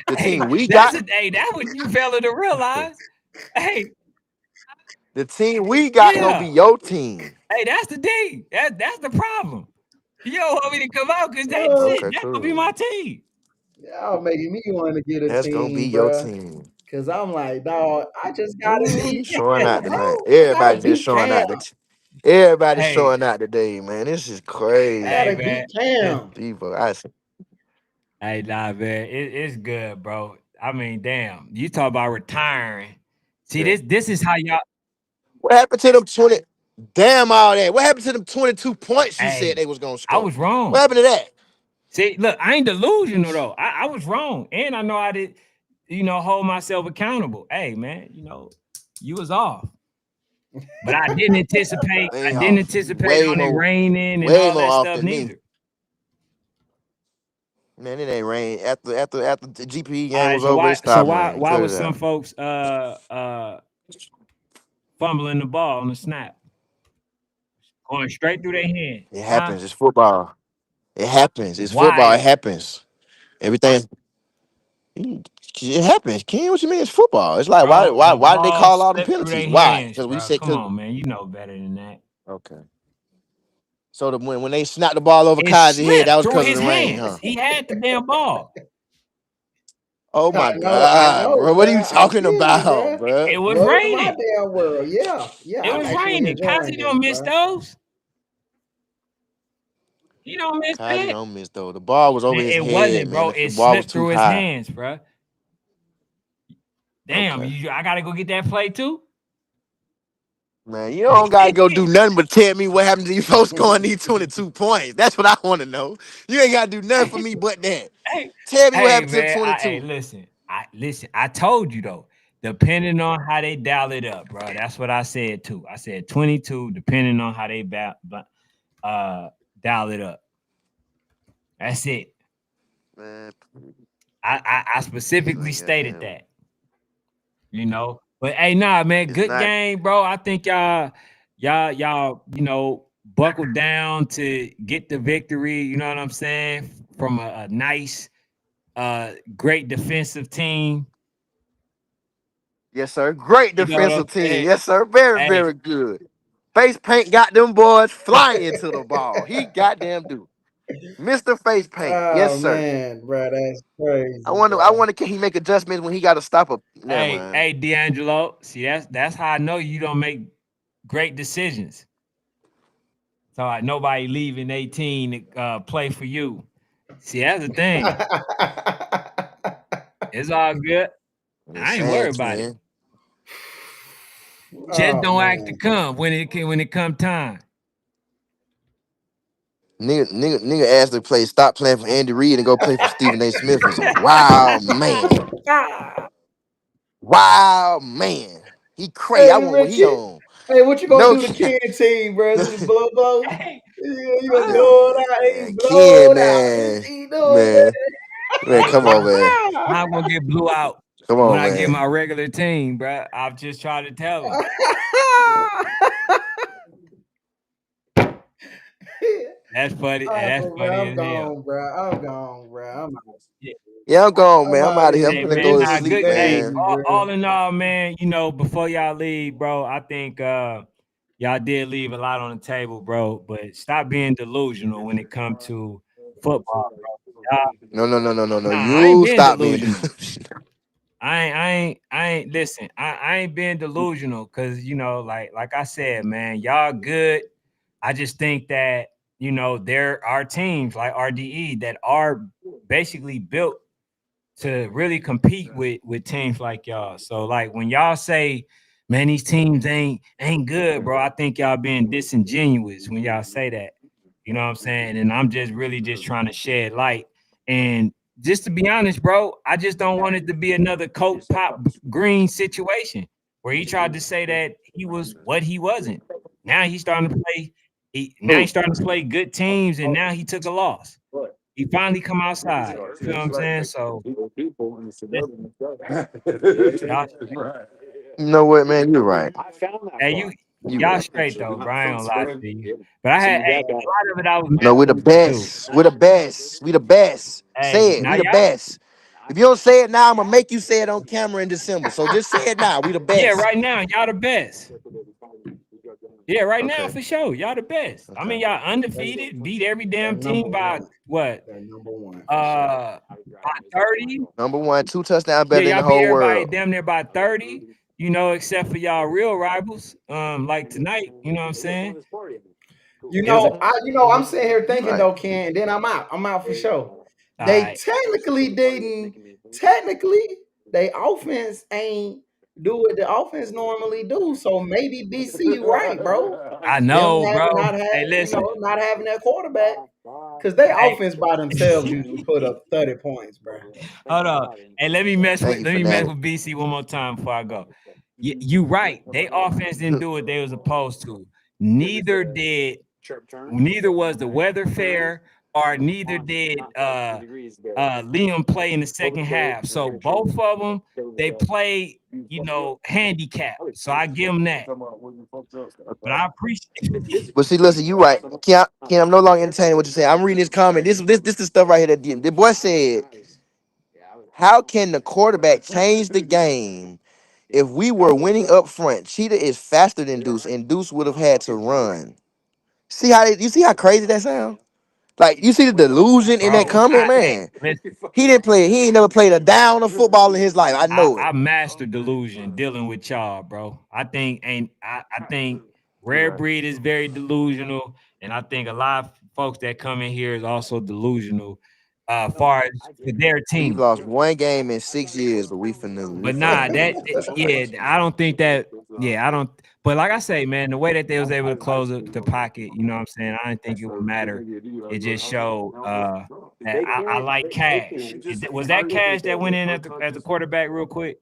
The hey, team we that's got, a hey, that's what you fail to realize. Hey, the team we got gonna be yeah. your team. Hey, that's the thing. That's the problem. You don't want me to come out because that shit, Okay, that's gonna be my cool. team. Y'all making me want to get a That's gonna be team, your bruh. team. Cause I'm like, dog, I just gotta Ooh, beat you showing out tonight. I gotta Everybody just beat showing Cam. out. Everybody Hey, showing out today, man. This is I hey, gotta crazy. man. beat Listen, Cam. People, I see. hey, nah, man. It's good, bro. I mean, damn. You talk about retiring. See, Yeah. this is how y'all. What happened to them 20? Damn all that. What happened to them 22 points you said Hey, they was gonna I score? was What wrong. happened to that? See, look, I ain't delusional though. I was wrong, and I know I did. You know, hold myself accountable. Hey, man. You know, you was off. But I didn't anticipate. They I ain't didn't off. You anticipate on it raining and way all more that off stuff than me. neither. Man, it ain't rain. After the GPE All game right, was over, it so stopped raining. why Cut was it some out. folks fumbling the ball on the snap, going straight through their hand? It Huh? happens. It's football. It happens. It's football. It Why? happens. Everything. It happens. Ken, what you mean? It's football. It's like why Bro, why the why did they ball call all them slipped through penalties? their Why? hands, Because we bro. said Come because on, man. You know better than that. okay. So when they snapped the ball over It Kai's head, that slipped was through because of his the rain, huh? hands. He had the damn ball. Oh I my know, I God, know, bro. What are you bro. I talking feel you, about, bro. bro? It was Welcome to my raining. damn world. Yeah, yeah. It I'm was actually raining. enjoying Kazi this, don't miss bro. those. He don't miss Kazi that. don't miss though. The ball was over Man, his it head, wasn't, man. bro. The It ball was slipped too through his high. hands, bro. Damn, Okay. I gotta go get that play too. Man, you don't gotta go do nothing but tell me what happened to you folks scoring these 22 points. That's what I want to know. You ain't gotta do nothing for me but that. Hey, Tell me what hey, happened to the man. Hey, 22. listen. I told you though. Depending on how they dial it up, bro. That's what I said too. I said 22, depending on how they uh dial it up. That's it. Man, I this specifically ain't stated goddamn. that. But hey, nah, man, It's good not. game, bro. I think y'all, buckle down to get the victory. You know what I'm saying? From a nice, great defensive team. Yes, sir. Great You know what I'm defensive team. saying? Yes, sir. Very, Hey, very good. Face paint got them boys flying to the ball. He goddamn do. Mr. Face Paint. Yes, Oh sir. man, bro, that's I crazy, wonder. I bro. wonder can he make adjustments when he got to stop a? Never mind. hey, D'Angelo. See, that's how I know you don't make great decisions. So nobody leaving 18 to play for you. See, that's the thing. It's all good. I'm just I ain't saying, worried about it. Ken. Just Oh don't act to man. come when it come time. Nigga asked to play. Stop playing for Andy Reid and go play for Stephen A. Smith is a wild man. Wild man. He crazy. I Hey, want what he Richie. on. Hey, what you gonna No, do to Ken team, bro? Is it blow blow? Hey, You gonna bro. blow it out? Hey, man, blow Ken, it out. This man, he doing, man, man. Hey, Come bro. on, man. I'm gonna get blew out Come when on, I get man. my regular team, bro. I've just tried to tell them. That's funny. That's Oh, bro, funny I'm as hell. gone, bro. I'm gone, bro. Yeah. Yeah, I'm gone, I'm man. I'm out out of of here. I'm here, Hey finna bro. man, go to This nah, is sleep, good. Hey, man. crazy, bro. all in all, man, before y'all leave, bro, I think y'all did leave a lot on the table, bro. But stop being delusional when it comes to football, bro. No, no, no, no, no, no. Nah, I ain't You being stop being. delusional. I ain't listen. I ain't being delusional because like I said, man, y'all good. I just think that there are teams like RDE that are basically built to really compete with teams like y'all. So like when y'all say, man, these teams ain't good, bro, I think y'all being disingenuous when y'all say that. You know what I'm saying? And I'm just really just trying to shed light. And just to be honest, bro, I just don't want it to be another Coach Pop Green situation where he tried to say that he was what he wasn't. Now he's starting to play. Now he's Who? starting to play good teams, and now he took a loss. He finally come outside. You feel what I'm saying? So listen, y'all straight. You know what, man? You're right. Hey, You y'all right. straight though, bro. I ain't gonna lie to you. But I had a lot of it I was No, we're the messing with too. best. We're the best. We the best. Hey, Say it. now We the y'all, best. If you don't say it now, I'm gonna make you say it on camera in December. So just say it now. We the yeah, best. right now, y'all the best. Yeah, right now Okay. for sure. Y'all the best. I Okay. mean, y'all That's, undefeated, beat every that's damn number team by one. what? That's number one for sure. By 30. Number one, 2 touchdowns Yeah, better than y'all the beat whole everybody world. damn near by 30, except for y'all real rivals. Like tonight, you know what I'm saying? It was a I'm sitting here thinking Right. though, Ken, and then I'm out. I'm out for sure. all They right. technically didn't. Technically, they offense ain't do what the offense normally do. So maybe BC, you right, bro. I Them know, bro. having not had, Hey, listen. not having that quarterback, because they Hey, offense by themselves usually put up 30 points, bro. hold on. Hey, Thank you, let me mess fanatic. with BC one more time before I go. You right. They offense didn't do what they was supposed to. Neither did neither was the weather fair, or neither did Liam play in the second half. So both of them they played, handicap. So I give them that. But I appreciate. But see, listen, you right. Ken, I'm no longer entertaining what you say. I'm reading this comment. This the stuff right here that the boy said. How can the quarterback change the game if we were winning up front? Cheetah is faster than Deuce, and Deuce would have had to run. You see how crazy that sounds? Like, you see the delusion in that Bro, comment, hey, man. listen, He ain't never played a down of football in his life. I know it. I mastered delusion dealing with y'all, bro. I think Rare Breed is very delusional, and I think a lot of folks that come in here is also delusional, far as for their We've team. lost one game in 6 years, but we But nah, finna that lose. That's yeah, crazy. I don't think that. Yeah, I don't. But like I say, man, the way that they was able to close the pocket, you know what I'm saying? I didn't think it would matter. It just showed that I like Cash. Was that Cash that went in at the quarterback real quick?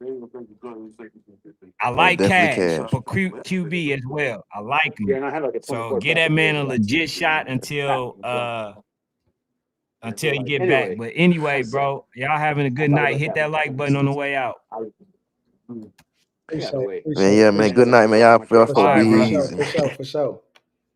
I That was like definitely Cash cash. for QB as well. I like him. So get that man a legit shot until you get back. But anyway, bro, y'all having a good night. Hit that like button on the way out. Appreciate, Man, appreciate, yeah, man. appreciate. Good night, man. Y'all For All folks sure, right, be for bro. sure, easy. for sure, for sure.